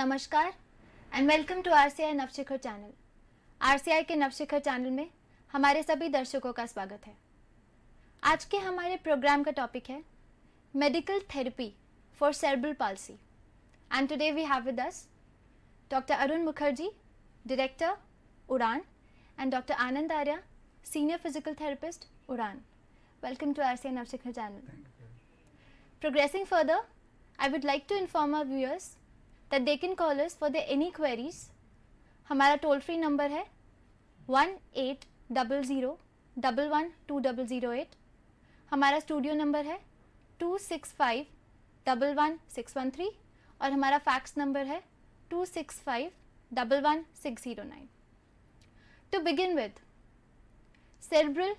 नमस्कार and welcome to RCI Navshikhar channel. RCI के Navshikhar channel में हमारे सभी दर्शकों का स्वागत है। आज के हमारे प्रोग्राम का टॉपिक है medical therapy for cerebral palsy and today we have with us doctor Arun Mukherjee, director Udaan, and doctor Anand Arya, senior physical therapist Udaan. Welcome to RCI Navshikhar channel. Progressing further, I would like to inform our viewers that they can call us for their any queries. हमारा toll free number है 1800112008। हमारा studio number है 26511613 और हमारा fax number है 26511609। To begin with, cerebral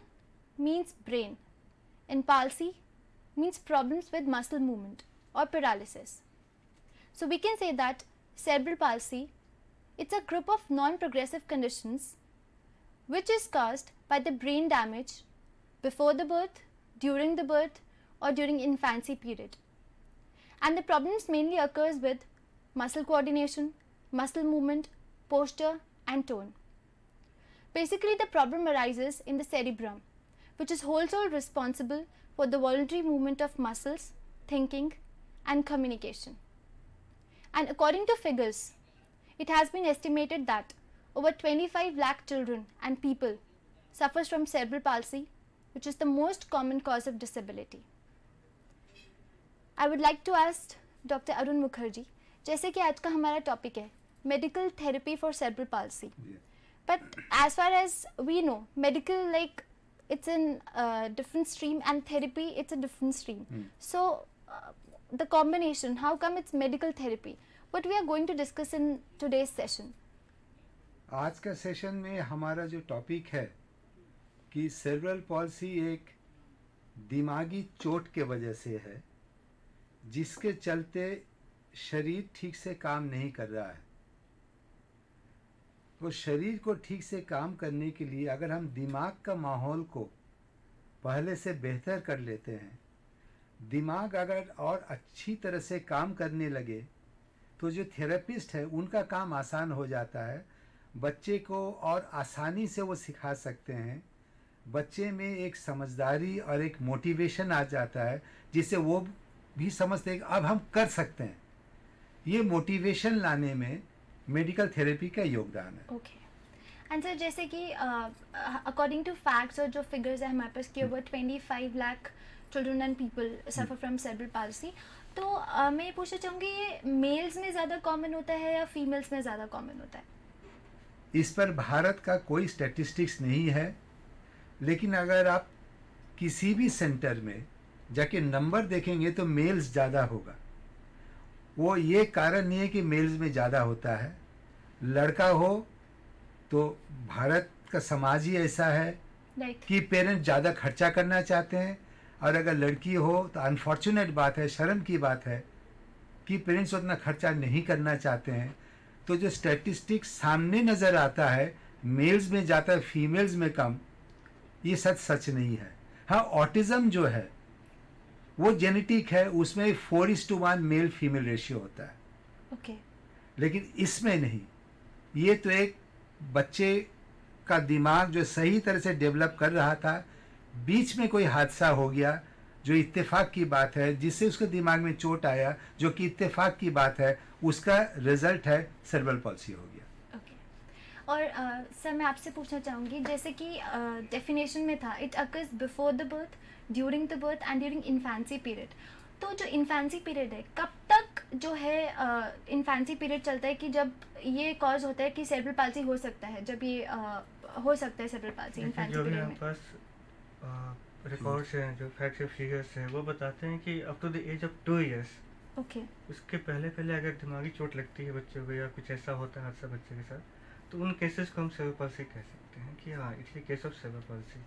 means brain and palsy means problems with muscle movement or paralysis. So we can say that cerebral palsy, it's a group of non-progressive conditions which is caused by the brain damage before the birth, during the birth or during infancy period. And the problems mainly occurs with muscle coordination, muscle movement, posture and tone. Basically the problem arises in the cerebrum, which is wholesale responsible for the voluntary movement of muscles, thinking and communication. And according to figures, it has been estimated that over 25 lakh children and people suffers from cerebral palsy, which is the most common cause of disability. I would like to ask Dr. Arun Mukherjee, जैसे कि आज का हमारा topic है medical therapy for cerebral palsy. But as far as we know, medical like it's in a different stream and therapy it's a different stream. So the combination, how come it's medical therapy? What we are going to discuss in today's session. आज का session में हमारा जो topic है कि cerebral palsy एक दिमागी चोट के वजह से है जिसके चलते शरीर ठीक से काम नहीं कर रहा है। तो शरीर को ठीक से काम करने के लिए अगर हम दिमाग का माहौल को पहले से बेहतर कर लेते हैं, दिमाग अगर और अच्छी तरह से काम करने लगे तो जो थेरेपिस्ट है उनका काम आसान हो जाता है। बच्चे को और आसानी से वो सिखा सकते हैं। बच्चे में एक समझदारी और एक मोटिवेशन आ जाता है जिससे वो भी समझते हैं कि अब हम कर सकते हैं। ये मोटिवेशन लाने में मेडिकल थेरेपी का योगदान है। ओके एंड सर, जैसे कि अकॉर्डिंग टू फैक्ट्स और जो फिगर्स है हमारे पास कि over 25 lakh children and people suffer from cerebral palsy, तो मैं ये पूछना चाहूँगी ये मेल्स में ज़्यादा कॉमन होता है या फीमेल्स में ज़्यादा कॉमन होता है? इस पर भारत का कोई स्टैटिस्टिक्स नहीं है, लेकिन अगर आप किसी भी सेंटर में जाके नंबर देखेंगे तो मेल्स ज़्यादा होगा। वो ये कारण नहीं है कि मेल्स में ज़्यादा होता है। लड़का हो तो भारत का समाज ही ऐसा है कि पेरेंट्स ज़्यादा खर्चा करना चाहते हैं, और अगर लड़की हो तो अनफॉर्चुनेट बात है, शर्म की बात है कि पेरेंट्स उतना खर्चा नहीं करना चाहते हैं। तो जो स्टैटिस्टिक्स सामने नज़र आता है मेल्स में ज़्यादा फीमेल्स में कम, ये सच नहीं है। हाँ, ऑटिज़म जो है वो जेनेटिक है, उसमें 4:1 मेल फीमेल रेशियो होता है। ओके लेकिन इसमें नहीं। ये तो एक बच्चे का दिमाग जो सही तरह से डेवलप कर रहा था, बीच में कोई हादसा हो गया जो इत्तेफाक की बात है, जिससे उसके दिमाग में चोट आया, जो कि इत्तेफाक की बात है, उसका रिजल्ट है सेरेब्रल पॉल्सी हो गया। ओके और सर मैं आपसे पूछना चाहूँगी, जैसे कि डेफिनेशन में था it occurs before the birth, during the birth and during infancy period. तो जो इन्फेंसी पीरियड है, कब तक जो है इन्फेंसी पीरियड चलता है कि जब ये कॉज होता है कि सेरेब्रल पाल्सी हो सकता है, जब ये हो सकता है सेरेब्रल पाल्सी इन्फेंसी पीरियड में? रिकॉर्ड्स हैं, जो फैक्ट्स फिगर्स हैं, वो बताते हैं कि up to the age of 2 years, okay, उसके पहले अगर दिमागी चोट लगती है बच्चे को या कुछ ऐसा होता है हादसा बच्चे के साथ, तो उन केसेस को हम सेरेब्रल पाल्सी कह सकते हैं कि हाँ, it's a case of cerebral palsy.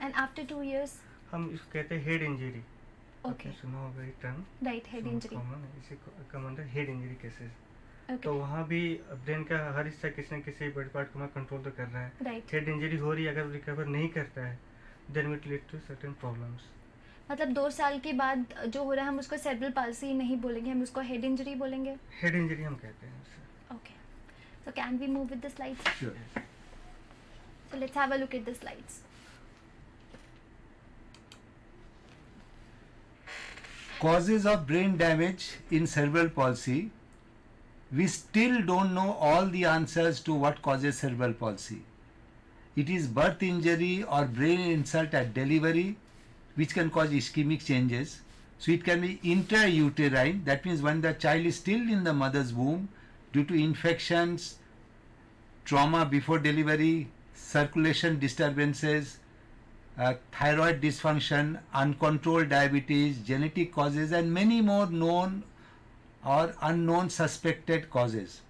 And after 2 years हम इसको कहते हैं हेड इंजरी। ओके, सुना होगा ये term, right, head injury common है, इसे come under head injury cases. Okay, तो वहाँ भी ब्रेन का हर हिस्सा किसी न किसी बॉडी पार्ट को कंट्रोल तो कर रहा है। राइट। हेड इंजरी हो रही है, अगर रिकवर नहीं करता है, then it lead to certain problems. मतलब 2 साल के बाद जो हो रहा है हम उसको सेरेब्रल पाल्सी नहीं बोलेंगे, हम उसको हेड इंजरी बोलेंगे. हेड इंजरी हम कहते हैं उसे. Okay. So can we move with the slides? Sure. So let's have a look at the slides. Causes of brain damage in cerebral palsy. We still don't know all the answers to what causes cerebral palsy. It is birth injury or brain insult at delivery which can cause ischemic changes. So it can be intrauterine, that means when the child is still in the mother's womb, due to infections, trauma before delivery, circulation disturbances, thyroid dysfunction, uncontrolled diabetes, genetic causes, and many more known or unknown suspected causes.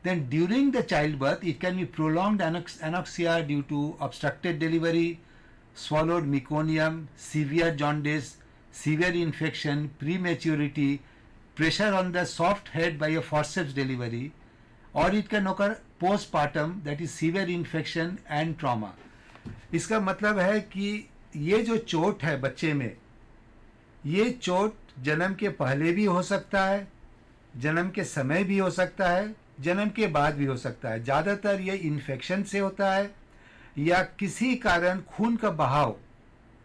Then during the childbirth, it can be prolonged anoxia due to obstructed delivery, swallowed meconium, severe jaundice, severe infection, prematurity, pressure on the soft head by a forceps delivery, or it can occur postpartum, that is severe infection and trauma. इसका मतलब है कि ये जो चोट है बच्चे में, ये चोट जन्म के पहले भी हो सकता है, जन्म के समय भी हो सकता है, जन्म के बाद भी हो सकता है. ज़्यादातर ये इन्फेक्शन से होता है या किसी कारण खून का बहाव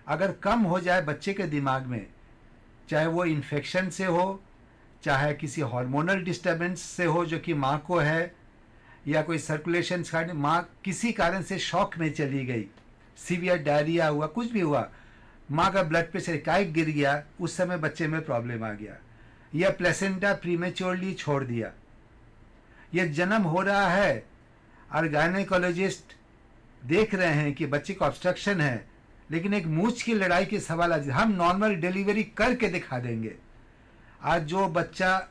अगर कम हो जाए बच्चे के दिमाग में, चाहे वो इन्फेक्शन से हो, चाहे किसी हार्मोनल डिस्टर्बेंस से हो जो कि माँ को है, या कोई सर्कुलेशन माँ किसी कारण से शॉक में चली गई, सीवियर डायरिया हुआ, कुछ भी हुआ, माँ का ब्लड प्रेशर एकाएक गिर गया, उस समय बच्चे में प्रॉब्लम आ गया, या प्लेसेंटा प्रीमेच्योरली छोड़ दिया, ये जन्म हो रहा है और गायनेकोलॉजिस्ट देख रहे हैं कि बच्चे को ऑब्स्ट्रक्शन है, लेकिन एक मूंछ की लड़ाई के सवाल आज हम नॉर्मल डिलीवरी करके दिखा देंगे. आज जो बच्चा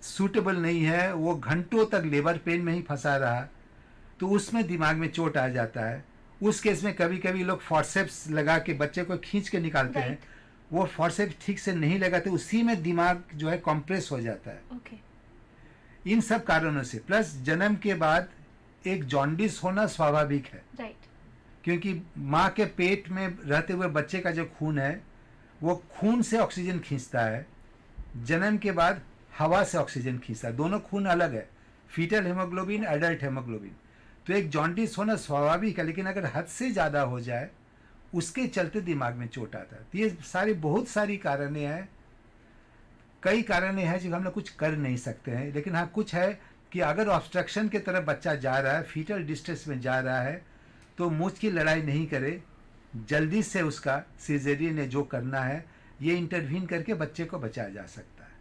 सूटेबल नहीं है वो घंटों तक लेबर पेन में ही फंसा रहा, तो उसमें दिमाग में चोट आ जाता है. उस केस में कभी कभी लोग फॉर्सेप्स लगा के बच्चे को खींच के निकालते हैं, वो फॉर्सेप्स ठीक से नहीं लगाते, उसी में दिमाग जो है कॉम्प्रेस हो जाता है. Okay. इन सब कारणों से प्लस जन्म के बाद एक जॉन्डिस होना स्वाभाविक है. Right. क्योंकि माँ के पेट में रहते हुए बच्चे का जो खून है वो खून से ऑक्सीजन खींचता है, जन्म के बाद हवा से ऑक्सीजन खींचता है, दोनों खून अलग है, फीटल हेमोग्लोबिन, एडल्ट हेमोग्लोबिन. तो एक जॉन्डिस होना स्वाभाविक है, लेकिन अगर हद से ज़्यादा हो जाए उसके चलते दिमाग में चोट आता है. तो ये सारी बहुत सारी कारणें हैं, कई कारणें हैं जो हम लोग कुछ कर नहीं सकते हैं, लेकिन हाँ कुछ है कि अगर ऑब्स्ट्रक्शन की तरफ बच्चा जा रहा है, फीटल डिस्ट्रेस में जा रहा है, तो मूंछ की लड़ाई नहीं करे, जल्दी से उसका सिजेरियन ने जो करना है ये इंटरवीन करके बच्चे को बचाया जा सकता है.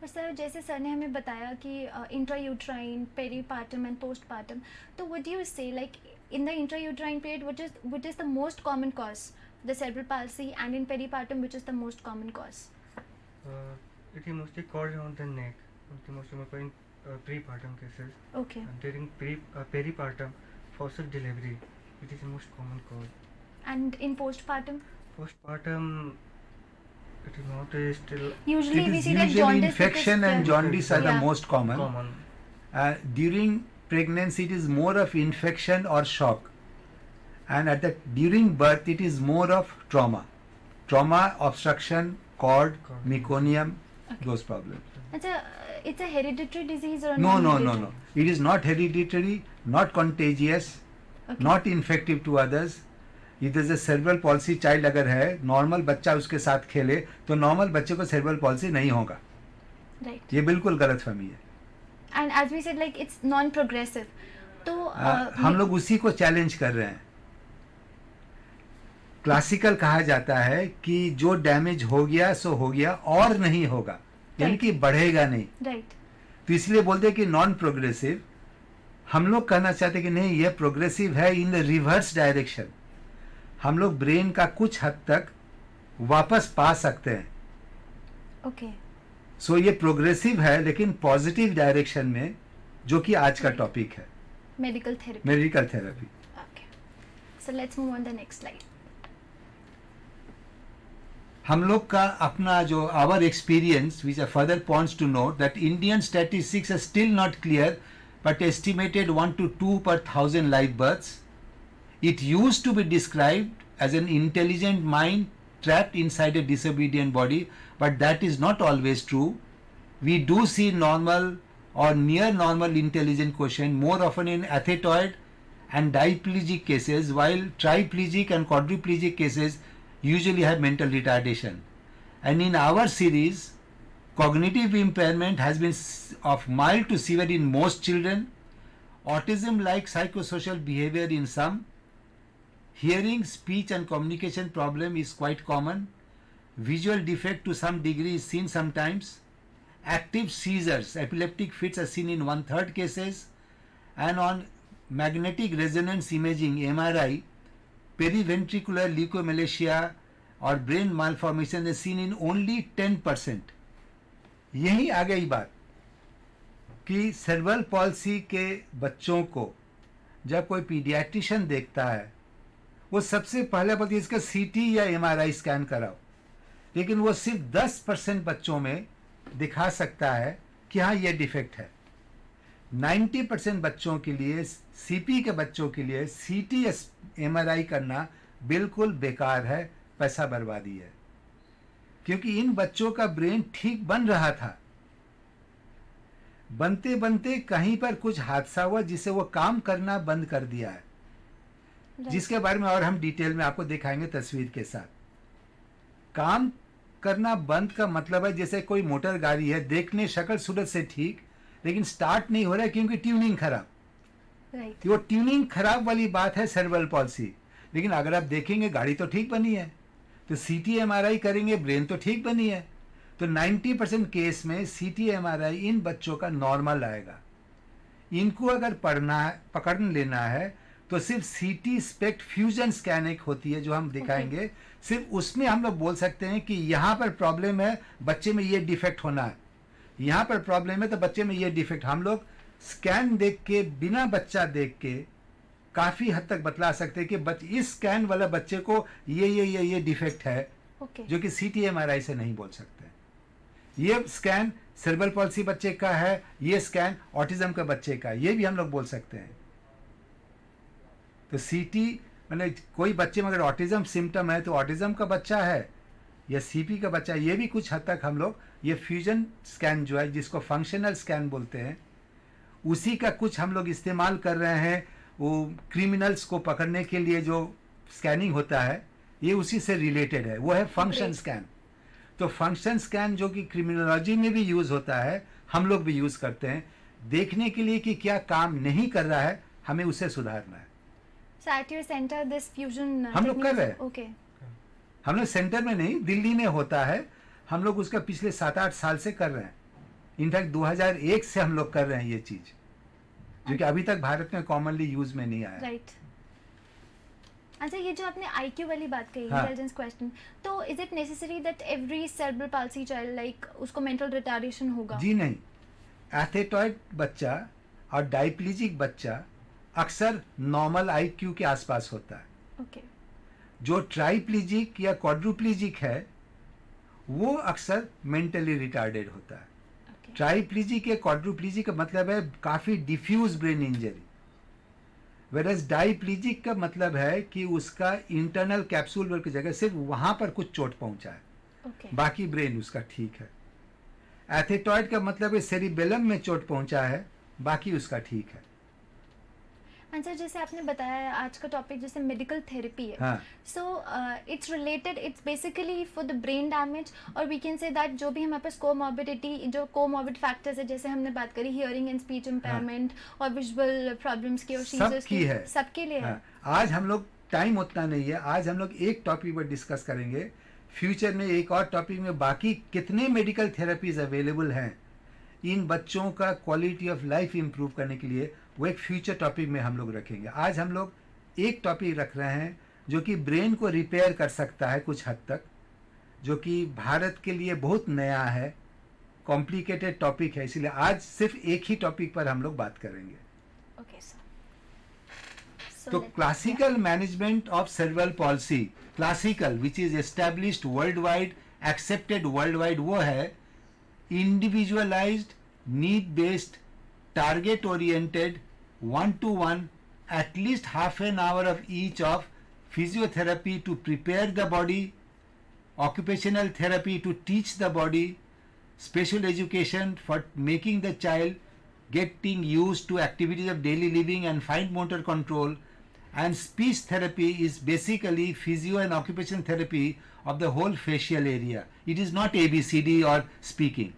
और सर जैसे सर ने हमें बताया कि इंट्रायूट्राइन, पेरीपार्टम एंड पोस्टपार्टम, तो what do you say like in the intrauterine period what is the most common cause the cerebral palsy, and in peripartum which is the most common cause? It is mostly caused on the neck, mostly in prepartum cases. Okay. During peripartum, forceps delivery, it is the most common cause. And in postpartum? Postpartum, it is not still Usually It we is see that usually jaundice infection and jaundice are the Yeah. most common. During pregnancy it is more of infection or shock, and during birth it is more of trauma, obstruction, cord, meconium, those problems. It's a hereditary disease or a No. non-hereditary? It is not hereditary, not contagious, Okay. not infective to others. It is a cerebral palsy child अगर है, normal बच्चा उसके साथ खेले तो normal बच्चे को cerebral palsy नहीं होगा. Right. ये बिल्कुल गलतफहमी है. And as we said, like it's non-progressive. तो हम लोग उसी को चैलेंज कर रहे हैं. क्लासिकल कहा जाता है कि जो डैमेज हो गया सो हो गया और नहीं होगा, यानी कि बढ़ेगा नहीं. Right. तो इसलिए बोलते हैं कि नॉन प्रोग्रेसिव. हम लोग कहना चाहते हैं कि नहीं, ये प्रोग्रेसिव है इन द रिवर्स डायरेक्शन. हम लोग ब्रेन का कुछ हद तक वापस पा सकते हैं. Okay. सो ये प्रोग्रेसिव है लेकिन पॉजिटिव डायरेक्शन में, जो कि आज का टॉपिक है, Medical therapy. Medical therapy. Okay. So let's move on the next slide. हम लोग का अपना जो our experience which further points to note that Indian statistics are still not clear but estimated 1 to 2 per 1,000 live births. It used to be described as an intelligent mind trapped inside a disobedient body, but that is not always true. We do see normal or near normal intelligent quotient more often in athetoid and diplegic cases, while triplegic and quadriplegic cases usually have mental retardation. And in our series, cognitive impairment has been of mild to severe in most children, autism-like psychosocial behavior in some, hearing, speech and communication problem is quite common, visual defect to some degree is seen sometimes, active seizures, epileptic fits are seen in 1/3 cases, and on magnetic resonance imaging MRI, periventricular leukomalacia or brain malformation is seen in only 10%. यही आ गई बात कि cerebral palsy के बच्चों को जब कोई paediatrician देखता है, वो सबसे पहले बोलती है इसका सीटी या एमआरआई स्कैन कराओ, लेकिन वो सिर्फ 10% बच्चों में दिखा सकता है कि हाँ ये डिफेक्ट है। 90% बच्चों के लिए, सीपी के बच्चों के लिए सीटी एमआरआई करना बिल्कुल बेकार है, पैसा बर्बादी है, क्योंकि इन बच्चों का ब्रेन ठीक बन रहा था, बनते बनते कहीं पर कुछ हादसा हुआ जिससे वो काम करना बंद कर दिया है, जिसके बारे में और हम डिटेल में आपको दिखाएंगे तस्वीर के साथ। काम करना बंद का मतलब है जैसे कोई मोटर गाड़ी है, देखने शक्ल सूरत से ठीक, लेकिन स्टार्ट नहीं हो रहा है क्योंकि ट्यूनिंग खराब। वो ट्यूनिंग खराब वाली बात है सेरेब्रल पॉल्सी। लेकिन अगर आप देखेंगे गाड़ी तो ठीक बनी है, तो सीटी एमआरआई करेंगे, ब्रेन तो ठीक बनी है, तो 90% केस में सीटी एमआरआई इन बच्चों का नॉर्मल आएगा। इनको अगर पकड़ लेना है तो सिर्फ सीटी स्पेक्ट फ्यूजन स्कैन एक होती है जो हम दिखाएंगे, सिर्फ उसमें हम लोग बोल सकते हैं कि यहाँ पर प्रॉब्लम है, बच्चे में ये डिफेक्ट होना है, यहाँ पर प्रॉब्लम है तो बच्चे में ये डिफेक्ट। हम लोग स्कैन देख के, बिना बच्चा देख के काफी हद तक बतला सकते हैं कि इस स्कैन वाला बच्चे को ये डिफेक्ट है, जो कि सीटी एमआरआई से नहीं बोल सकते। ये स्कैन सेरेब्रल पॉल्सी बच्चे का है, ये स्कैन ऑटिज्म का बच्चे का, ये भी हम लोग बोल सकते हैं। तो सीटी मतलब कोई बच्चे में अगर ऑटिज्म सिम्टम है तो ऑटिज्म का बच्चा है या सीपी का बच्चा है, ये भी कुछ हद तक हम लोग ये फ्यूजन स्कैन जो है जिसको फंक्शनल स्कैन बोलते हैं, उसी का कुछ हम लोग इस्तेमाल कर रहे हैं। वो क्रिमिनल्स को पकड़ने के लिए जो स्कैनिंग होता है ये उसी से रिलेटेड है, वो है फंक्शन स्कैन। तो फंक्शन स्कैन जो कि क्रिमिनोलॉजी में भी यूज होता है, हम लोग भी यूज करते हैं देखने के लिए कि क्या काम नहीं कर रहा है, हमें उसे सुधारना है। So at your center this fusion हम लोग कर रहे हैं। Okay. हम लोग सेंटर में नहीं, दिल्ली में होता है, हम लोग उसका पिछले 7-8 साल से कर रहे हैं। इनफैक्ट 2001 से हम लोग कर रहे हैं ये चीज, जो कि अभी तक भारत में कॉमनली यूज में नहीं आया। राइट। अच्छा, ये जो आपने आईक्यू वाली बात कही, हाँ। इंटेलिजेंस क्वेश्चन, तो is it necessary that every cerebral palsy child like उसको मेंटल रिटार्डेशन होगा? जी नहीं, एथेटॉइड बच्चा और डायप्लीजिक बच्चा अक्सर नॉर्मल आईक्यू के आसपास होता है। ओके। जो ट्राइप्लीजिक या क्वाड्रुप्लीजिक है वो अक्सर मेंटली रिटार्डेड होता है। ट्राइप्लीजिक या क्वाड्रुप्लीजिक का मतलब है काफी डिफ्यूज ब्रेन इंजरी, वेरस डाइप्लीजिक का मतलब है कि उसका इंटरनल कैप्सूल की जगह सिर्फ वहां पर कुछ चोट पहुंचा है, बाकी ब्रेन उसका ठीक है। एथेटॉइड का मतलब है सेरिबेलम में चोट पहुंचा है, बाकी उसका ठीक है। अच्छा, जैसे आपने बताया आज का टॉपिक जैसे मेडिकल थेरेपी है, so it's related, it's basically for the brain damage, और वी कैन से दैट जो भी हमारे पास कोमॉर्बिडिटी, जो कोमॉर्बिड फैक्टर्स है, जैसे हमने बात करी हियरिंग एंड स्पीच इम्पेयरमेंट और विजुअल प्रॉब्लम्स की और सीजर्स की, है, सबके लिए है। आज हम लोग, टाइम उतना नहीं है, आज हम लोग एक टॉपिक पर डिस्कस करेंगे, फ्यूचर में एक और टॉपिक में बाकी कितने मेडिकल थेरेपीज अवेलेबल हैं इन बच्चों का क्वालिटी ऑफ लाइफ इंप्रूव करने के लिए, वो एक फ्यूचर टॉपिक में हम लोग रखेंगे। आज हम लोग एक टॉपिक रख रहे हैं जो कि ब्रेन को रिपेयर कर सकता है कुछ हद तक, जो कि भारत के लिए बहुत नया है, कॉम्प्लिकेटेड टॉपिक है, इसलिए आज सिर्फ एक ही टॉपिक पर हम लोग बात करेंगे। Okay sir. तो classical management of cerebral palsy, classical which is established world wide, accepted world wide, वो है individualized, need-based, target-oriented, one-to-one, at least half an hour of each of physiotherapy to prepare the body occupational therapy to teach the body, special education for making the child getting used to activities of daily living and fine motor control, and speech therapy is basically physio and occupational therapy of the whole facial area. It is not ABCD or speaking.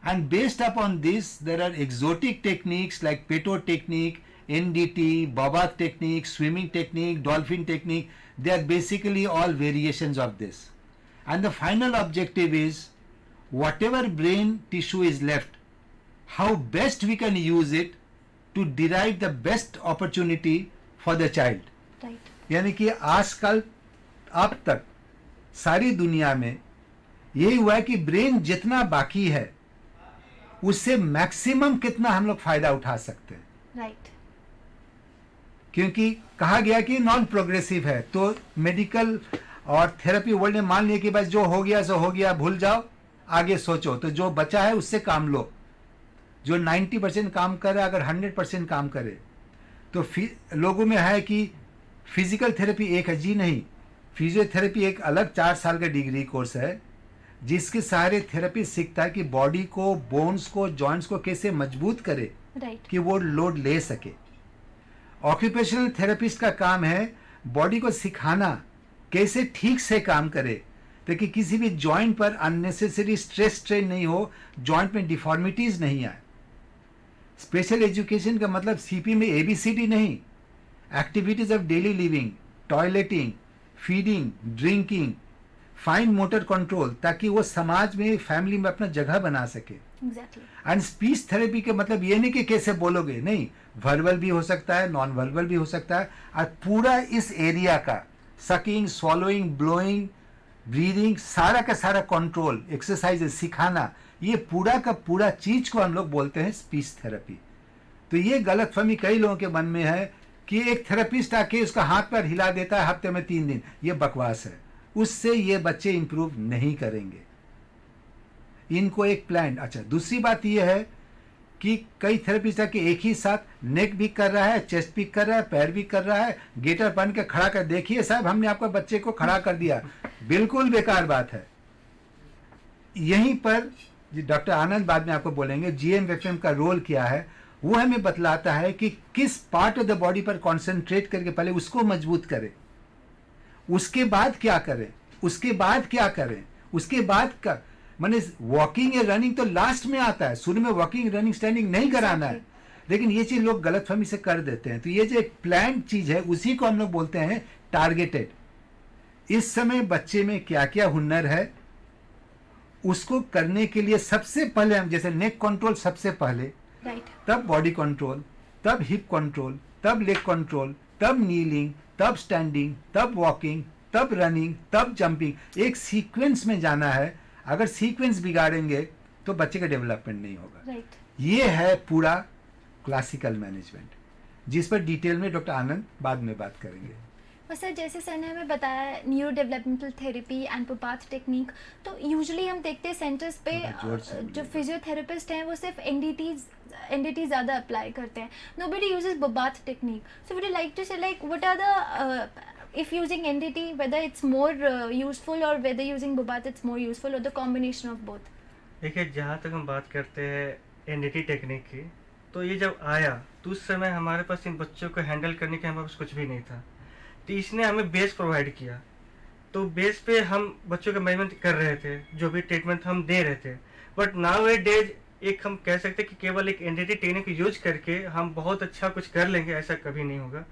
And based upon this, there are exotic techniques like Peto technique, NDT, Babat technique, swimming technique, dolphin technique. They are basically all variations of this. And the final objective is whatever brain tissue is left, how best we can use it to derive the best opportunity for the child. Right. यानी कि आजकल अब तक सारी दुनिया में यही हुआ है कि ब्रेन जितना बाकी है उससे मैक्सिमम कितना हम लोग फायदा उठा सकते हैं. राइट. क्योंकि कहा गया कि नॉन प्रोग्रेसिव है, तो मेडिकल और थेरेपी वर्ल्ड ने मान लिया कि बस जो हो गया सो हो गया, भूल जाओ, आगे सोचो. तो जो बचा है उससे काम लो. जो 90% काम करे अगर 100% काम करे तो लोगों में है कि फिजिकल थेरेपी एक है. जी नहीं, फिजियोथेरेपी एक अलग 4 साल का डिग्री कोर्स है जिसके सहारे थेरेपी सीखता है कि बॉडी को, बोन्स को, जॉइंट्स को कैसे मजबूत करे. राइट. कि वो लोड ले सके. ऑक्यूपेशनल थेरेपिस्ट का काम है बॉडी को सिखाना कैसे ठीक से काम करे ताकि किसी भी जॉइंट पर अननेसेसरी स्ट्रेस स्ट्रेन नहीं हो, जॉइंट में डिफॉर्मिटीज नहीं आए. स्पेशल एजुकेशन का मतलब सीपी में एबीसीडी नहीं, activities of daily living, toileting, feeding, drinking, fine motor control, ताकि वो समाज में, फैमिली में अपना जगह बना सके. एग्जैक्टली. एंड स्पीच थेरेपी के मतलब ये नहीं कि कैसे बोलोगे, नहीं, वर्बल भी हो सकता है, नॉन वर्बल भी हो सकता है. और पूरा इस एरिया का सकिंग, स्वॉलोइंग, ब्लोइंग, ब्रीदिंग, सारा का सारा कंट्रोल, एक्सरसाइज सिखाना, ये पूरा का पूरा चीज को हम लोग बोलते हैं स्पीच थेरेपी. तो ये गलतफहमी कई लोगों के मन में है कि एक थेरेपिस्ट आके उसका हाथ पैर हिला देता है हफ्ते में 3 दिन. ये बकवास है. उससे ये बच्चे इंप्रूव नहीं करेंगे. इनको एक प्लान. अच्छा, दूसरी बात यह है कि कई थेरेपिस्ट है कि एक ही साथ नेक भी कर रहा है, चेस्ट भी कर रहा है, पैर भी कर रहा है, गेटर बन के खड़ा कर, देखिए साहब हमने आपका बच्चे को खड़ा कर दिया. बिल्कुल बेकार बात है. यहीं पर डॉक्टर आनंद बाद में आपको बोलेंगे जीएमएफएम का रोल क्या है. वो हमें बतलाता है कि किस पार्ट ऑफ द बॉडी पर कॉन्सेंट्रेट करके पहले उसको मजबूत करें, उसके बाद क्या करें, उसके बाद क्या करें, उसके बाद का माने वॉकिंग या रनिंग तो लास्ट में आता है. शुरू में वॉकिंग, रनिंग, स्टैंडिंग नहीं कराना है. लेकिन ये चीज लोग गलतफहमी से कर देते हैं. तो ये जो एक प्लान चीज है उसी को हम लोग बोलते हैं टारगेटेड. इस समय बच्चे में क्या क्या हुनर है उसको करने के लिए सबसे पहले हम, जैसे नेक कंट्रोल सबसे पहले, राइट. तब बॉडी कंट्रोल, तब हिप कंट्रोल, तब लेग कंट्रोल, तब नीलिंग, तब स्टैंडिंग, तब वॉकिंग, तब रनिंग, तब जंपिंग. एक सीक्वेंस में जाना है. अगर सीक्वेंस बिगाड़ेंगे तो बच्चे का डेवलपमेंट नहीं होगा. राइट. ये है पूरा क्लासिकल मैनेजमेंट, जिस पर डिटेल में डॉक्टर आनंद बाद में बात करेंगे. और सर जैसे सर ने हमें बताया न्यूरो डेवलपमेंटल थेरेपी एंड पुपाथ टेक्निक, तो यूजुअली हम देखते हैं सेंटर्स पे जो फिजियोथेरेपिस्ट हैं वो सिर्फ एनडीटी ज़्यादा अप्लाई करते हैं. नोबडी यूजेस पुपाथ technique. So would you like to say like what are the if using NDT, whether it's more useful or whether using Pupath it's more useful, or the combination of both? देखिए, जहाँ तक हम बात करते हैं NDT technique की, तो ये जब आया तो उस समय हमारे पास इन बच्चों को हैंडल करने के हमारे पास कुछ भी नहीं था. तो इसने हमें बेस प्रोवाइड किया. तो बेस पे हम बच्चों का मैनेजमेंट कर रहे थे, जो भी ट्रीटमेंट हम दे रहे थे. बट नाउ ए डेज एक हम कह सकते हैं कि केवल एक NDT टेक्निक यूज करके हम बहुत अच्छा कुछ कर लेंगे, ऐसा कभी नहीं होगा.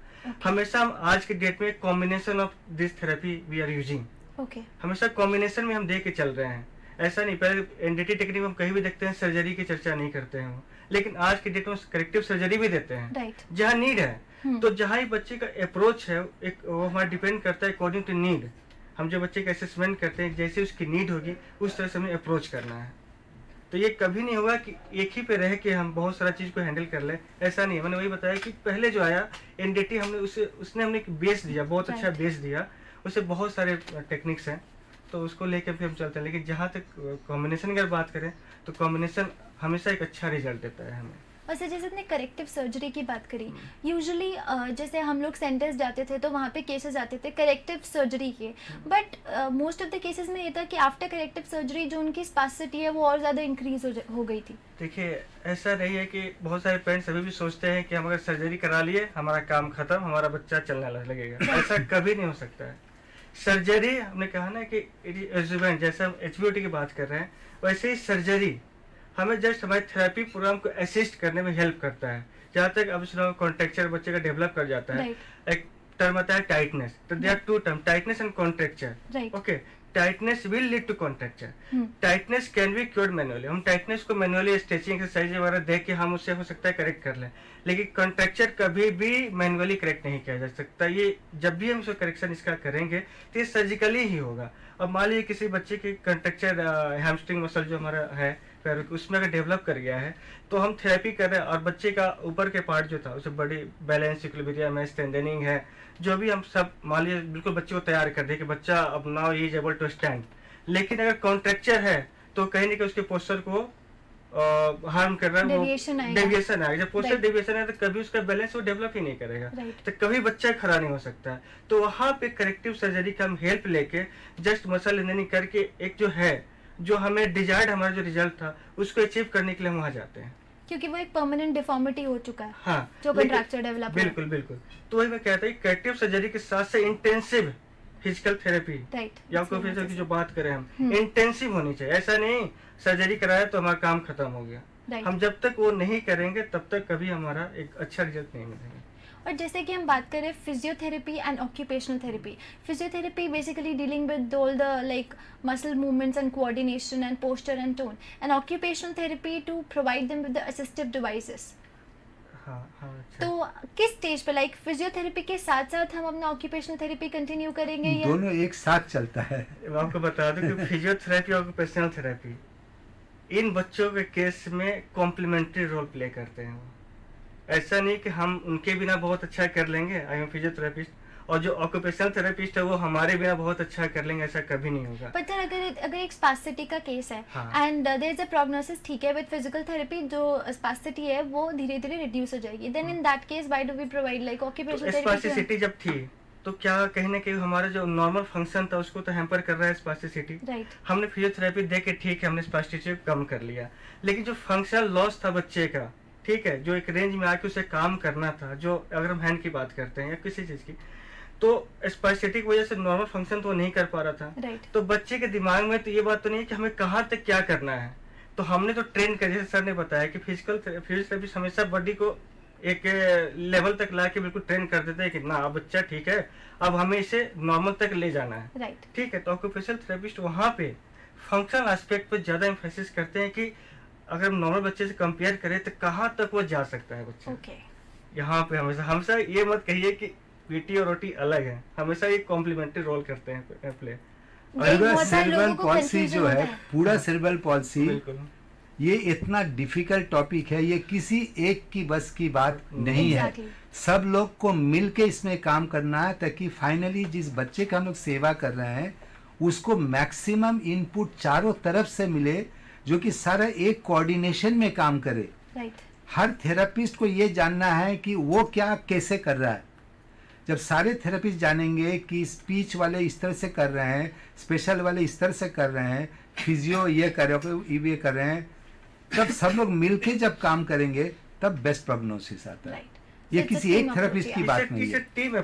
हमेशा हम आज के डेट में combination of this therapy we are using. हमेशा कॉम्बिनेशन में हम दे के चल रहे हैं. ऐसा नहीं, पहले NDT टेक्निक में हम कहीं भी देखते हैं सर्जरी की चर्चा नहीं करते हैं, लेकिन आज के डेट में करेक्टिव सर्जरी भी देते हैं. right. जहाँ नीड है. तो जहाँ ही बच्चे का अप्रोच है एक वो हमारा डिपेंड करता है अकॉर्डिंग टू नीड. हम जो बच्चे का असेसमेंट करते हैं, जैसे उसकी नीड होगी उस तरह से हमें अप्रोच करना है. तो ये कभी नहीं होगा कि एक ही पे रह के हम बहुत सारा चीज को हैंडल कर ले, ऐसा नहीं है. मैंने वही बताया कि पहले जो आया NDT, हमने उसने हमने एक बेस दिया, बहुत अच्छा बेस दिया. उससे बहुत सारे टेक्निक्स हैं, तो उसको लेकर फिर हम चलते हैं. लेकिन जहाँ तक कॉम्बिनेशन की बात करें तो कॉम्बिनेशन हमेशा एक अच्छा रिजल्ट देता है हमें. और सर जैसे अपने करेक्टिव सर्जरी की बात करी, यूजुअली जैसे हम लोग सेंटर्स जाते थे तो वहाँ पे केसेस आते थे करेक्टिव सर्जरी के, but most of the cases में ये था कि आफ्टर करेक्टिव सर्जरी जो उनकी स्पासिटी है वो और ज़्यादा इंक्रीज हो गई थी। देखिए, ऐसा नहीं है कि बहुत सारे पेरेंट्स अभी भी सोचते हैं कि हम अगर सर्जरी करा लिए हमारा काम खत्म, हमारा बच्चा चलने लगेगा। ऐसा कभी नहीं हो सकता है। सर्जरी, हमने कहा ना कि एडजुवेंट, जैसे हम HBOT की बात कर रहे हैं, वैसे ही सर्जरी हमें जस्ट हमारे थेरेपी प्रोग्राम को असिस्ट करने में हेल्प करता है। जहाँ तक अब सुनो कॉन्ट्रेक्चर बच्चे का डेवलप कर जाता है, एक टर्म आता है टाइटनेस, तो there are two term, tightness and contracture. Okay, tightness will lead to contracture. Tightness can be cured manually, हम टाइटनेस को मैनुअली स्ट्रेचिंग एक्सरसाइज वगैरह देख के हम उससे हो सकता है करेक्ट कर लें, लेकिन कॉन्ट्रेक्चर कभी भी मैनुअली करेक्ट नहीं किया जा सकता। ये जब भी हम इसको करेक्शन इसका करेंगे तो ये सर्जिकली ही होगा। अब मान लीजिए किसी बच्चे की कॉन्ट्रेक्चर हैमस्ट्रिंग मसल जो हमारा है पैरों की, उसमें अगर डेवलप कर गया है तो हम थेरेपी कर रहे हैं, और बच्चे का ऊपर के पार्ट जो था उसे बड़ी बैलेंस, इक्विलिब्रियम है, स्ट्रेंथनिंग है, जो भी हम सब मान लीजिए बिल्कुल बच्चे को तैयार कर दे कि बच्चा अब now he is able to stand. लेकिन अगर कॉन्ट्रेक्चर है तो कहीं ना कहीं उसके पोस्चर को हार्म कर रहा है, डेविएशन आएगा। जब पोस्चर डेविएशन है तो कभी उसका बैलेंस वो डेवलप ही नहीं करेगा, तो कभी बच्चा खड़ा नहीं हो सकता। तो वहाँ पे करेक्टिव सर्जरी का हम हेल्प लेके जस्ट मसल लेंथनिंग करके एक जो है, जो हमें डिजायर्ड हमारा जो रिजल्ट था उसको अचीव करने के लिए हम वहाँ जाते हैं, क्योंकि वो एक परमानेंट डिफॉर्मिटी हो चुका है। हाँ, जो कॉन्ट्रैक्चर डेवलप। बिल्कुल बिल्कुल। तो वही मैं कहता हूँ करेक्टिव सर्जरी के साथ से इंटेंसिव फिजिकल थेरेपी या ऑक्यूपेशनल की जो बात करें हम, इंटेंसिव होनी चाहिए। ऐसा नहीं सर्जरी कराया तो हमारा काम खत्म हो गया। हम जब तक वो नहीं करेंगे तब तक कभी हमारा एक अच्छा रिजल्ट नहीं मिलेगा। और जैसे कि हम बात करें physiotherapy and occupational therapy, physiotherapy basically dealing with all the like muscle movements and coordination and posture and tone, and occupational therapy to provide them with the assistive devices. अच्छा। तो किस स्टेज पे लाइक फिजियोथेरेपी के साथ साथ हम अपना occupational therapy continue करेंगे या दोनों एक साथ चलता है? मैं आपको बता दूं कि फिजियोथेरेपी और ऑक्यूपेशनल थेरेपी इन बच्चों के केस में कॉम्प्लीमेंट्री रोल प्ले करते हैं। ऐसा नहीं कि हम उनके बिना बहुत अच्छा कर लेंगे, आई एम फिजियोथेरेपिस्ट, और जो ऑक्यूपेशनल थेरेपिस्ट है वो हमारे बिना बहुत अच्छा कर लेंगे, ऐसा कभी नहीं होगा। पर अगर एक स्पास्टिटी का केस है and there is a prognosis, ठीक है, विद फिजिकल थेरेपी जो स्पास्टिटी है वो धीरे धीरे रिड्यूस हो जाएगी, then in that case why do we provide like occupational therapy? Spasticity जब थी तो क्या कहीं ना कहीं हमारा जो नॉर्मल फंक्शन था उसको तो हैम्पर कर रहा है स्पास्टिसिटी। हमने फिजियोथेरेपी दे के ठीक है हमने स्पास्टिसिटी कम कर लिया, लेकिन जो फंक्शनल लॉस था बच्चे का, ठीक है, जो एक रेंज में आके उसे काम करना था, जो अगर हम हैंड की बात करते हैं या किसी चीज की, तो स्पास्टिसिटी की वजह से नॉर्मल फंक्शन तो वो नहीं कर पा रहा था। तो बच्चे के दिमाग में तो ये बात तो नहीं है कि हमें कहाँ तक क्या करना है, तो हमने तो ट्रेन कर, जैसे सर ने बताया कि फिजियोथेरेपिस्ट हमेशा बॉडी को एक लेवल तक ला के बिल्कुल ट्रेन कर देते हैं कि ना अब बच्चा ठीक है, अब हमें इसे नॉर्मल तक ले जाना है, ठीक है। तो ऑक्यूपेशनल थेरेपिस्ट वहाँ पे फंक्शनल एस्पेक्ट पे ज्यादा एम्फेसिस करते हैं कि अगर हम नॉर्मल बच्चे से कंपेयर करें तो कहाँ तक वो जा सकता है बच्चा। यहाँ पे हमेशा ये मत कहिए कि पीटी और ओटी अलग है, हमेशा ये कॉम्प्लीमेंट्री रोल करते हैं प्ले। सेरेब्रल पॉलिसी जो है, पूरा सेरेब्रल पॉलिसी, ये इतना डिफिकल्ट टॉपिक है, ये किसी एक की बस की बात नहीं है। सब लोग को मिलके इसमें काम करना है ताकि फाइनली जिस बच्चे का हम लोग सेवा कर रहे हैं उसको मैक्सिमम इनपुट चारों तरफ से मिले, जो कि सारा एक कोऑर्डिनेशन में काम करे। हर थेरेपिस्ट को ये जानना है कि वो क्या कैसे कर रहा है। जब सारे थेरेपिस्ट जानेंगे कि स्पीच वाले इस तरह से कर रहे हैं, स्पेशल वाले इस तरह से कर रहे हैं, फिजियो ये कर रहे हैं, तब सब लोग मिलके जब काम करेंगे तब बेस्ट प्रोग्नोसिस आता है। ये किसी एक थेरेपिस्ट की बात नहीं है, टीम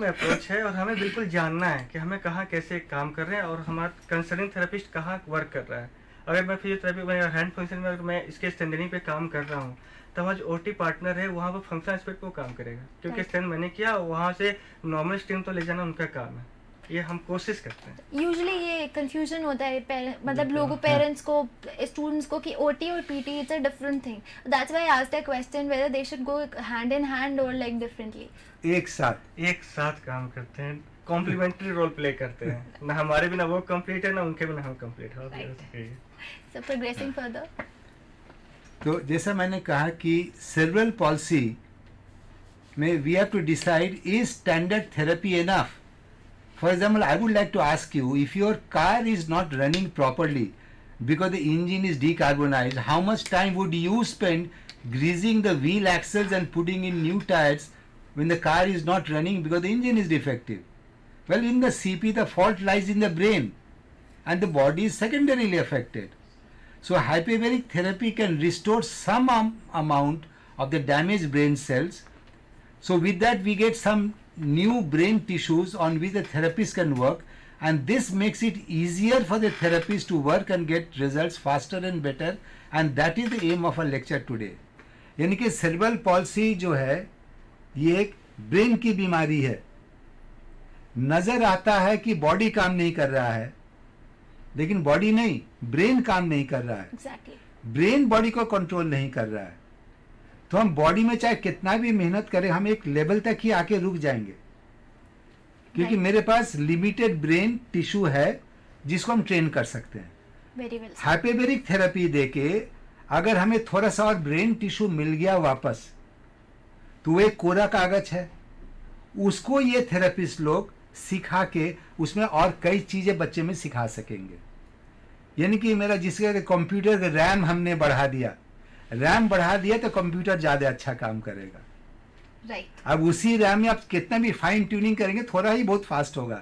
अप्रोच है, और हमें बिल्कुल जानना है कि हमें कहाँ कैसे काम कर रहे हैं और हमारा कंसर्निंग थेरेपिस्ट कहाँ वर्क कर रहा है। अगर मैं फिजियोथेरेपी में हैंड फंक्शन में अगर मैं इसके स्ट्रेंथनिंग पे काम कर रहा हूँ तो हमारा जो ओटी पार्टनर है वहाँ पर फंक्शनल एस्पेक्ट को काम करेगा, क्योंकि स्ट्रेंथ मैंने किया, वहाँ से नॉर्मल स्ट्रेंथ तो ले जाना उनका काम है, ये हम कोशिश करते हैं। यूजुअली ये कंफ्यूजन होता है मतलब लोगों, पेरेंट्स को, स्टूडेंट्स को कि ओटी और PT it's a different thing, that's why I asked a question whether they should go hand in hand और लाइक डिफरेंटली। एक साथ काम करते हैं, कॉम्प्लीमेंट्री रोल प्ले करते हैं, ना हमारे बिना वो कंप्लीट है ना उनके बिना हम कंप्लीट हो। सो प्रोग्रेसिंग फर्दर, तो जैसा मैंने कहा कि सेरेब्रल पॉलिसी में we have to decide is standard therapy enough. For example, I would like to ask you, if your car is not running properly, because the engine is decarbonized, how much time would you spend greasing the wheel axles and putting in new tires when the car is not running because the engine is defective? Well, in the CP, the fault lies in the brain and the body is secondarily affected. So hyperbaric therapy can restore some amount of the damaged brain cells. So with that we get some new brain tissues on which the therapist can work, and this makes it easier for the therapist to work and get results faster and better, and that is the aim of our lecture today. यानी कि cerebral palsy जो है ये एक brain की बीमारी है. नजर आता है कि बॉडी काम नहीं कर रहा है, लेकिन बॉडी नहीं, ब्रेन काम नहीं कर रहा है. Exactly. ब्रेन बॉडी को कंट्रोल नहीं कर रहा है. तो हम बॉडी में चाहे कितना भी मेहनत करें, हम एक लेवल तक ही आके रुक जाएंगे, क्योंकि Right. मेरे पास लिमिटेड ब्रेन टिश्यू है जिसको हम ट्रेन कर सकते हैं. Very well. हाइपेबेरिक थेरेपी देके अगर हमें थोड़ा सा और ब्रेन टिश्यू मिल गया वापस, तो वो एक कोरा कागज है, उसको ये थेरेपिस्ट लोग सिखा के उसमें और कई चीजें बच्चे में सिखा सकेंगे. यानी कि मेरा जिसके कंप्यूटर का रैम हमने बढ़ा दिया, रैम बढ़ा दिया तो कंप्यूटर ज्यादा अच्छा काम करेगा. Right. अब उसी रैम में आप कितना भी फाइन ट्यूनिंग करेंगे, थोड़ा ही बहुत फास्ट होगा.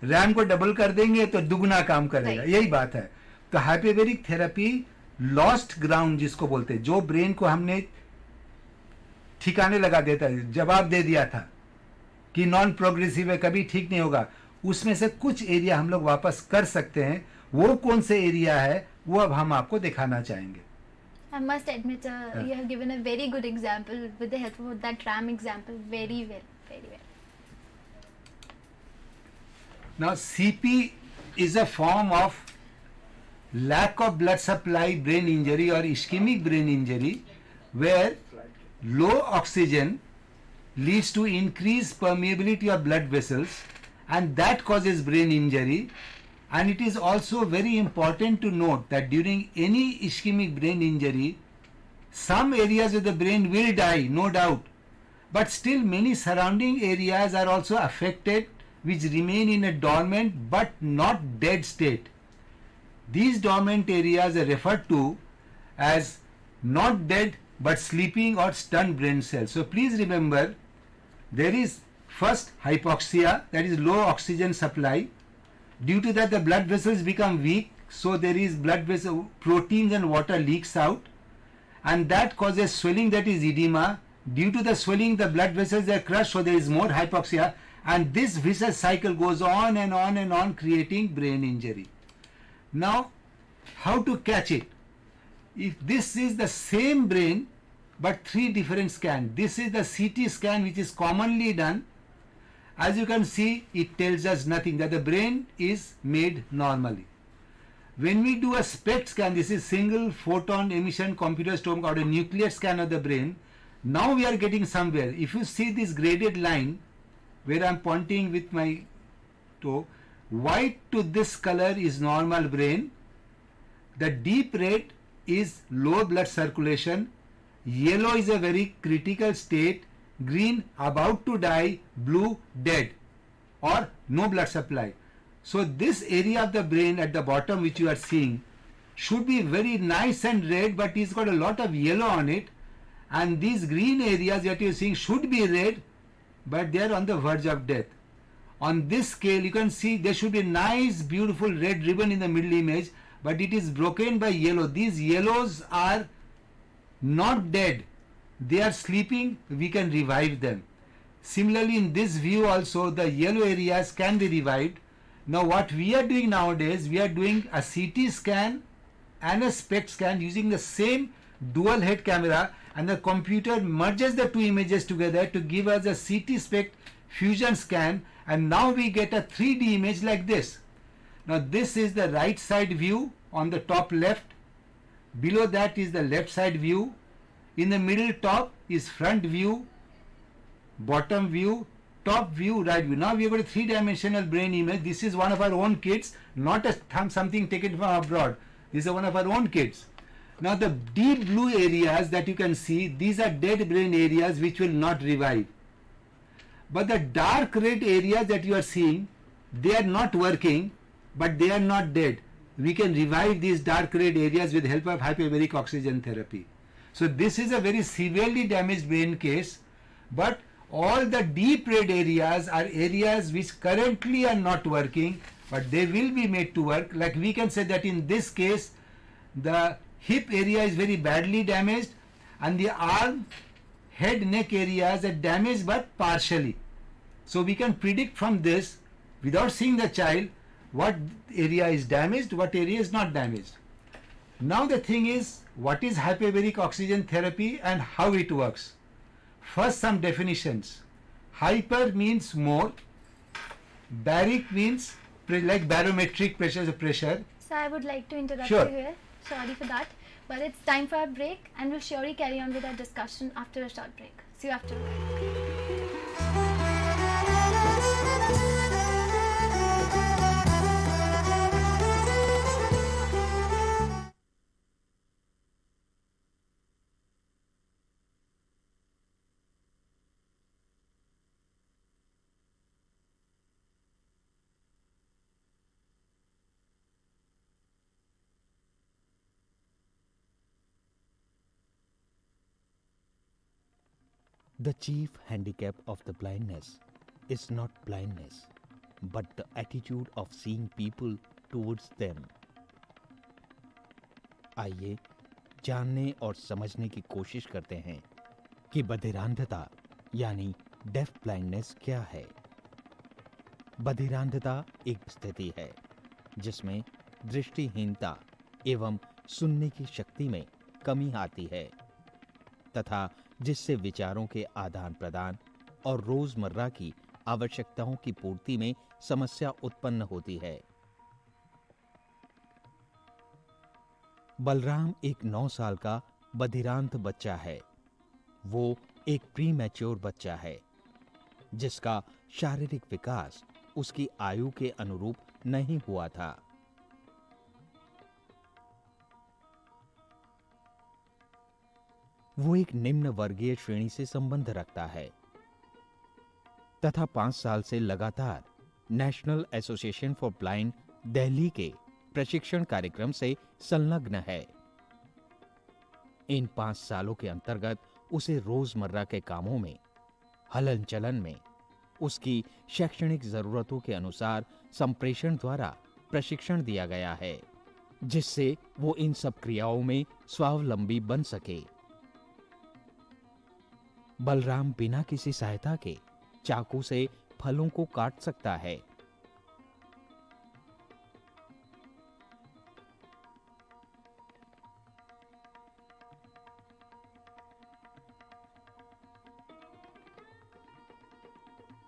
रैम को डबल कर देंगे तो दुगना काम करेगा. Right. यही बात है. तो हाइपेबेरिक थेरेपी लॉस्ट ग्राउंड जिसको बोलते हैं, जो ब्रेन को हमने ठिकाने लगा देता है, जवाब दे दिया था कि नॉन प्रोग्रेसिव है, कभी ठीक नहीं होगा, उसमें से कुछ एरिया हम लोग वापस कर सकते हैं. वो कौन से एरिया है वो अब हम आपको दिखाना चाहेंगे. I must admit, you have given a very good example with the help of that RAM example. Very well, very well. Now CP is a form of lack of blood supply brain injury or ischemic brain injury, where low oxygen leads to increased permeability of blood vessels, and that causes brain injury. And it is also very important to note that during any ischemic brain injury, some areas of the brain will die, no doubt, but still many surrounding areas are also affected, which remain in a dormant but not dead state. These dormant areas are referred to as not dead but sleeping or stunned brain cells. So please remember, there is first hypoxia, that is low oxygen supply. Due to that the blood vessels become weak, so there is blood vessel proteins and water leaks out, and that causes swelling, that is edema. Due to the swelling the blood vessels are crushed, so there is more hypoxia, and this vicious cycle goes on and on and on, creating brain injury. Now how to catch it? If this is the same brain but three different scans, this is the CT scan which is commonly done. As you can see, it tells us nothing, that the brain is made normally. When we do a SPECT scan, this is single photon emission computed tomography or a nuclear scan of the brain, now we are getting somewhere. If you see this graded line where I am pointing with my toe, white to this color is normal brain, the deep red is low blood circulation, yellow is a very critical state, green about to die, blue dead or no blood supply. So this area of the brain at the bottom which you are seeing should be very nice and red, but it's got a lot of yellow on it, and these green areas that you are seeing should be red, but they are on the verge of death. On this scale you can see there should be nice beautiful red ribbon in the middle image, but it is broken by yellow. These yellows are not dead, they are sleeping, we can revive them. Similarly in this view also the yellow areas can be revived. Now what we are doing nowadays, we are doing a CT scan and a SPECT scan using the same dual head camera, and the computer merges the two images together to give us a CT SPECT fusion scan, and now we get a 3D image like this. Now this is the right side view on the top left, below that is the left side view, in the middle top is front view, bottom view, top view, right view. Now we have got a three-dimensional brain image. This is one of our own kids, not a something taken from abroad. This is one of our own kids. Now the deep blue areas that you can see, these are dead brain areas which will not revive. But the dark red areas that you are seeing, they are not working, but they are not dead. we can revive these dark red areas with help of hyperbaric oxygen therapy. So this is a very severely damaged brain case, but all the deep red areas are areas which currently are not working, but they will be made to work. Like we can say that in this case, the hip area is very badly damaged and the arm, head, neck areas are damaged but partially. So we can predict from this, without seeing the child, what area is damaged, what area is not damaged. Now the thing is, what is hyperbaric oxygen therapy and how it works? First, some definitions. Hyper means more, baric means like barometric pressure. So I would like to interrupt Sure. you here. Sorry for that. But it's time for a break and we'll surely carry on with our discussion after a short break. See you after a break. The chief handicap of the blindness is not blindness, but the attitude of seeing people towards them. आइए जानने और समझने की कोशिश करते हैं कि बधिरांधता यानी डेफ ब्लाइंडनेस क्या है। बधिरांधता एक स्थिति है जिसमें दृष्टिहीनता एवं सुनने की शक्ति में कमी आती है तथा जिससे विचारों के आदान प्रदान और रोजमर्रा की आवश्यकताओं की पूर्ति में समस्या उत्पन्न होती है। बलराम एक 9 साल का बधिरांध बच्चा है। वो एक प्री मैच्योर बच्चा है जिसका शारीरिक विकास उसकी आयु के अनुरूप नहीं हुआ था। वो एक निम्न वर्गीय श्रेणी से संबंध रखता है तथा 5 साल से लगातार national association for blind Delhi के प्रशिक्षण कार्यक्रम से संलग्न है। इन 5 सालों के अंतर्गत उसे रोजमर्रा के कामों में, हलन चलन में, उसकी शैक्षणिक जरूरतों के अनुसार संप्रेषण द्वारा प्रशिक्षण दिया गया है जिससे वो इन सब क्रियाओं में स्वावलंबी बन सके। बलराम बिना किसी सहायता के चाकू से फलों को काट सकता है।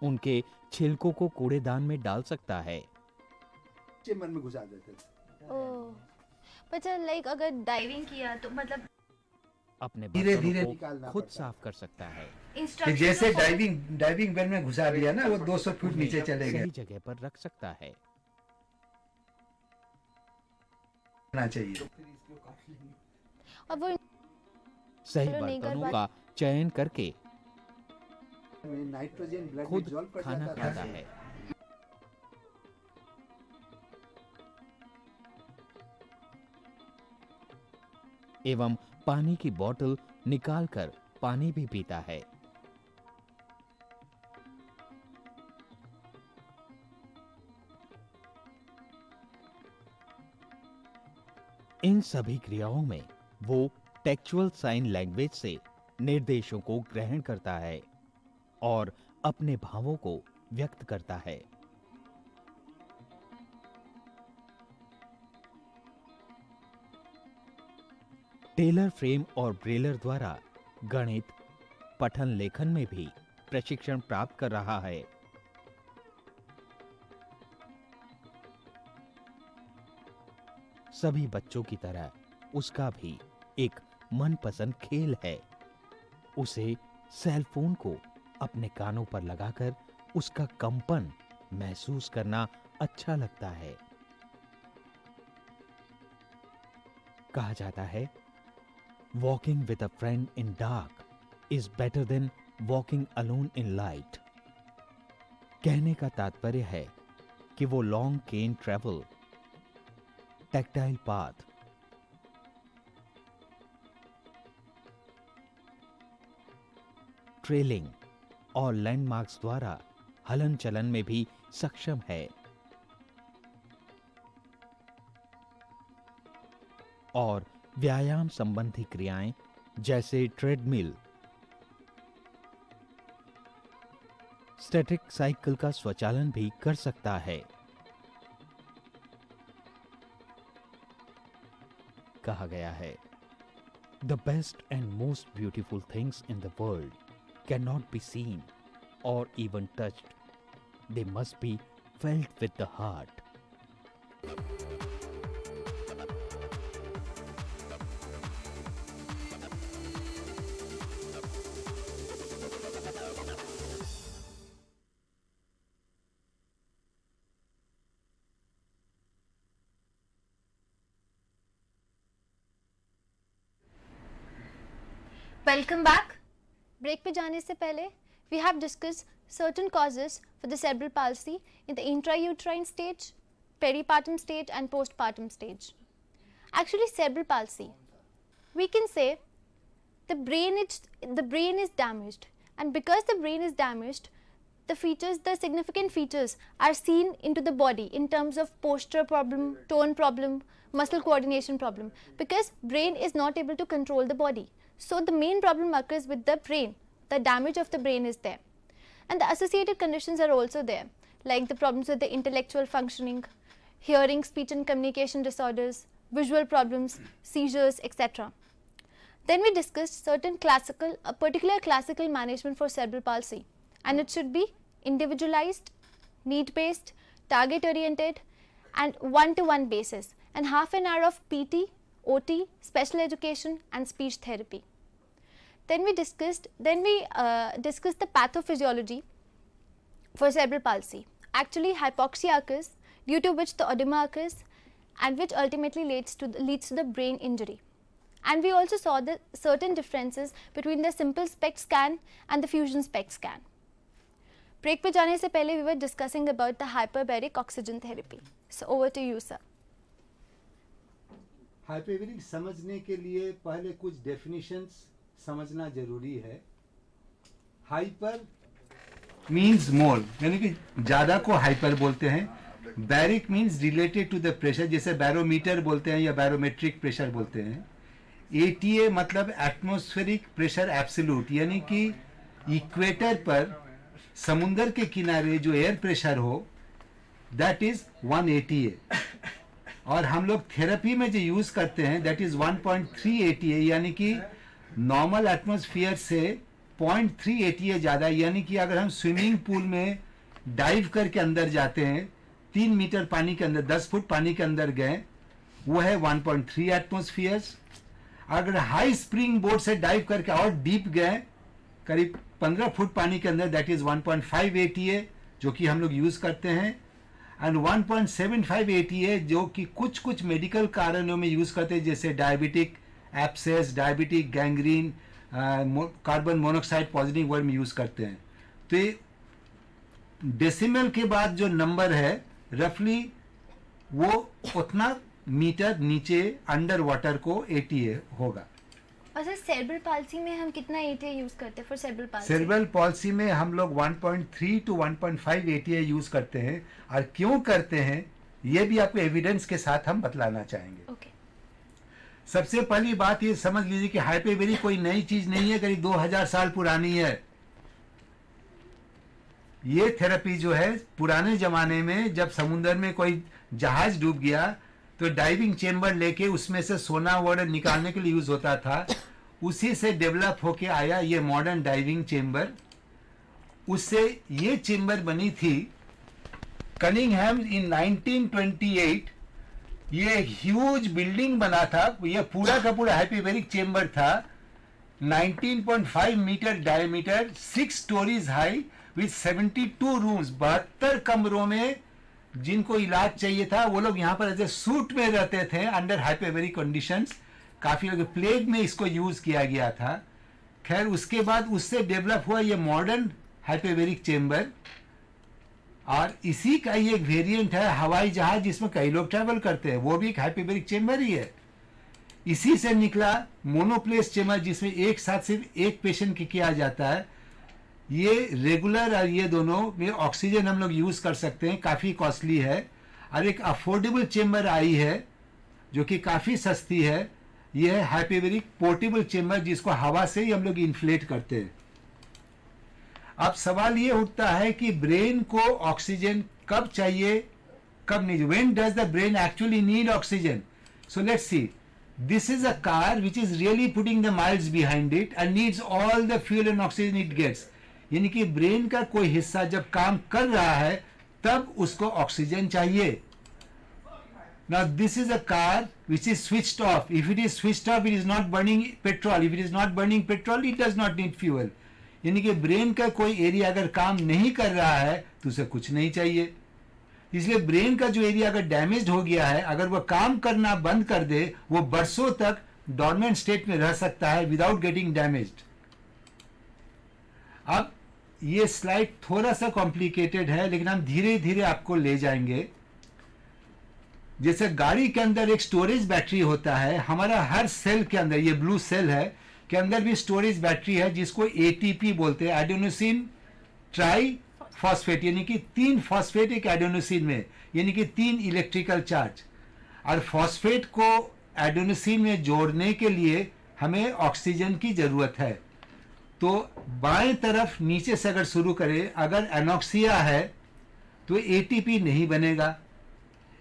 उनके छिलकों को कूड़ेदान में डाल सकता है। मन में घुसा देते थे। ओह, बच्चा लाइक अगर डाइविंग किया तो मतलब अपने धीरे बर्तनों धीरे को निकालना खुद पड़ता साफ कर सकता है। कि इंस्ट्रक्शन जैसे डाइविंग वेल में घुसा दिया ना, वो 200 फुट नीचे चले गए। सही जगह पर रख सकता है। होना चाहिए। और वो सही चलो नहीं कर बर्तनों पाए। का चयन करके नाइट्रोजन ब्लड में खुद जल पड़ खाना जाता खाता था। है। एवं पानी की बोतल निकालकर पानी भी पीता है। इन सभी क्रियाओं में वो टेक्चुअल साइन लैंग्वेज से निर्देशों को ग्रहण करता है और अपने भावों को व्यक्त करता है। टेलर फ्रेम और ब्रेलर द्वारा गणित, पठन लेखन में भी प्रशिक्षण प्राप्त कर रहा है। सभी बच्चों की तरह उसका भी एक मनपसंद खेल है। उसे सेल फोन को अपने कानों पर लगाकर उसका कंपन महसूस करना अच्छा लगता है। कहा जाता है, walking with a friend in dark is better than walking alone in light. कहने का तात्पर्य है कि वो लॉन्ग केन ट्रेवल tactile path, ट्रेलिंग और लैंडमार्क्स द्वारा हलन चलन में भी सक्षम है और व्यायाम संबंधी क्रियाएं जैसे ट्रेडमिल, स्टैटिक साइकिल का स्वचालन भी कर सकता है। कहा गया है, the best and most beautiful things in the world can not be seen और even touched, they must be felt with the heart. Welcome back. Break पे जाने से पहले we have discussed certain causes for the cerebral palsy in the intrauterine stage, peripartum stage and postpartum stage. Actually, cerebral palsy, we can say the brain is damaged, and because the brain is damaged, the significant features are seen into the body in terms of posture problem, tone problem, muscle coordination problem, because brain is not able to control the body. So the main problem occurs with the brain. The damage of the brain is there, and the associated conditions are also there, like the problems with the intellectual functioning, hearing, speech and communication disorders, visual problems, seizures, etc. Then we discussed certain particular classical management for cerebral palsy, and it should be individualized, need based, target oriented and one-to-one basis, and half an hour of PT, OT, special education and speech therapy. Then we discussed the pathophysiology for cerebral palsy. Actually, hypoxia occurs, due to which the oedema occurs, and which ultimately leads to the brain injury. And we also saw the certain differences between the simple SPECT scan and the fusion SPECT scan. Break पे जाने से पहले we were discussing about the hyperbaric oxygen therapy. So over to you, sir. Hyperbaric समझने के लिए पहले कुछ definitions समझना जरूरी है। हाइपर मीन्स मोर, यानी कि ज़्यादा को हाइपर बोलते हैं। Baric means related to the pressure, जैसे बैरोमीटर बोलते हैं या बैरोमेट्रिक प्रेशर बोलते हैं। एटीए मतलब एटमॉस्फेरिक प्रेशर एब्सोल्यूट, यानी कि इक्वेटर पर समुंदर के किनारे जो एयर प्रेशर हो, दैट इज 1 एटीए। और हम लोग थेरेपी में जो यूज करते हैं दैट इज 1.3 एटीए, यानी कि नॉर्मल एटमॉस्फेयर से 0.3 एटीए ज़्यादा। यानी कि अगर हम स्विमिंग पूल में डाइव करके अंदर जाते हैं, 3 मीटर पानी के अंदर, 10 फुट पानी के अंदर गए, वो है 1.3 एटमॉस्फेयर्स। अगर हाई स्प्रिंग बोर्ड से डाइव करके और डीप गए, करीब 15 फुट पानी के अंदर, दैट इज 1.5 एटीए, जो कि हम लोग यूज करते हैं। एंड 1.75 एटीए जो कि कुछ मेडिकल कारणों में यूज करते हैं, जैसे diabetic abscess, diabetic gangrene, carbon monoxide poisoning word में यूज करते हैं। तो ये डेसिमल के बाद जो नंबर है रफली वो उतना मीटर नीचे अंडर वाटर को एटीए होगा। और सर सेरेब्रल पाल्सी में हम कितना एटीए यूज करते हैं for cerebral palsy? Cerebral palsy में हम लोग 1.3 to 1.5 एटीए यूज करते हैं। और क्यों करते हैं ये भी आपको एविडेंस के साथ हम बतलाना चाहेंगे। Okay. सबसे पहली बात ये समझ लीजिए कि हाइपरबैरिक कोई नई चीज नहीं है, करीब 2000 साल पुरानी है। ये थेरेपी जो है पुराने जमाने में जब समुद्र में कोई जहाज डूब गया तो डाइविंग चेम्बर लेके उसमें से सोना वाटर निकालने के लिए यूज होता था। उसी से डेवलप होके आया ये मॉडर्न डाइविंग चेम्बर। उससे ये चेम्बर बनी थी कनिंगहैम इन 1928। ये एक ह्यूज बिल्डिंग बना था, ये पूरा का पूरा हाइपरबैरिक चेम्बर था, 19.5 metre diameter, 6 storeys high with 72 rooms. 72 कमरों में जिनको इलाज चाहिए था वो लोग यहाँ पर एज ए सूट में रहते थे अंडर हाइपरबैरिक कंडीशंस। काफी लोग प्लेग में इसको यूज किया गया था। खैर उसके बाद उससे डेवलप हुआ ये मॉडर्न हाइपरबैरिक चेम्बर। और इसी का ही एक वेरिएंट है हवाई जहाज, जिसमें कई लोग ट्रैवल करते हैं, वो भी एक हाइपरबैरिक चेम्बर ही है। इसी से निकला मोनोप्लेस चेम्बर, जिसमें एक साथ सिर्फ एक पेशेंट की किया जाता है। ये रेगुलर और ये दोनों में ऑक्सीजन हम लोग यूज कर सकते हैं, काफी कॉस्टली है। और एक अफोर्डेबल चेम्बर आई है जो कि काफी सस्ती है, ये है हाइपरबैरिक पोर्टेबल चेम्बर, जिसको हवा से ही हम लोग इन्फ्लेट करते हैं। अब सवाल ये उठता है कि ब्रेन को ऑक्सीजन कब चाहिए, कब नहीं। When does the brain actually need oxygen? So let's see, this is a car which is really putting the miles behind it and needs all the fuel and oxygen it gets. यानी कि brain का कोई हिस्सा जब काम कर रहा है तब उसको ऑक्सीजन चाहिए। Now this is a car which is switched off. If it is switched off, it is not burning petrol. If it is not burning petrol, it does not need fuel. यानी कि brain का कोई area अगर काम नहीं कर रहा है तो उसे कुछ नहीं चाहिए। इसलिए ब्रेन का जो एरिया अगर डैमेज हो गया है, अगर वह काम करना बंद कर दे, वो बरसों तक डॉर्मेंट स्टेट में रह सकता है विदाउट गेटिंग डैमेज्ड। अब ये स्लाइड थोड़ा सा कॉम्प्लिकेटेड है, लेकिन हम धीरे धीरे आपको ले जाएंगे। जैसे गाड़ी के अंदर एक स्टोरेज बैटरी होता है, हमारा हर सेल के अंदर, ये ब्लू सेल है, के अंदर भी स्टोरेज बैटरी है जिसको एटीपी बोलते हैं, एडेनोसिन ट्राई फॉस्फेट, यानी कि 3 फॉस्फेट एक एडेनोसिन में, यानी कि 3 इलेक्ट्रिकल चार्ज। और फॉस्फेट को एडेनोसिन में जोड़ने के लिए हमें ऑक्सीजन की जरूरत है। तो बाएं तरफ नीचे से अगर शुरू करें, अगर एनॉक्सिया है तो एटीपी नहीं बनेगा।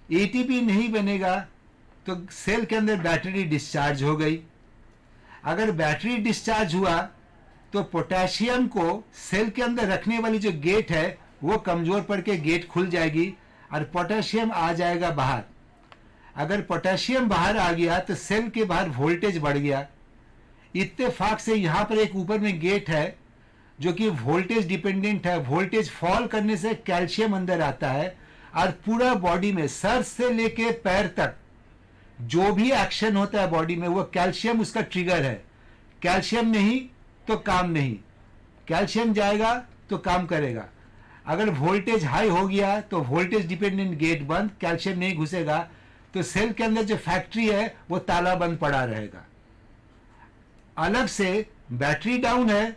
एटीपी नहीं बनेगा तो सेल के अंदर बैटरी डिस्चार्ज हो गई। अगर बैटरी डिस्चार्ज हुआ तो पोटेशियम को सेल के अंदर रखने वाली जो गेट है वो कमजोर पड़ के गेट खुल जाएगी और पोटेशियम आ जाएगा बाहर। अगर पोटेशियम बाहर आ गया तो सेल के बाहर वोल्टेज बढ़ गया। इत्तेफाक से यहां पर एक ऊपर में गेट है जो कि वोल्टेज डिपेंडेंट है। वोल्टेज फॉल करने से कैल्शियम अंदर आता है और पूरा बॉडी में सर से लेके पैर तक जो भी एक्शन होता है बॉडी में, वो कैल्शियम उसका ट्रिगर है। कैल्शियम नहीं तो काम नहीं, कैल्शियम जाएगा तो काम करेगा। अगर वोल्टेज हाई हो गया तो वोल्टेज डिपेंडेंट गेट बंद, कैल्शियम नहीं घुसेगा, तो सेल के अंदर जो फैक्ट्री है वो ताला बंद पड़ा रहेगा। अलग से बैटरी डाउन है,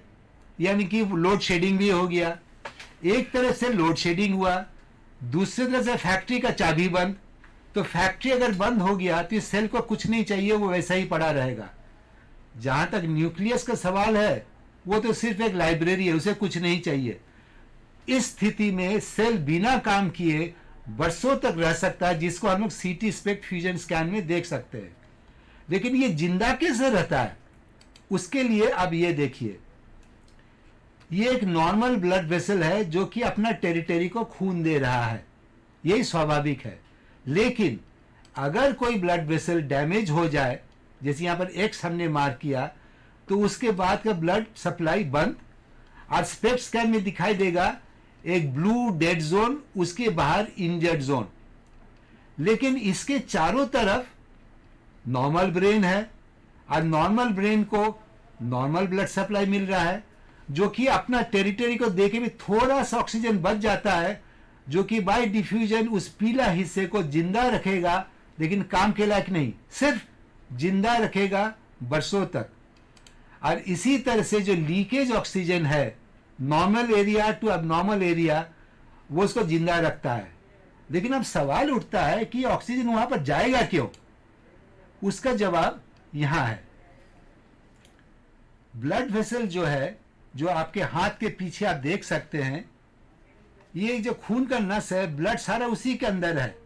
यानी कि लोड शेडिंग भी हो गया। एक तरह से लोड शेडिंग हुआ, दूसरी तरह से फैक्ट्री का चाबी बंद। तो फैक्ट्री अगर बंद हो गया तो इस सेल को कुछ नहीं चाहिए, वो वैसा ही पड़ा रहेगा। जहां तक न्यूक्लियस का सवाल है, वो तो सिर्फ एक लाइब्रेरी है, उसे कुछ नहीं चाहिए। इस स्थिति में सेल बिना काम किए बरसों तक रह सकता है, जिसको हम लोग सीटी स्पेक्ट फ्यूजन स्कैन में देख सकते हैं। लेकिन ये जिंदा कैसे रहता है, उसके लिए अब ये देखिए, ये एक नॉर्मल ब्लड वेसल है जो कि अपना टेरिटरी को खून दे रहा है, यही स्वाभाविक है। लेकिन अगर कोई ब्लड वेसल डैमेज हो जाए, जैसे यहां पर एक्स हमने मार्क किया, तो उसके बाद का ब्लड सप्लाई बंद, और स्पेक्ट स्कैन में दिखाई देगा एक ब्लू डेड जोन, उसके बाहर इंजर्ड जोन। लेकिन इसके चारों तरफ नॉर्मल ब्रेन है और नॉर्मल ब्रेन को नॉर्मल ब्लड सप्लाई मिल रहा है, जो कि अपना टेरिटरी को देके भी थोड़ा सा ऑक्सीजन बच जाता है, जो कि बाय डिफ्यूजन उस पीला हिस्से को जिंदा रखेगा, लेकिन काम के लायक नहीं, सिर्फ जिंदा रखेगा बरसों तक। और इसी तरह से जो लीकेज ऑक्सीजन है normal area to abnormal area, वो उसको जिंदा रखता है। लेकिन अब सवाल उठता है कि ऑक्सीजन वहां पर जाएगा क्यों? उसका जवाब यहां है। ब्लड वेसल जो है, जो आपके हाथ के पीछे आप देख सकते हैं, ये जो खून का नस है, ब्लड सारा उसी के अंदर है।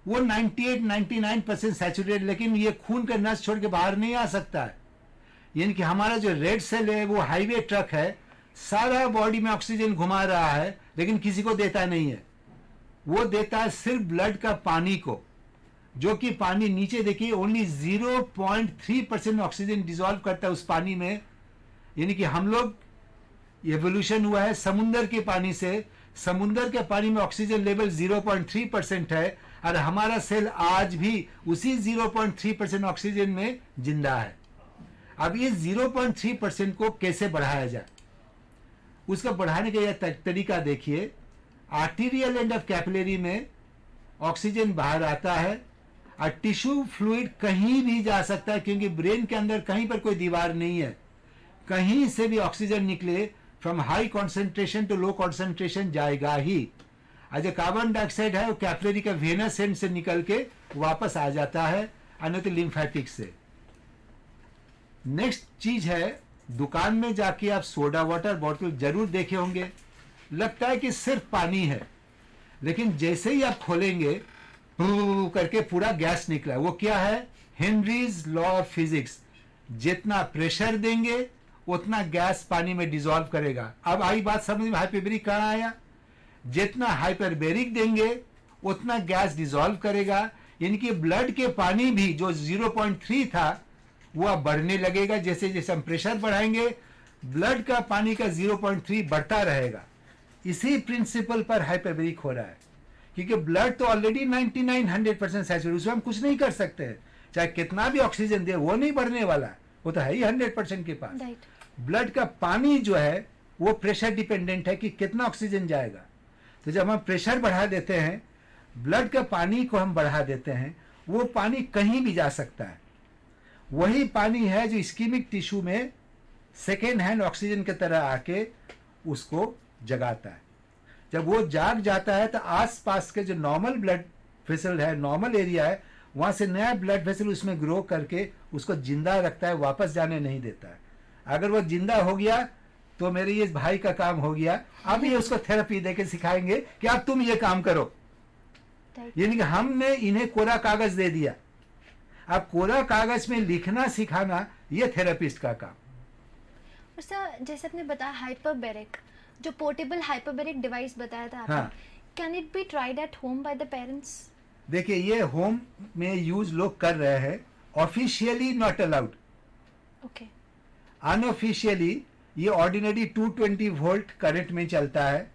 वो 98-99% सैचुरेटेड, लेकिन ये खून का नस छोड़ के बाहर नहीं आ सकता है। यानी कि हमारा जो रेड सेल है वो हाईवे ट्रक है, सारा बॉडी में ऑक्सीजन घुमा रहा है, लेकिन किसी को देता नहीं है। वो देता है सिर्फ ब्लड का पानी को, जो कि पानी नीचे देखिए ओनली 0.3% ऑक्सीजन डिसॉल्व करता है उस पानी में। यानी कि हम लोग एवोल्यूशन हुआ है समुंदर के पानी से, समुंदर के पानी में ऑक्सीजन लेवल 0.3% है, और हमारा सेल आज भी उसी 0.3% ऑक्सीजन में जिंदा है। अब इस 0.3% को कैसे बढ़ाया जाए, उसका बढ़ाने का यह तरीका देखिए। आर्टीरियल एंड ऑफ कैपिलरी में ऑक्सीजन बाहर आता है और टिश्यू फ्लूइड कहीं भी जा सकता है, क्योंकि ब्रेन के अंदर कहीं पर कोई दीवार नहीं है, कहीं से भी ऑक्सीजन निकले from high concentration to low concentration जाएगा ही। और जो कार्बन डाइऑक्साइड है वो कैपिलरी का वेनस एंड से निकल के वापस आ जाता है, अन्यथा लिम्फेटिक से। नेक्स्ट चीज है, दुकान में जाके आप सोडा वाटर बॉटल जरूर देखे होंगे, लगता है कि सिर्फ पानी है, लेकिन जैसे ही आप खोलेंगे करके पूरा गैस निकला। वो क्या है? Henry's law of physics. जितना प्रेशर देंगे उतना गैस पानी में डिसॉल्व करेगा। अब आई बात समझ में, हाइपरबेरिक कहां आया? जितना हाइपरबेरिक देंगे उतना गैस डिसॉल्व करेगा। इनकी ब्लड के पानी भी जो 0.3 था वो अब बढ़ने लगेगा। जैसे जैसे हम प्रेशर बढ़ाएंगे ब्लड का पानी का 0.3 बढ़ता रहेगा। इसी प्रिंसिपल पर हाइपरबेरिक हो रहा है, क्योंकि ब्लड तो ऑलरेडी 99-100% सैचुरेटेड, उसमें हम कुछ नहीं कर सकते हैं। चाहे कितना भी ऑक्सीजन दे वो नहीं बढ़ने वाला, वो तो है ही 100% के पास। ब्लड का पानी जो है वो प्रेशर डिपेंडेंट है कि कितना ऑक्सीजन जाएगा। तो जब हम प्रेशर बढ़ा देते हैं, ब्लड का पानी को हम बढ़ा देते हैं, वो पानी कहीं भी जा सकता है। वही पानी है जो इस्कीमिक टिश्यू में सेकेंड हैंड ऑक्सीजन की तरह आके उसको जगाता है। जब वो जाग जाता है तो आसपास के जो नॉर्मल ब्लड वेसल है, नॉर्मल एरिया है, वहां से नया ब्लड वेसल उसमें ग्रो करके उसको जिंदा रखता है, वापस जाने नहीं देता है। अगर वो जिंदा हो गया तो मेरे ये भाई का काम हो गया। अब ये उसको थेरेपी देके सिखाएंगे कि अब तुम ये काम करो। यानी कि हमने इन्हें कोरा कागज दे दिया, अब कोरा कागज में लिखना सिखाना ये थेरेपिस्ट का काम। और सर जैसे आपने बताया हाइपरबेरिक, जो पोर्टेबल हाइपरबेरिक डिवाइस बताया था आपने, हाँ। Can it be tried at home by the parents? देखिए ये होम में यूज लोग कर रहे हैं, officially not allowed. Okay. Unofficially ये ऑर्डिनरी 220 वोल्ट करंट में चलता है।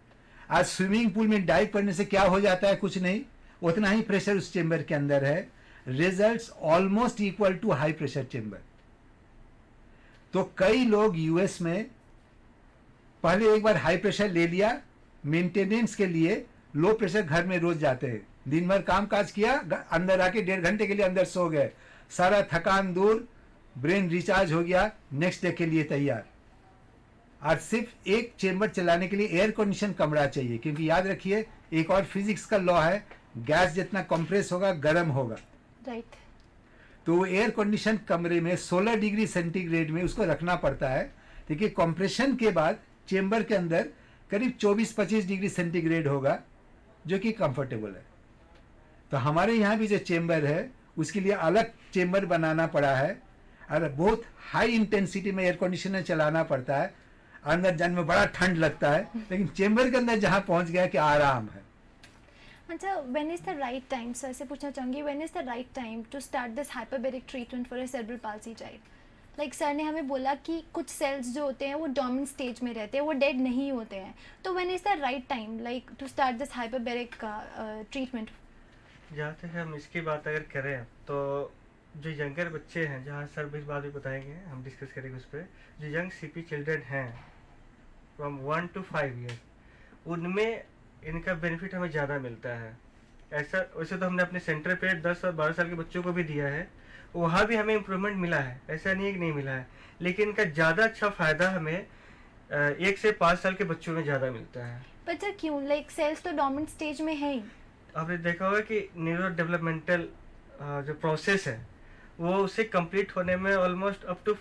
आज स्विमिंग पूल में डाइव करने से क्या हो जाता है? कुछ नहीं, उतना ही प्रेशर उस चेंबर के अंदर है। Results almost equal to high pressure chamber. तो कई लोग यूएस में पहले एक बार हाई प्रेशर ले लिया, मेंटेनेंस के लिए लो प्रेशर घर में रोज जाते हैं, दिन भर काम काज किया, अंदर आके 1.5 घंटे के लिए अंदर सो गए, सारा थकान दूर, ब्रेन रिचार्ज हो गया, नेक्स्ट डे के लिए तैयार। आज सिर्फ एक चेंबर चलाने के लिए एयर कंडीशन कमरा चाहिए, क्योंकि याद रखिए एक और फिजिक्स का लॉ है, गैस जितना कंप्रेस होगा गर्म होगा। राइट। तो एयर कंडीशन कमरे में 16 डिग्री सेंटीग्रेड में उसको रखना पड़ता है। देखिए कंप्रेशन के बाद चेंबर के अंदर करीब 24-25 डिग्री सेंटीग्रेड होगा, जो कि कंफर्टेबल है। तो हमारे यहाँ भी जो चेंबर है उसके लिए अलग चेंबर बनाना पड़ा है, और बहुत हाई इंटेंसिटी में एयर कंडीशनर चलाना पड़ता है। अंदर जाने में बड़ा ठंड लगता है, लेकिन चेंबर के अंदर जहाँ पहुँच गया कि आराम है। अच्छा, when is the right time, sir से पूछना चाहूँगी, when is the right time to start this hyperbaric treatment for a cerebral palsy child? Like sir ने हमें बोला कि कुछ सेल्स जो होते हैं वो डोमिनेंट स्टेज में रहते हैं, वो डेड नहीं होते हैं, तो when is the right time like to start this hyperbaric treatment? जहाँ तक हम इसकी बात अगर करें तो जो यंगर बच्चे हैं, जहाँ सर भी बाद में बताएंगे, हम डिस्कस करेंगे उस पर, जो यंग सीपी चिल्ड्रन हैं फ्रॉम 1 to 5 ईयर्स, उनमें इनका बेनिफिट हमें ज़्यादा मिलता है। ऐसा वैसे तो हमने अपने सेंटर पे 10 और 12 साल के बच्चों को भी दिया है, वहाँ भी हमें इम्प्रूवमेंट मिला है, ऐसा नहीं है कि नहीं मिला है, लेकिन इनका ज़्यादा अच्छा फ़ायदा हमें 1 से 5 साल के बच्चों में ज़्यादा मिलता है। पर सर क्यों? लाइक सेल्स तो डोमिनेंट स्टेज में है ही। आपने देखा होगा कि न्यूरो डेवलपमेंटल जो प्रोसेस है वो उसे कंप्लीट होने में ऑलमोस्ट अप टू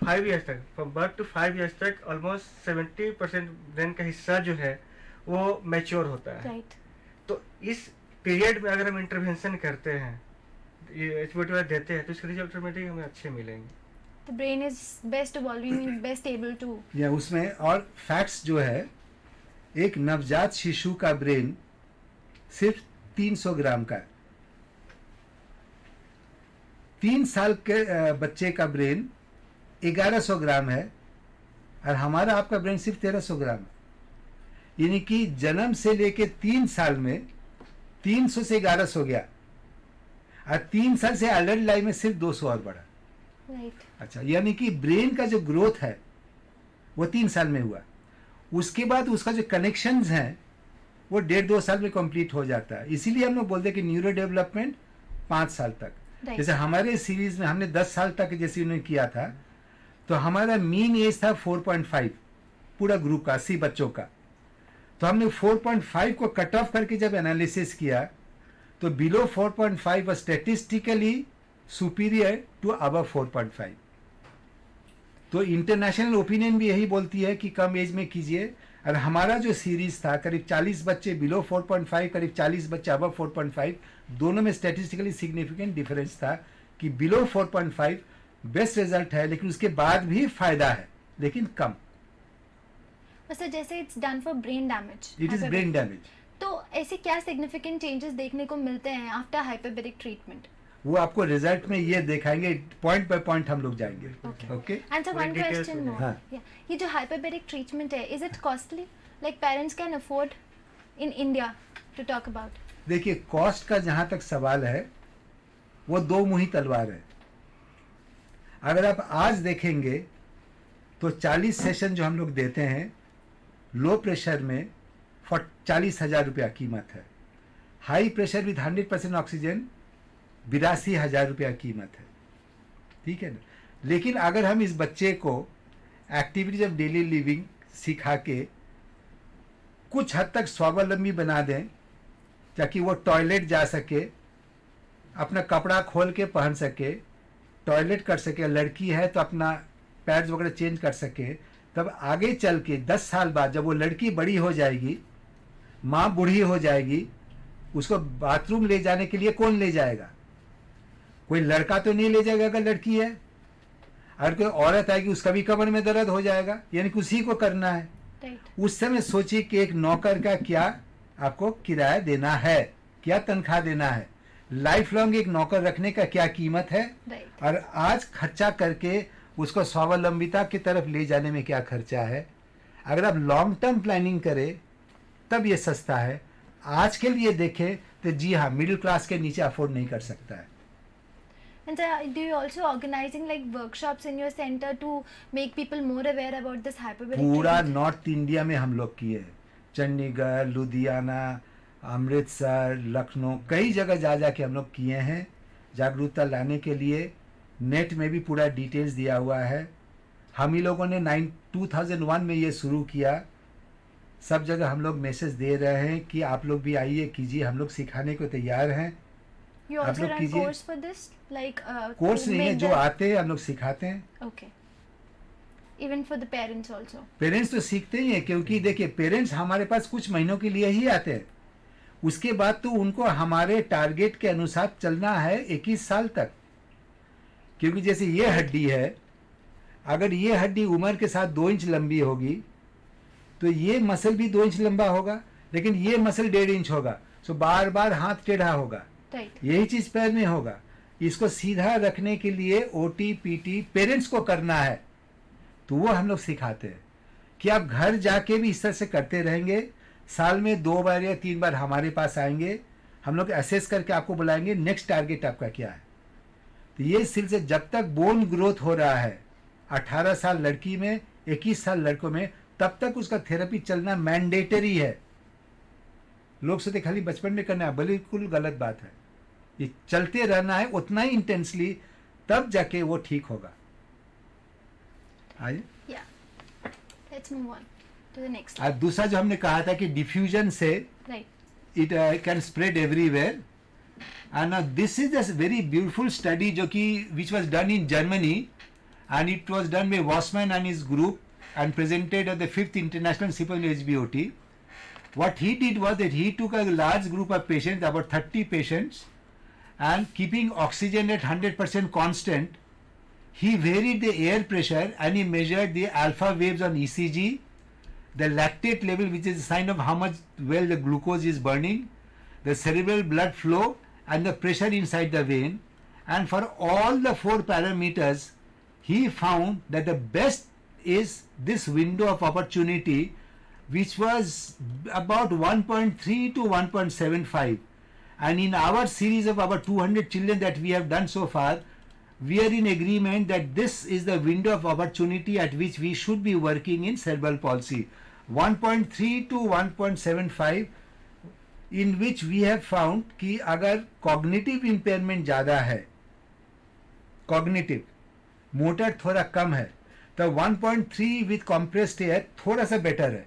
5 ईयर्स तक, फ्रॉम बर्थ टू 5 ईयर्स तक ऑलमोस्ट 70% ब्रेन का हिस्सा जो है वो मैच्योर होता है। राइट। तो इस पीरियड में अगर हम इंटरवेंशन करते हैं, ये एचबीटी देते हैं, तो इसके रिजल्ट ऑटोमेटिक हमें अच्छे मिलेंगे। The brain is best evolving, best able to, या उसमें और फैक्ट्स जो है, एक नवजात शिशु का ब्रेन सिर्फ 300 ग्राम का है। 3 साल के बच्चे का ब्रेन 1100 ग्राम है, और हमारा आपका ब्रेन सिर्फ 1300 ग्राम है। यानी कि जन्म से लेके 3 साल में 300 से 1100 गया, और 3 साल से एडल्ट लाइफ में सिर्फ 200 और बढ़ा। राइट। अच्छा, यानी कि ब्रेन का जो ग्रोथ है वो 3 साल में हुआ। उसके बाद उसका जो कनेक्शंस हैं वो 1.5-2 साल में कंप्लीट हो जाता है। इसीलिए हम लोग बोलते हैं कि न्यूरो डेवलपमेंट 5 साल तक। Right. जैसे हमारे सीरीज में हमने 10 साल तक जैसे उन्होंने किया था, तो हमारा मीन एज था 4.5 पूरा ग्रुप का, 80 बच्चों का। तो हमने 4.5 को कट ऑफ करके जब एनालिसिस किया तो below 4.5 was statistically superior to above 4.5। तो इंटरनेशनल ओपिनियन भी यही बोलती है कि कम एज में कीजिए। और हमारा जो सीरीज था करीब 40 बच्चे बिलो 4.5, करीब 40 बच्चे अबव 4.5, दोनों में स्टैटिस्टिकली सिग्निफिकेंट डिफरेंस था कि बिलो 4.5 बेस्ट रिजल्ट है, लेकिन उसके बाद भी फायदा है, लेकिन कम। सर जैसे it's done for brain damage, it is brain damage. तो ऐसे क्या सिग्निफिकेंट चेंजेस देखने को मिलते हैं आफ्टर हाइपरबैरिक ट्रीटमेंट? वो आपको रिजल्ट में ये दिखाएंगे, पॉइंट बाय पॉइंट हम लोग जाएंगे। Okay and sir one question more, हाँ। ये जो हाइपरबैरिक ट्रीटमेंट है, is it costly? Like parents can afford in India to talk about? देखिए, कॉस्ट का जहां तक सवाल है वो दो मुही तलवार है। अगर आप आज देखेंगे तो 40 सेशन जो हम लोग देते हैं लो प्रेशर में 40,000 रुपया कीमत है। हाई प्रेशर विद 100% ऑक्सीजन 82,000 रुपया कीमत है, ठीक है ना। लेकिन अगर हम इस बच्चे को एक्टिविटीज ऑफ डेली लिविंग सिखा के कुछ हद तक स्वावलंबी बना दें, ताकि वो टॉयलेट जा सके, अपना कपड़ा खोल के पहन सके, टॉयलेट कर सके, लड़की है तो अपना पैड्स वगैरह चेंज कर सके, तब आगे चल के 10 साल बाद जब वो लड़की बड़ी हो जाएगी, माँ बूढ़ी हो जाएगी, उसको बाथरूम ले जाने के लिए कौन ले जाएगा? कोई लड़का तो नहीं ले जाएगा अगर लड़की है। अगर कोई औरत आएगी उसका भी कमर में दर्द हो जाएगा, यानी कि उसी को करना है। उस समय सोचिए कि एक नौकर का क्या आपको किराया देना है, क्या तनख्वाह देना है, लाइफ लॉन्ग एक नौकर रखने का क्या कीमत है, और आज खर्चा करके उसको स्वावलंबिता की तरफ ले जाने में क्या खर्चा है। अगर आप लॉन्ग टर्म प्लानिंग करें तब ये सस्ता है। आज के लिए देखें तो जी हाँ, मिडिल क्लास के नीचे अफोर्ड नहीं कर सकता है। And sir, do you also organizing like workshops in your center to make people more aware about this hyperbaric पूरा treatment? नॉर्थ इंडिया में हम लोग किए हैं, चंडीगढ़, लुधियाना, अमृतसर, लखनऊ, कई जगह जा जा के हम लोग किए हैं जागरूकता लाने के लिए। नेट में भी पूरा डिटेल्स दिया हुआ है। हम ही लोगों ने 2001 में ये शुरू किया। सब जगह हम लोग मैसेज दे रहे हैं कि आप लोग भी आइए कीजिए, हम लोग सिखाने को तैयार हैं। You आप also लोग run कीजिए। course for this, like course to नहीं है, make जो the- आते हैं हम लोग सिखाते हैं। Okay. Even for the parents also. Parents तो सीखते ही हैं, क्योंकि देखिए पेरेंट्स हमारे पास कुछ महीनों के लिए ही आते हैं, उसके बाद तो उनको हमारे टारगेट के अनुसार चलना है 21 साल तक। क्योंकि जैसे ये हड्डी है, अगर ये हड्डी उम्र के साथ 2 इंच लंबी होगी तो ये मसल भी 2 इंच लंबा होगा, लेकिन ये मसल 1.5 इंच होगा। सो बार बार हाथ टेढ़ा होगा, Right. यही चीज पैर में होगा। इसको सीधा रखने के लिए ओटी पीटी पेरेंट्स को करना है, तो वो हम लोग सिखाते हैं कि आप घर जाके भी इस तरह से करते रहेंगे। साल में 2 बार या 3 बार हमारे पास आएंगे, हम लोग असेस करके आपको बुलाएंगे नेक्स्ट टारगेट आपका क्या है। तो ये सिलसिले जब तक बोन ग्रोथ हो रहा है 18 साल लड़की में, 21 साल लड़कों में, तब तक उसका थेरेपी चलना मैंडेटरी है। लोग सोचते खाली बचपन में करना है, बिल्कुल गलत बात है। ये चलते रहना है उतना ही इंटेंसली, तब जाके वो ठीक होगा। आइए। Yeah. Let's move on to the next. और दूसरा जो हमने कहा था कि डिफ्यूजन से Right. it can spread everywhere, and now this is a very beautiful study जो कि which was done in Germany, and it was done by Wassman and his group and presented at the 5th International Symposium HBOT. What he did was that he took a large group of patients, about 30 patients, and keeping oxygen at 100% constant, he varied the air pressure and he measured the alpha waves on ECG, the lactate level, which is a sign of how much well the glucose is burning, the cerebral blood flow, and the pressure inside the vein. And for all the 4 parameters, he found that the best is this window of opportunity, which was about 1.3 to 1.75. And in our series of about 200 children that we have done so far, we are in agreement that this is the window of opportunity at which we should be working in cerebral palsy. 1.3 to 1.75 in which we have found कि अगर cognitive impairment ज़्यादा है, cognitive motor थोड़ा कम है, तो 1.3 with compressed air थोड़ा सा better है।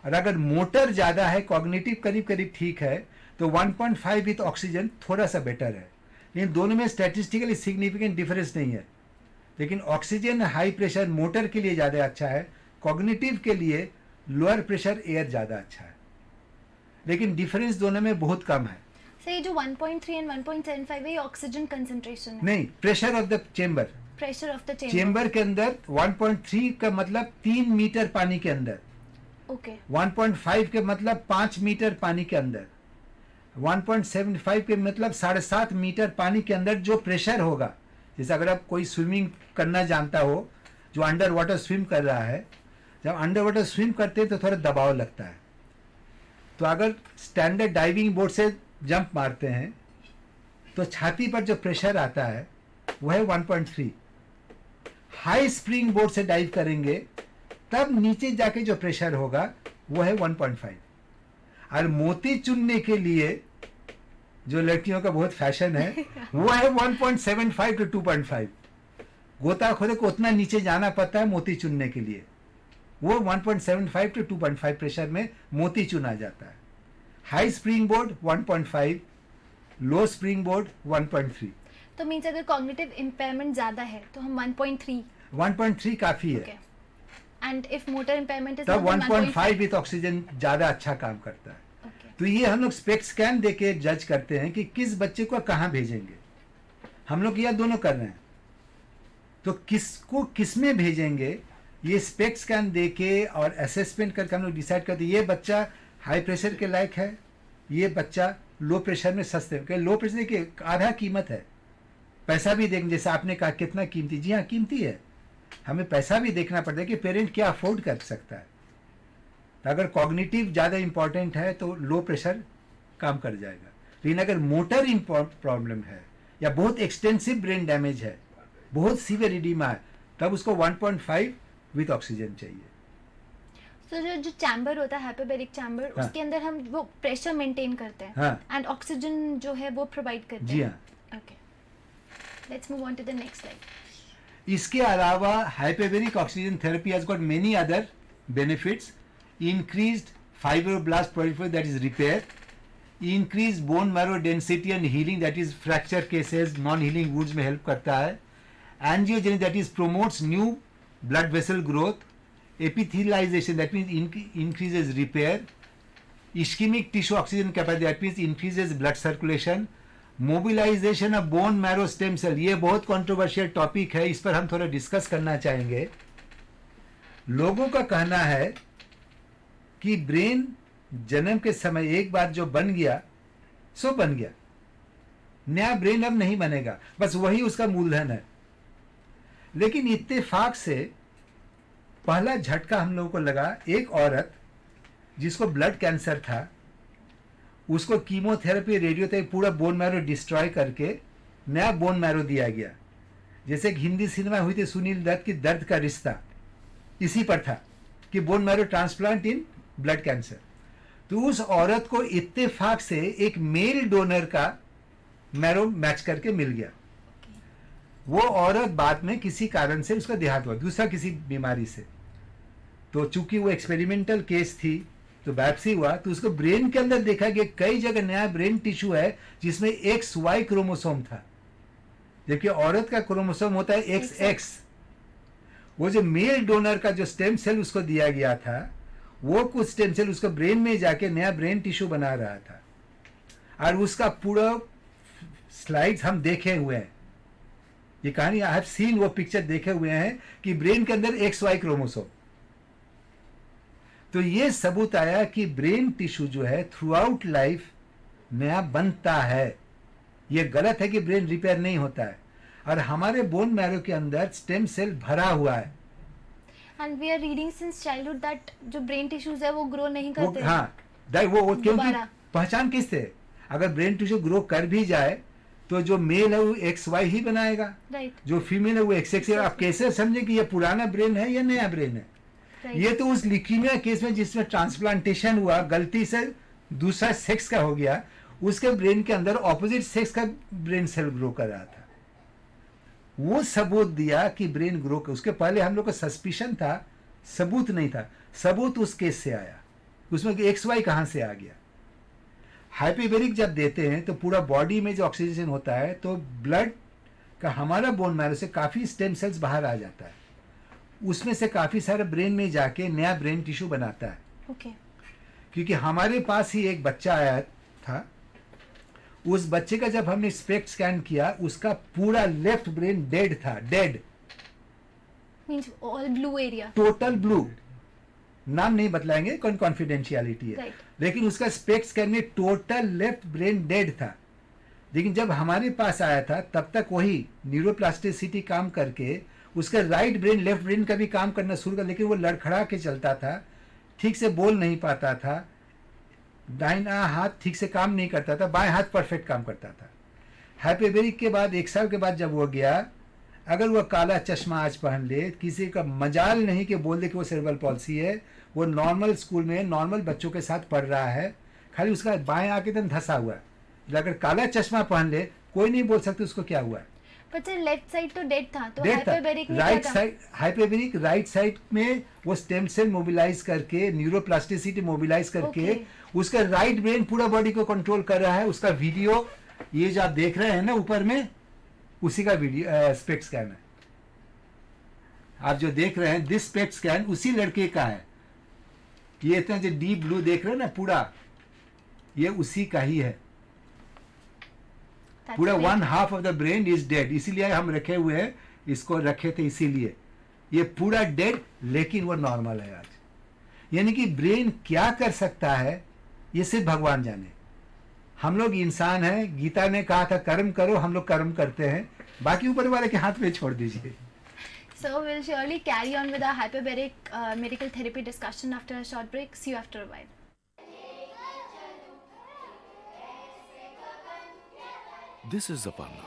और अगर मोटर ज़्यादा है, कॉग्निटिव करीब करीब ठीक है, तो 1.5 विथ ऑक्सीजन थोड़ा सा बेटर है। लेकिन दोनों में स्टैटिस्टिकली सिग्निफिकेंट डिफरेंस नहीं है। लेकिन ऑक्सीजन हाई प्रेशर मोटर के लिए ज़्यादा अच्छा है, कॉग्निटिव के लिए लोअर प्रेशर एयर ज़्यादा अच्छा है, लेकिन डिफरेंस दोनों में बहुत कम है। सर ये जो 1.3 एंड 1.75 है ये ऑक्सीजन कंसंट्रेशन है? नहीं, pressure of the chamber, pressure of the chamber के अंदर 1.3 का मतलब 3 मीटर पानी के अंदर, ओके 1.5 के मतलब 5 मीटर पानी के अंदर, 1.75 के मतलब 7.5 मीटर पानी के अंदर जो प्रेशर होगा, जैसे अगर आप कोई स्विमिंग करना जानता हो, जो अंडर वाटर स्विम कर रहा है, जब अंडर वाटर स्विम करते हैं तो थोड़ा दबाव लगता है। तो अगर स्टैंडर्ड डाइविंग बोर्ड से जंप मारते हैं तो छाती पर जो प्रेशर आता है वह है 1.3। हाई स्प्रिंग बोर्ड से डाइव करेंगे तब नीचे जाके जो प्रेशर होगा वो है 1.5। और मोती चुनने के लिए जो लड़कियों का बहुत फैशन है वो है 1.75 to 2.5। गोताखोर को उतना नीचे जाना पड़ता है मोती चुनने के लिए, वो 1.75 to 2.5 प्रेशर में मोती चुना जाता है। हाई स्प्रिंग बोर्ड 1.5, लो स्प्रिंग बोर्ड 1.3। तो मीन्स अगर कॉग्निटिव इम्पेयरमेंट ज्यादा है तो हम 1.3 1.3 काफी है। And if motor impairment is तब 1.5 विथ ऑक्सीजन ज्यादा अच्छा काम करता है। तो ये हम लोग स्पेक्ट स्कैन देके जज करते हैं कि किस बच्चे को कहाँ भेजेंगे। हम लोग यह दोनों कर रहे हैं, तो किसको किस में भेजेंगे ये स्पेक्ट स्कैन देके और असेसमेंट करके हम लोग डिसाइड करते हैं। ये बच्चा हाई प्रेशर के लायक है, ये बच्चा लो प्रेशर में सस्ते, क्योंकि लो प्रेशर देखिए आधा कीमत है, पैसा भी देखें, जैसे आपने कहा कितना कीमती, जी हाँ कीमती है, हमें पैसा भी देखना पड़ता है कि पेरेंट क्या अफोर्ड कर सकता है। तो अगर कॉग्निटिव ज़्यादा इंपॉर्टेंट है तो लो प्रेशर काम कर जाएगा। लेकिन अगर मोटर प्रॉब्लम है या बहुत एक्सटेंसिव ब्रेन डैमेज है, बहुत सीवियर इडीमा है, तब उसको 1.5 विथ ऑक्सीजन चाहिए। तो जो चैम्बर होता है हाइपोबैरिक चैम्बर, हाँ। उसके अंदर हम वो प्रेशर मेंटेन करते हैं हाँ। एंड ऑक्सीजन जो है वो प्रोवाइड करते जी हैं। हाँ। Okay, let's move on to the next slide. इसके अलावा hypobaric oxygen therapy has got many other benefits. Increased fibroblast proliferation that is repair, increase bone marrow density and healing that is fracture cases, non healing wounds में help करता है। Angiogenesis that is promotes new blood vessel growth, epithelialization that means increases repair, ischemic tissue oxygen capacity that means increases blood circulation, mobilization of bone marrow stem cell। ये बहुत controversial topic है, इस पर हम थोड़ा discuss करना चाहेंगे। लोगों का कहना है कि ब्रेन जन्म के समय एक बार जो बन गया सो बन गया, नया ब्रेन अब नहीं बनेगा, बस वही उसका मूलधन है। लेकिन इत्तेफाक से पहला झटका हम लोगों को लगा, एक औरत जिसको ब्लड कैंसर था, उसको कीमोथेरेपी, रेडियोथेरेपी, पूरा बोन मैरो डिस्ट्रॉय करके नया बोन मैरो दिया गया। जैसे एक हिंदी सिनेमा हुई थी सुनील दत्त की दर्द का रिश्ता, इसी पर था कि bone marrow transplant in blood cancer. तो उस औरत को इत्तेफाक से एक मेल डोनर का मैरो मैच करके मिल गया। वो औरत बाद में किसी कारण से उसका देहांत हुआ, दूसरा किसी बीमारी से। तो चूंकि वो एक्सपेरिमेंटल केस थी तो बायोप्सी हुआ, तो उसको ब्रेन के अंदर देखा कि कई जगह नया ब्रेन टिश्यू है जिसमें XY क्रोमोसोम था, जबकि औरत का क्रोमोसोम होता है XX। वो जो मेल डोनर का जो स्टेम सेल उसको दिया गया था, वो कुछ स्टेम सेल उसको ब्रेन में जाके नया ब्रेन टिश्यू बना रहा था। और उसका पूरा स्लाइड्स हम देखे हुए हैं, ये कहानी आई हैव सीन, वो पिक्चर देखे हुए हैं कि ब्रेन के अंदर XY क्रोमोसोम। तो ये सबूत आया कि ब्रेन टिश्यू जो है थ्रू आउट लाइफ नया बनता है। ये गलत है कि ब्रेन रिपेयर नहीं होता है, और हमारे बोन मैरो के अंदर स्टेम सेल भरा हुआ है। And we are reading since childhood that जो ब्रेन टिश्यूज है वो ग्रो नहीं करते। हाँ, वो क्योंकि पहचान किससे, अगर ब्रेन टिश्यू ग्रो कर भी जाए तो जो मेल है वो XY ही बनाएगा, जो फीमेल है वो XX है। आप कैसे समझे कि ये पुराना ब्रेन है या नया ब्रेन है? ये तो उस ल्यूकीमिया केस में जिसमें ट्रांसप्लांटेशन हुआ, गलती से दूसरा सेक्स का हो गया, उसके ब्रेन के अंदर ऑपोजिट सेक्स का ब्रेन सेल ग्रो कर रहा था। वो सबूत दिया कि ब्रेन ग्रो कर, उसके पहले हम लोग को सस्पिशन था, सबूत नहीं था। सबूत उस केस से आया, उसमें एक्स वाई कहाँ से आ गया। हाइपोबेरिक जब देते हैं तो पूरा बॉडी में जो ऑक्सीजन होता है तो ब्लड का हमारा बोन मैरो से काफ़ी स्टेम सेल्स बाहर आ जाता है, उसमें से काफ़ी सारे ब्रेन में जाके नया ब्रेन टिश्यू बनाता है। ओके। क्योंकि हमारे पास ही एक बच्चा आया था, उस बच्चे का जब हमने स्पेक्ट स्कैन किया, उसका पूरा लेफ्ट ब्रेन डेड था, dead, means all blue area, total blue. नाम नहीं बतलाएंगे, कॉन्फिडेंशियलिटी है, राइट। लेकिन उसका स्पेक्ट स्कैन में टोटल लेफ्ट ब्रेन डेड था। लेकिन जब हमारे पास आया था तब तक वही न्यूरोप्लास्टिसिटी काम करके उसका राइट ब्रेन लेफ्ट ब्रेन का भी काम करना शुरू कर, लेकिन वो लड़खड़ा के चलता था, ठीक से बोल नहीं पाता था, दाहिना हाथ ठीक से काम नहीं करता था, बाएं हाथ परफेक्ट काम करता था। हाइपोबेरिक के बाद 1 साल के बाद जब वो गया, अगर वो काला चश्मा आज पहन ले, किसी का मजाल नहीं कि बोल दे कि वो सेरेब्रल पॉलिसी है, वो नॉर्मल स्कूल में नॉर्मल बच्चों के साथ पढ़ रहा है, खाली उसका बाएं आंख एकदम धंसा हुआ है। अगर काला चश्मा पहन ले, कोई नहीं बोल सकते उसको क्या हुआ है। पर सर लेफ्ट साइड तो डेड था, तो डेड था। हाइपोबेरिक में राइट क्या था? साइड, हाइपोबेरिक राइट साइड में वो स्टेम सेल मोबिलाइज करके, न्यूरोप्लास्टिसिटी मोबिलाइज करके उसका राइट ब्रेन पूरा बॉडी को कंट्रोल कर रहा है। उसका वीडियो ये जो आप देख रहे हैं ना ऊपर में, उसी का वीडियो स्पेक्ट स्कैन है। आप जो देख रहे हैं दिस स्पेक्ट स्कैन उसी लड़के का है। ये इतना जो डीप ब्लू देख रहे हैं ना पूरा, ये उसी का ही है। That's पूरा great. 1/2 of the brain is dead, इसीलिए हम रखे हुए हैं, इसको रखे थे इसीलिए। ये पूरा डेड, लेकिन वो नॉर्मल है आज। यानी कि ब्रेन क्या कर सकता है ये सिर्फ भगवान जाने। हम लोग इंसान हैं, गीता ने कहा था कर्म करो, हम लोग कर्म करते हैं, बाकी ऊपर वाले के हाथ में छोड़ दीजिए। So we'll surely carry on with our hyperbaric medical therapy discussion after a short break. See you after a while. This is Aparna.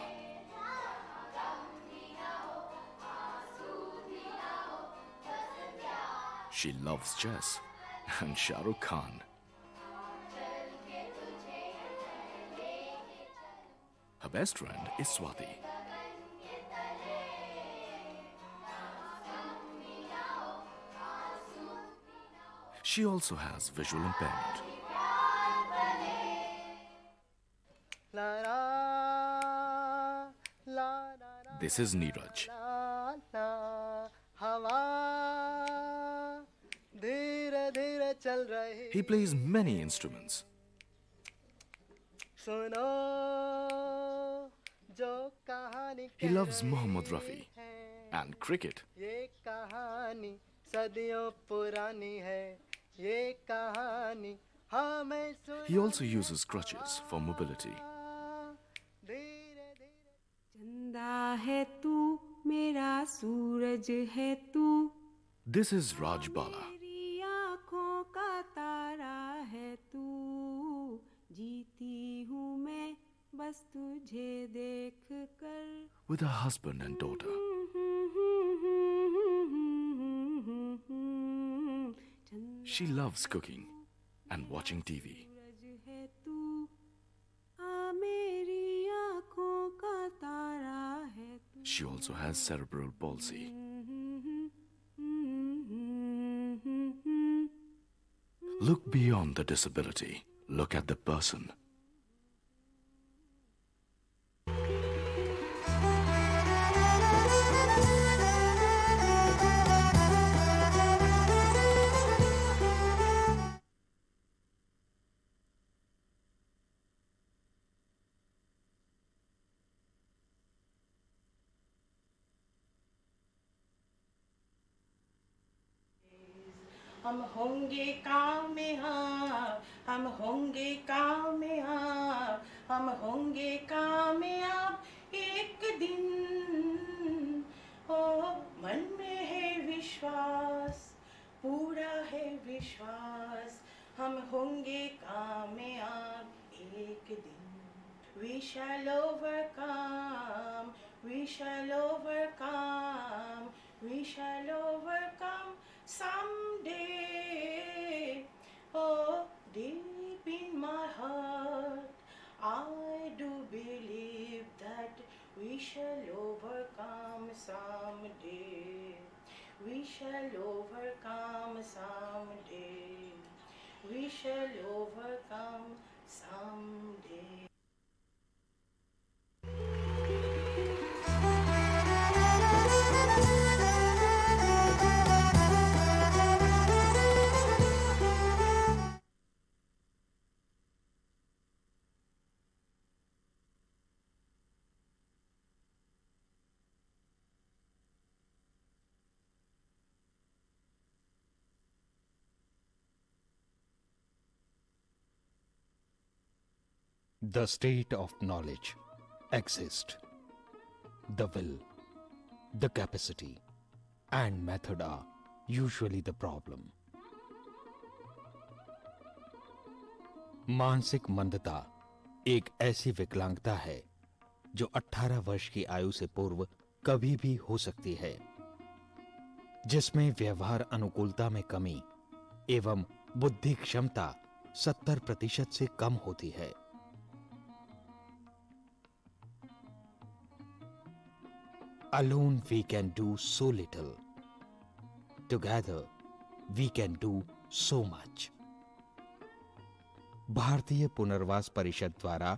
She loves chess and Shah Rukh Khan. Her best friend is Swati. She also has visual impairment. This is Neeraj. He plays many instruments. He loves Mohammad Rafi and cricket. He also uses crutches for mobility. चंदा है तू मेरा सूरज है तू, This is Raj Bala. मेरी आँखों का तारा है तू, जीती हूँ मैं बस तुझे देख कर। With her husband and daughter. She loves cooking and watching TV. सूरज है तू, आ मेरी आँखों का तारा है तू। She also has cerebral palsy. Look beyond the disability. Look at the person. हम होंगे कामयाब, हम होंगे कामयाब, हम होंगे कामयाब एक दिन। ओ मन में है विश्वास, पूरा है विश्वास, हम होंगे कामयाब एक दिन। We shall overcome, we shall overcome, we shall overcome someday. Oh, deep in shall overcome someday. The state of knowledge exists. The will, the capacity, and method are usually the problem. मानसिक मंदता एक ऐसी विकलांगता है जो 18 वर्ष की आयु से पूर्व कभी भी हो सकती है, जिसमें व्यवहार अनुकूलता में कमी एवं बुद्धि क्षमता 70% से कम होती है। Alone we can do so little. Together we can do so much. भारतीय पुनर्वास परिषद द्वारा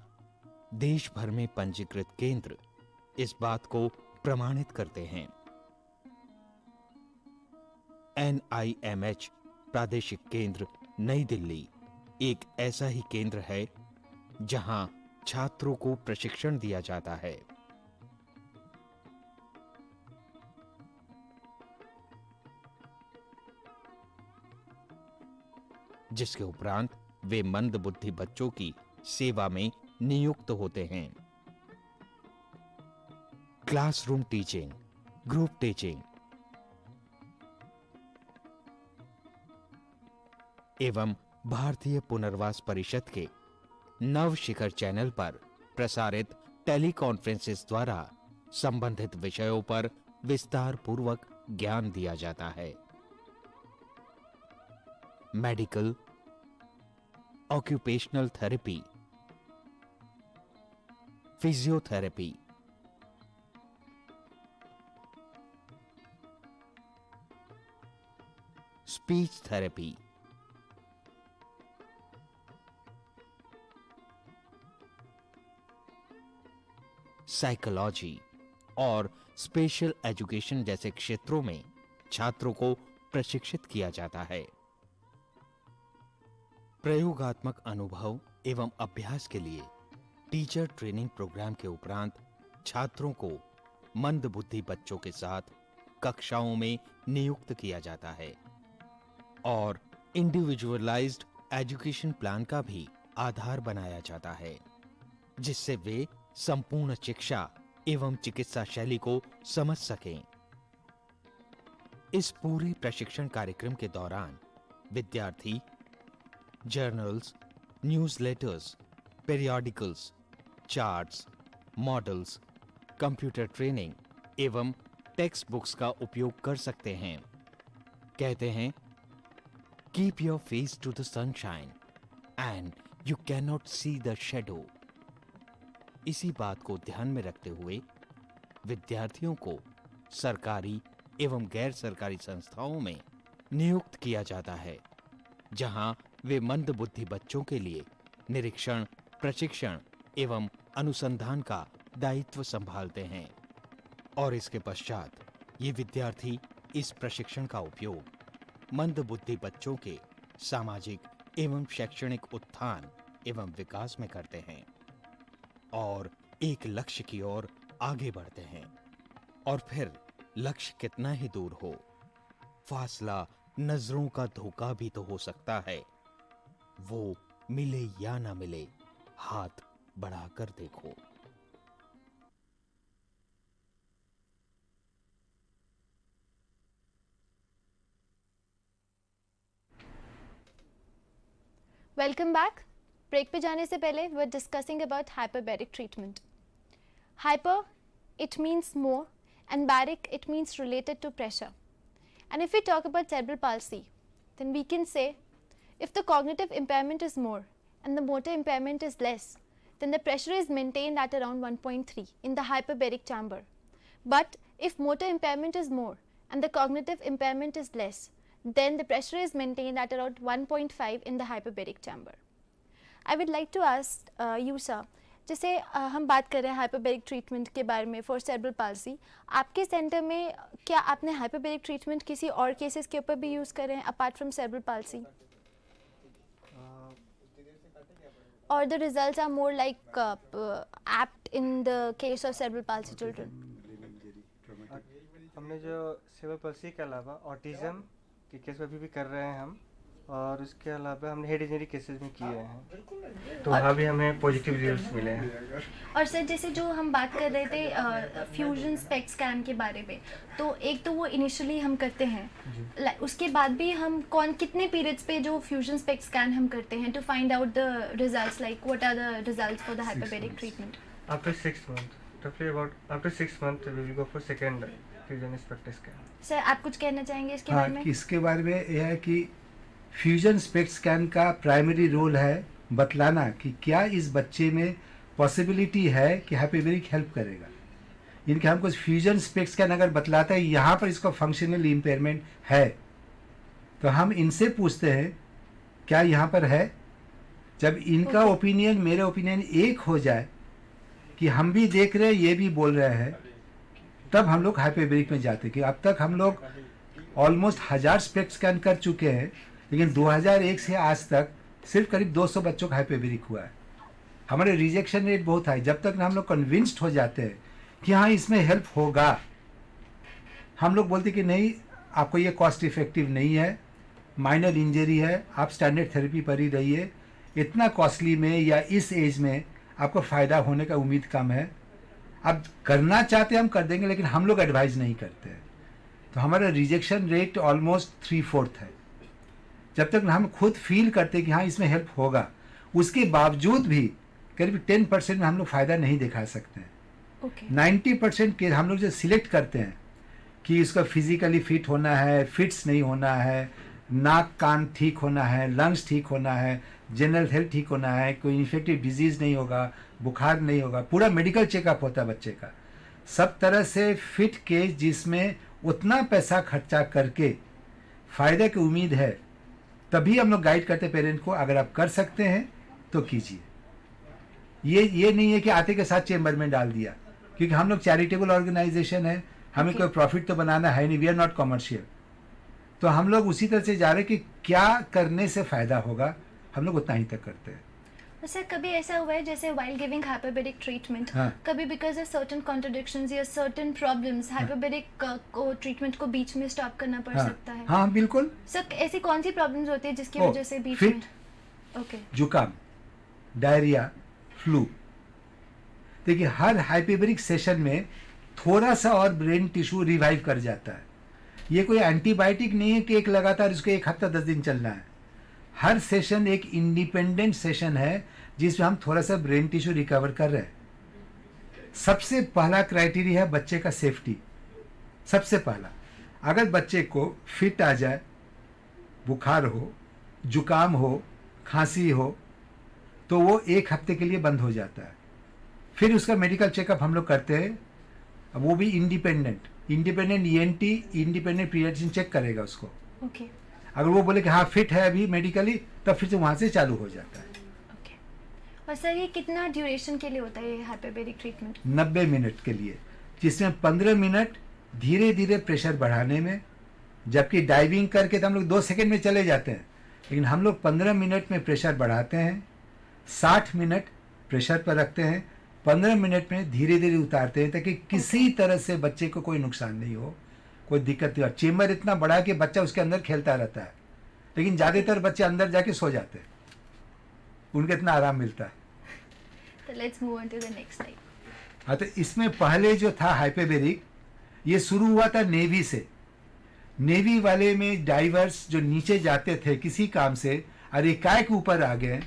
देश भर में पंजीकृत केंद्र इस बात को प्रमाणित करते हैं। NIMH प्रादेशिक केंद्र नई दिल्ली एक ऐसा ही केंद्र है जहां छात्रों को प्रशिक्षण दिया जाता है। जिसके उपरांत वे मंदबुद्धि बच्चों की सेवा में नियुक्त होते हैं। क्लासरूम टीचिंग, ग्रुप टीचिंग एवं भारतीय पुनर्वास परिषद के नव शिखर चैनल पर प्रसारित टेलीकॉन्फ्रेंसेस द्वारा संबंधित विषयों पर विस्तार पूर्वक ज्ञान दिया जाता है। Medical, occupational therapy, physiotherapy, speech therapy, psychology और स्पेशल एजुकेशन जैसे क्षेत्रों में छात्रों को प्रशिक्षित किया जाता है। प्रयोगात्मक अनुभव एवं अभ्यास के लिए टीचर ट्रेनिंग प्रोग्राम के उपरांत छात्रों को मंदबुद्धि बच्चों के साथ कक्षाओं में नियुक्त किया जाता है और इंडिविजुअलाइज्ड एजुकेशन प्लान का भी आधार बनाया जाता है, जिससे वे संपूर्ण शिक्षा एवं चिकित्सा शैली को समझ सकें। इस पूरे प्रशिक्षण कार्यक्रम के दौरान विद्यार्थी journals, newsletters, periodicals, charts, models, computer training एवं टेक्स्ट बुक्स का उपयोग कर सकते हैं। कहते हैं, keep your face to the sunshine and you can not see the shadow. इसी बात को ध्यान में रखते हुए विद्यार्थियों को सरकारी एवं गैर सरकारी संस्थाओं में नियुक्त किया जाता है, जहां वे मंदबुद्धि बच्चों के लिए निरीक्षण, प्रशिक्षण एवं अनुसंधान का दायित्व संभालते हैं और इसके पश्चात ये विद्यार्थी इस प्रशिक्षण का उपयोग मंदबुद्धि बच्चों के सामाजिक एवं शैक्षणिक उत्थान एवं विकास में करते हैं और एक लक्ष्य की ओर आगे बढ़ते हैं। और फिर लक्ष्य कितना ही दूर हो, फासला नजरों का धोखा भी तो हो सकता है। वो मिले या ना मिले, हाथ बढ़ाकर देखो। Welcome back. ब्रेक पे जाने से पहले we are discussing about hyperbaric treatment. Hyper it means more and baric it means related to pressure. And if we talk about cerebral palsy, then we can say if the cognitive impairment is more and the motor impairment is less, then the pressure is maintained at around 1.3 in the hyperbaric chamber. But if motor impairment is more and the cognitive impairment is less, then the pressure is maintained at around 1.5 in the hyperbaric chamber. I would like to ask you sir, जैसे हम बात कर रहे हैं hyperbaric treatment के बारे में for cerebral palsy, आपके सेंटर में क्या आपने हाइपरबैरिक ट्रीटमेंट किसी और केसेस के ऊपर भी यूज़ करे हैं अपार्ट फ्रॉम सेरेब्रल पाल्सी, और the results are more like apt in the case of cerebral palsy children? हमने जो सेरेब्रल पाल्सी के अलावा ऑटिज्म के केस में भी कर रहे हैं हम, और उसके अलावा हमने हेड इंजरी केसेस में किए हैं, तो वहाँ भी हमें पॉजिटिव रिजल्ट्स मिले हैं। और सर जैसे जो हम बात कर रहे थे फ्यूजन स्पेक स्कैन के बारे में, तो एक तो वो इनिशियली हम करते हैं, उसके बाद भी हम कितने पीरियड्स पे जो फ्यूजन स्पेक स्कैन हम करते हैं to find out the results, like what are the results for the hyperbaric treatment? After 6 months, roughly about after 6 months we will go for second fusion spectra scan. Sir आप कुछ कहना चाहेंगे इसके बारे में? इसके बारे में यह है कि फ्यूजन स्पेक स्कैन का प्राइमरी रोल है बतलाना कि क्या इस बच्चे में पॉसिबिलिटी है कि हाइपरबैरिक हेल्प करेगा। इनके हमको फ्यूजन स्पेक स्कैन अगर बतलाता है यहाँ पर इसको फंक्शनल इम्पेयरमेंट है, तो हम इनसे पूछते हैं क्या यहाँ पर है। जब इनका ओपिनियन मेरे ओपिनियन एक हो जाए कि हम भी देख रहे हैं ये भी बोल रहे हैं, तब हम लोग हाइपरबैरिक में जाते हैं। कि अब तक हम लोग ऑलमोस्ट 1000 स्पेक स्कैन कर चुके हैं, लेकिन 2001 से आज तक सिर्फ करीब 200 बच्चों का हाइपरबैरिक हुआ है। हमारे रिजेक्शन रेट बहुत हाई। जब तक हम लोग कन्विंस्ड हो जाते हैं कि हाँ इसमें हेल्प होगा, हम लोग बोलते कि नहीं आपको ये कॉस्ट इफेक्टिव नहीं है, माइनर इंजरी है, आप स्टैंडर्ड थेरेपी पर ही रहिए, इतना कॉस्टली में या इस एज में आपको फ़ायदा होने का उम्मीद कम है। अब करना चाहते हम कर देंगे, लेकिन हम लोग एडवाइज नहीं करते हैं। तो हमारा रिजेक्शन रेट ऑलमोस्ट 3/4 है। जब तक हम खुद फील करते कि हाँ इसमें हेल्प होगा, उसके बावजूद भी करीब 10% में हम लोग फ़ायदा नहीं दिखा सकते हैं। 90% के हम लोग जो सिलेक्ट करते हैं कि इसका फिजिकली फिट होना है, फिट्स नहीं होना है, नाक कान ठीक होना है, लंग्स ठीक होना है, जनरल हेल्थ ठीक होना है, कोई इन्फेक्टिव डिजीज़ नहीं होगा, बुखार नहीं होगा, पूरा मेडिकल चेकअप होता है बच्चे का, सब तरह से फिट केस जिसमें उतना पैसा खर्चा करके फ़ायदे की उम्मीद है, तभी हम लोग गाइड करते पेरेंट को अगर आप कर सकते हैं तो कीजिए। ये नहीं है कि आते के साथ चेम्बर में डाल दिया, क्योंकि हम लोग चैरिटेबल ऑर्गेनाइजेशन है, हमें कोई प्रॉफिट तो बनाना है नहीं, वी आर नॉट कमर्शियल। तो हम लोग उसी तरह से जा रहे हैं कि क्या करने से फ़ायदा होगा, हम लोग उतना ही तक करते हैं। सर कभी ऐसा हुआ है जैसे while giving hyperbaric treatment, कभी because of certain contradictions या certain problems hyperbaric को ट्रीटमेंट को बीच में स्टॉप करना पड़ सकता है? हाँ बिल्कुल। सर ऐसी कौन सी प्रॉब्लम्स होती है जिसकी वजह से बीच में? ओके। जुकाम, डायरिया, फ्लू। देखिए हर हाइपरबैरिक सेशन में थोड़ा सा और ब्रेन टिश्यू रिवाइव कर जाता है। ये कोई एंटीबायोटिक नहीं है कि एक लगातार इसको 1 हफ्ता 10 दिन चलना है। हर सेशन एक इंडिपेंडेंट सेशन है जिसमें हम थोड़ा सा ब्रेन टिश्यू रिकवर कर रहे हैं। सबसे पहला क्राइटेरिया है बच्चे का सेफ्टी। सबसे पहला, अगर बच्चे को फिट आ जाए, बुखार हो, जुकाम हो, खांसी हो, तो वो 1 हफ्ते के लिए बंद हो जाता है। फिर उसका मेडिकल चेकअप हम लोग करते हैं, वो भी independent ENT, independent paediatrician check करेगा उसको। ओके। अगर वो बोले कि हाँ फिट है अभी मेडिकली, तब फिर से वहाँ से चालू हो जाता है। ओके। और सर ये कितना ड्यूरेशन के लिए होता है ये हाइपरबैरिक ट्रीटमेंट? 90 मिनट के लिए, जिसमें 15 मिनट धीरे धीरे प्रेशर बढ़ाने में, जबकि डाइविंग करके तो हम लोग 2 सेकेंड में चले जाते हैं, लेकिन हम लोग 15 मिनट में प्रेशर बढ़ाते हैं, 60 मिनट प्रेशर पर रखते हैं, 15 मिनट में धीरे धीरे उतारते हैं, ताकि किसी तरह से बच्चे को कोई नुकसान नहीं हो, कोई दिक्कत नहीं हो। चेम्बर इतना बड़ा है कि बच्चा उसके अंदर खेलता रहता है, लेकिन ज़्यादातर बच्चे अंदर जाके सो जाते हैं, उनको इतना आराम मिलता है। तो let's move on to the next slide. हाँ, तो इसमें पहले जो था हाइपरबैरिक, ये शुरू हुआ था नेवी से। नेवी वाले में डाइवर्स जो नीचे जाते थे किसी काम से और एकाएक ऊपर आ गए,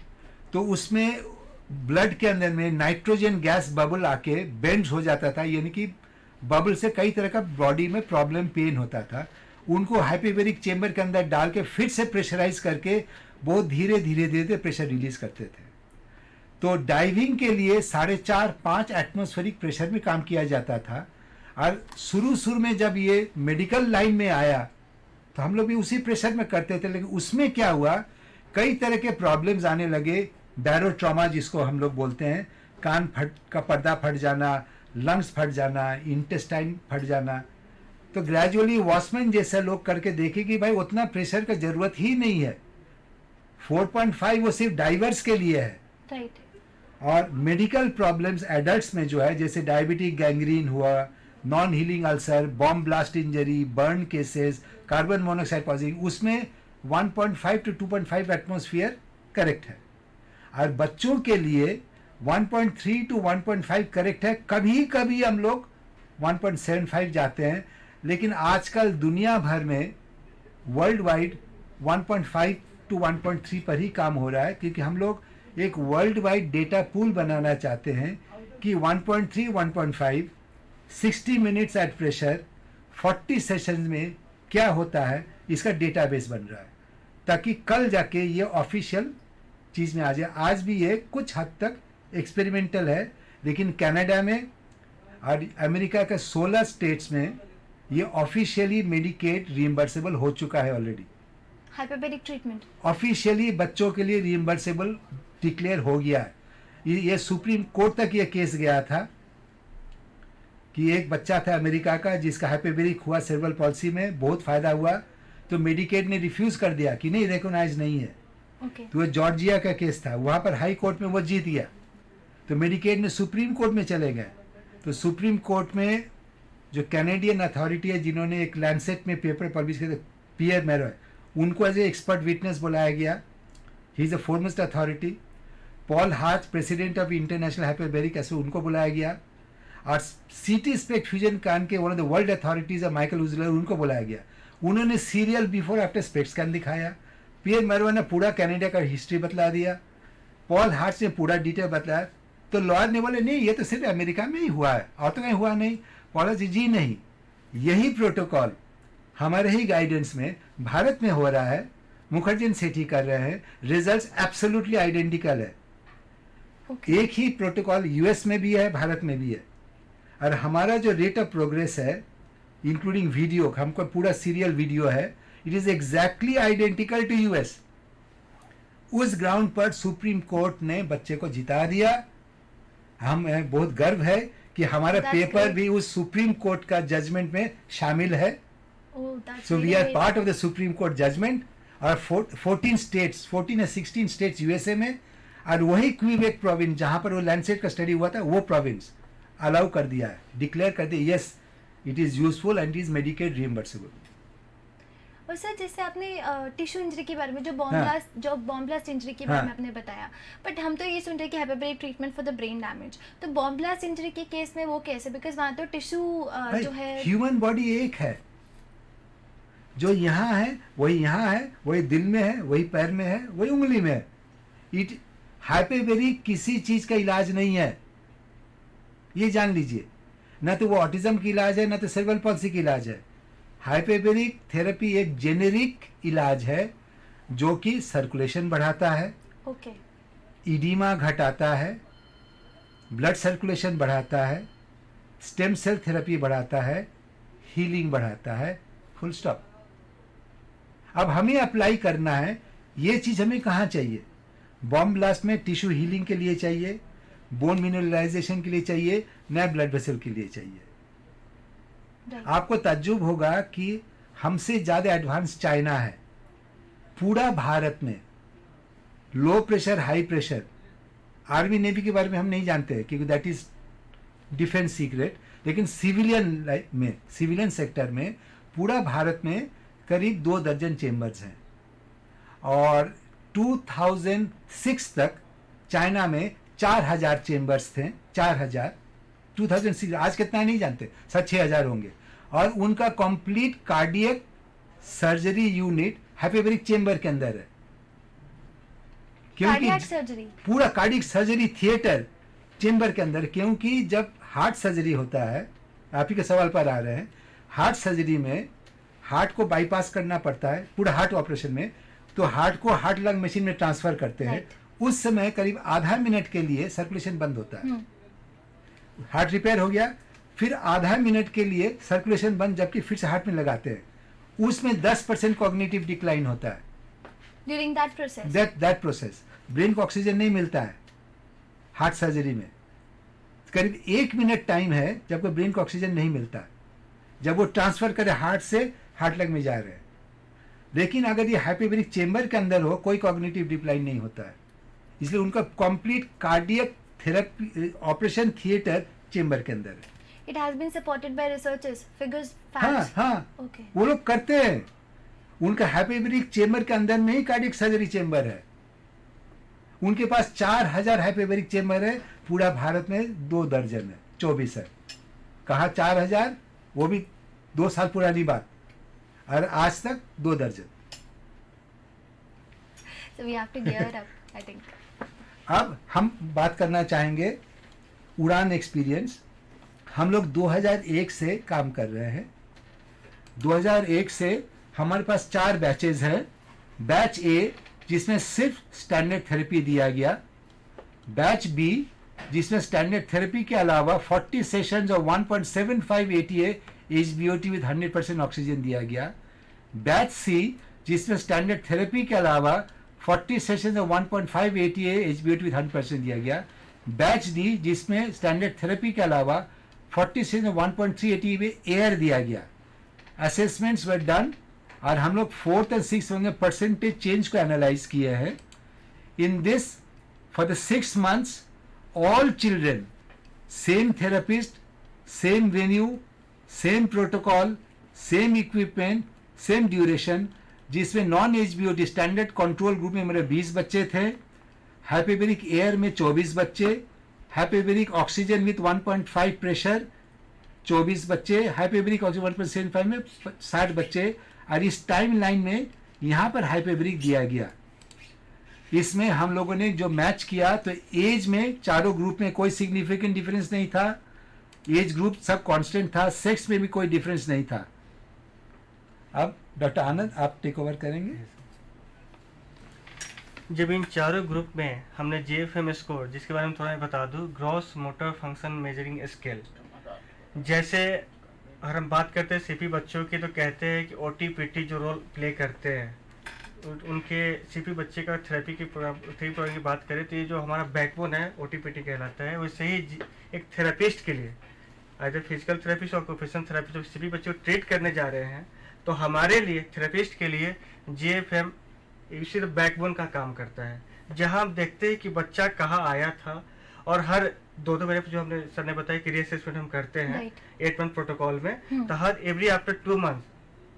तो उसमें ब्लड के अंदर में नाइट्रोजन गैस बबल आके बेंड हो जाता था, यानी कि बबल से कई तरह का बॉडी में प्रॉब्लम, पेन होता था। उनको हाइपरबैरिक चेम्बर के अंदर डाल के फिर से प्रेशराइज करके बहुत धीरे धीरे धीरे प्रेशर रिलीज करते थे। तो डाइविंग के लिए 4.5-5 एटमॉस्फेरिक प्रेशर में काम किया जाता था। और शुरू में जब ये मेडिकल लाइन में आया, तो हम लोग भी उसी प्रेशर में करते थे, लेकिन उसमें क्या हुआ, कई तरह के प्रॉब्लम्स आने लगे। बैरो ट्रॉमा जिसको हम लोग बोलते हैं, कान का पर्दा फट जाना, लंग्स फट जाना, इंटेस्टाइन फट जाना। तो ग्रेजुअली वॉचमैन जैसा लोग करके देखे कि भाई उतना प्रेशर का जरूरत ही नहीं है, 4.5 वो सिर्फ डाइवर्स के लिए है। राइट। और मेडिकल प्रॉब्लम्स एडल्ट्स में जो है, जैसे डायबिटिक गैंग्रीन हुआ, non healing ulcer, bomb blast injury, burn cases, carbon monoxide poisoning, उसमें 1.5 to 2.5 एटमॉस्फेयर करेक्ट है। और बच्चों के लिए 1.3 to 1.5 करेक्ट है। कभी कभी हम लोग 1.75 जाते हैं, लेकिन आजकल दुनिया भर में वर्ल्ड वाइड 1.5 to 1.3 पर ही काम हो रहा है, क्योंकि हम लोग एक वर्ल्ड वाइड डेटा पूल बनाना चाहते हैं कि 1.3, 1.5, 60 मिनट्स एट प्रेशर, 40 सेशंस में क्या होता है, इसका डेटाबेस बन रहा है, ताकि कल जाके ये ऑफिशियल चीज़ में आ जाए। आज भी ये कुछ हद तक एक्सपेरिमेंटल है, लेकिन कनाडा में और अमेरिका के 16 स्टेट्स में ये ऑफिशियली मेडिकेड रिइम्बर्सेबल हो चुका है ऑलरेडी। हाइपरबेरिक ट्रीटमेंट ऑफिशियली बच्चों के लिए रिइम्बर्सेबल डिक्लेयर हो गया है। ये सुप्रीम कोर्ट तक ये केस गया था कि एक बच्चा था अमेरिका का जिसका हाइपरबेरिक हुआ सेरेब्रल पॉल्सी में, बहुत फायदा हुआ, तो मेडिकेड ने रिफ्यूज कर दिया कि नहीं, रिकॉग्नाइज नहीं है। तो वो जॉर्जिया का केस था, वहां पर हाई कोर्ट में वो जीत गया, तो मेडिकेड ने सुप्रीम कोर्ट में चले गए। तो सुप्रीम कोर्ट में जो कैनेडियन अथॉरिटी है, जिन्होंने एक लैंसेट में पेपर पब्लिश किया, पियर मैरो, उनको एज ए एक्सपर्ट विटनेस बुलाया गया। He is a foremost authority. Paul Harch, president of international hyperbaric association, उनको बुलाया गया। और सीटी स्पेक्ट फ्यूजन कान के one of the world authorities है माइकल उजलर, उनको बुलाया गया। उन्होंने serial before after SPECT scan दिखाया। पियर मैरो ने पूरा कनाडा का हिस्ट्री बतला दिया। पॉल हार्ट ने पूरा डिटेल बताया। तो लॉयर ने बोले नहीं, ये तो सिर्फ अमेरिका में ही हुआ है, और तो कहीं हुआ नहीं। पॉल जी नहीं, यही प्रोटोकॉल हमारे ही गाइडेंस में भारत में हो रहा है, मुखर्जी सेठी कर रहे हैं, रिजल्ट्स एब्सोल्युटली आइडेंटिकल है। एक ही प्रोटोकॉल यूएस में भी है, भारत में भी है। और हमारा जो रेट ऑफ प्रोग्रेस है, इंक्लूडिंग वीडियो, हमको पूरा सीरियल वीडियो है, it is exactly identical to US. उस ग्राउंड पर सुप्रीम कोर्ट ने बच्चे को जिता दिया। हम बहुत गर्व है कि हमारा पेपर भी उस सुप्रीम कोर्ट का जजमेंट में शामिल है। So we are part of the supreme court judgement. और 14 स्टेट्स, 14 या 16 स्टेट्स यूएसए में, और वही क्वीबेक प्रोविंस जहां पर वो लैंडसेट का स्टडी हुआ था, वो प्रोविंस अलाउ कर दिया है, डिक्लेयर कर दिया, yes it is useful and it is medicaid reimbursable. और सर, जैसे आपने टिश्यू इंजरी के बारे में, जो बॉम्ब ब्लास्ट इंजरी के बारे में आपने बताया, बट हम तो ये सुन रहे कि hyperbaric treatment for the brain damage, तो बॉम्ब ब्लास्ट इंजरी के केस में वो कैसे? बिकॉज वहाँ तो टिश्यू जो है, ह्यूमन बॉडी एक है, जो यहाँ है वही यहाँ है, वही दिल में है, वही पैर में है, वही उंगली में है। इट हाइपरबेरिक किसी चीज का इलाज नहीं है, ये जान लीजिए। ना तो वो ऑटिज्म की इलाज है, ना तो सेरेब्रल पॉल्सी की इलाज है। हाइपरबेरिक थेरेपी एक जेनेरिक इलाज है जो कि सर्कुलेशन बढ़ाता है, इडीमा घटाता है, ब्लड सर्कुलेशन बढ़ाता है, स्टेम सेल थेरेपी बढ़ाता है, हीलिंग बढ़ाता है, फुल स्टॉप। अब हमें अप्लाई करना है, ये चीज हमें कहाँ चाहिए? बॉम्ब ब्लास्ट में टिश्यू हीलिंग के लिए चाहिए, बोन मिनरलाइजेशन के लिए चाहिए, नए ब्लड वेसल के लिए चाहिए। आपको ताज्जुब होगा कि हमसे ज्यादा एडवांस चाइना है। पूरा भारत में low pressure, high pressure, army navy के बारे में हम नहीं जानते क्योंकि दैट इज डिफेंस सीक्रेट, लेकिन सिविलियन सेक्टर में पूरा भारत में करीब 2 दर्जन चेंबर्स हैं। और 2006 तक चाइना में 4000 चेंबर्स थे, 4000। 2006, आज कितना नहीं जानते, 6,000 होंगे। और उनका complete cardiac surgery unit hyperbaric chamber के अंदर है, क्योंकि पूरा कार्डियक सर्जरी थिएटर चेंबर के अंदर। क्योंकि जब हार्ट सर्जरी होता है, आप ही के सवाल पर आ रहे हैं, हार्ट सर्जरी में हार्ट को बाईपास करना पड़ता है पूरा हार्ट ऑपरेशन में, तो हार्ट को हार्ट लंग मशीन में ट्रांसफर करते हैं। उस समय करीब आधा मिनट के लिए सर्कुलेशन बंद होता है। हार्ट रिपेयर हो गया, फिर आधा मिनट के लिए सर्कुलेशन बंद, जबकि फिर से हार्ट में लगाते हैं। उसमें 10% कॉग्निटिव डिक्लाइन होता है। During that process. That process brain को ऑक्सीजन नहीं मिलता है हार्ट सर्जरी में। करीब 1 मिनट टाइम है जब को ब्रेन को ऑक्सीजन नहीं मिलता, जब वो ट्रांसफर करे हार्ट से हार्ट लग में जा रहे हैं। लेकिन अगर ये हाइपोबैरिक चेंबर के अंदर हो, कोई कॉग्निटिव डिक्लाइन नहीं होता है, इसलिए उनका complete cardiac therapy operation theatre chamber के अंदर है। It has been supported by researchers, figures, हाँ facts. हाँ, Okay. वो लोग करते हैं। उनका हाइपोबैरिक चेंबर के अंदर में ही कार्डियक सर्जरी चेंबर है। उनके पास 4000 हाइपोबैरिक चेंबर है, पूरा भारत में 2 दर्जन है, 24 है। कहा 4000, वो भी 2 साल पुरानी बात, और आज तक 2 दर्जन। So we have to gear up, I think. अब हम बात करना चाहेंगे उड़ान एक्सपीरियंस। हम लोग 2001 से काम कर रहे हैं। 2001 से हमारे पास 4 बैचेज हैं। बैच ए जिसमें सिर्फ स्टैंडर्ड थेरेपी दिया गया, बैच बी जिसमें स्टैंडर्ड थेरेपी के अलावा 40 सेशंस और 1.75 ATA HBOT विद 100% ऑक्सीजन दिया गया, बैच सी जिसमें स्टैंडर्ड थेरेपी के अलावा 40 सेशंस और 1.5 ATA HBOT विद 100% दिया गया, बैच डी जिसमें स्टैंडर्ड थेरेपी के अलावा 40 सेशंस और 1.3 ATA में एयर दिया गया। असेसमेंट्स वर डन और हम लोग 4th और 6th में परसेंटेज चेंज को एनालाइज किए हैं। In this for the 6 months all children, same therapist, same venue, same protocol, same equipment, same duration, जिसमें non HBOT standard control group में मेरे 20 बच्चे थे, हाइपोबैरिक एयर में 24 बच्चे, हाइपोबैरिक ऑक्सीजन विथ 1.5 प्रेशर 24 बच्चे, हाइपोबैरिक ऑक्सीजन 1.75 में 60 बच्चे, और इस टाइम लाइन में यहाँ पर हाइपोबैरिक दिया गया। इसमें हम लोगों ने जो मैच किया तो एज में चारों ग्रुप में कोई सिग्निफिकेंट डिफरेंस नहीं था, एज ग्रुप सब कांस्टेंट था, सेक्स में भी कोई डिफरेंस नहीं था। अब डॉक्टर आनंद आप टेक ओवर करेंगे। जब इन चारों ग्रुप में हमने JFM स्कोर, जिसके बारे में थोड़ा मैं बता दूं, gross motor function measuring scale, जैसे अगर हम बात करते हैं CP बच्चों की तो कहते हैं कि OT-PT जो रोल प्ले करते हैं, उनके CP बच्चे का थेरेपी प्रोग्राम की बात करें तो ये जो हमारा बैकबोन है OT-PT कहलाता है। वैसे ही एक थेरेपिस्ट के लिए आइदर फिजिकल थेरेपिस्ट और ऑक्यूपेशनल थेरेपिस्ट जो CP बच्चों को ट्रीट करने जा रहे हैं, तो हमारे लिए थेरेपिस्ट के लिए JFM इसी बैकबोन का काम करता है, जहां हम देखते हैं कि बच्चा कहाँ आया था, और हर 2-2 महीने जो हमने सर ने बताया कि रीअसेसमेंट हम करते हैं 8 मंथ प्रोटोकॉल में, तो हर every after 2 months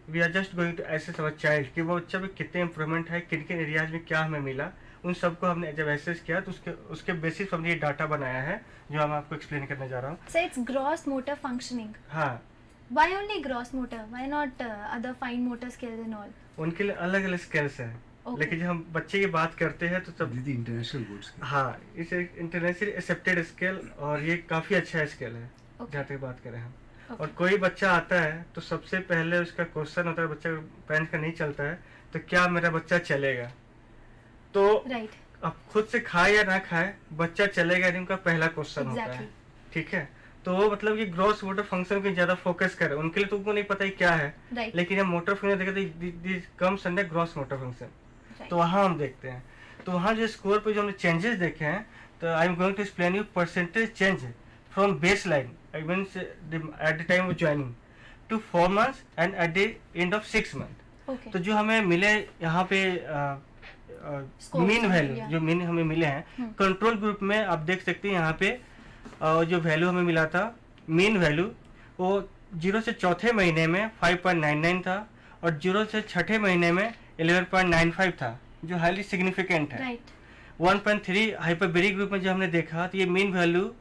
we are just going to assess our child कि वो बच्चा में कितने इंप्रूवमेंट है, किन किन एरियाज में क्या हमें मिला, उन सबको हमने जब एसेस किया तो उसके बेसिस पर हमने ये डाटा बनाया है जो मैं आपको एक्सप्लेन करने जा रहा हूँ। So it's gross motor functioning. हाँ, Why only gross motor? Why not other fine motor skills and all? उनके लिए अलग अलग स्किल्स हैं। Okay. लेकिन जब हम बच्चे की बात करते हैं तो सब दीदी इंटरनेशनल गुड्स। हाँ, इसे इंटरनेशनली एक्सेप्टेड स्केल और ये काफी अच्छा स्केल है। Okay. जहाँ तक बात करें हम। Okay. और कोई बच्चा आता है तो सबसे पहले उसका क्वेश्चन होता है, बच्चा पेरेंट्स का नहीं चलता है तो क्या मेरा बच्चा चलेगा, तो Right. अब खुद से खाए या ना खाए बच्चा चलेगा नहीं, उनका पहला क्वेश्चन होता है। Exactly. ठीक है, तो वो मतलब कि ग्रॉस मोटर फंक्शन पे ज्यादा फोकस करे, उनके लिए तो उनको नहीं पता ही क्या है, Right. लेकिन हम मोटर फंक्शन देखते comes under gross motor function, Right. तो वहाँ हम देखते हैं। तो वहाँ जो स्कोर पे जो हमने चेंजेस देखे हैं, तो I am going to explain you percentage change from base line I mean at the time of joining to 4 months and at the end of 6 months। Okay. तो जो हमें मिले यहाँ पे Scores, मीन वैल्यू yeah. जो mean हमें मिले हैं कंट्रोल ग्रुप में, आप देख सकते हैं यहाँ पे जो वैल्यू हमें मिला था मीन वैल्यू, वो 0 से चौथे महीने में 5.99 था और 0 से छठे महीने में 11.95 था, जो हाईली सिग्निफिकेंट है। Right. 1.3 हाइपरबेरिक ग्रुप में जो हमने देखा तो ये मीन वैल्यू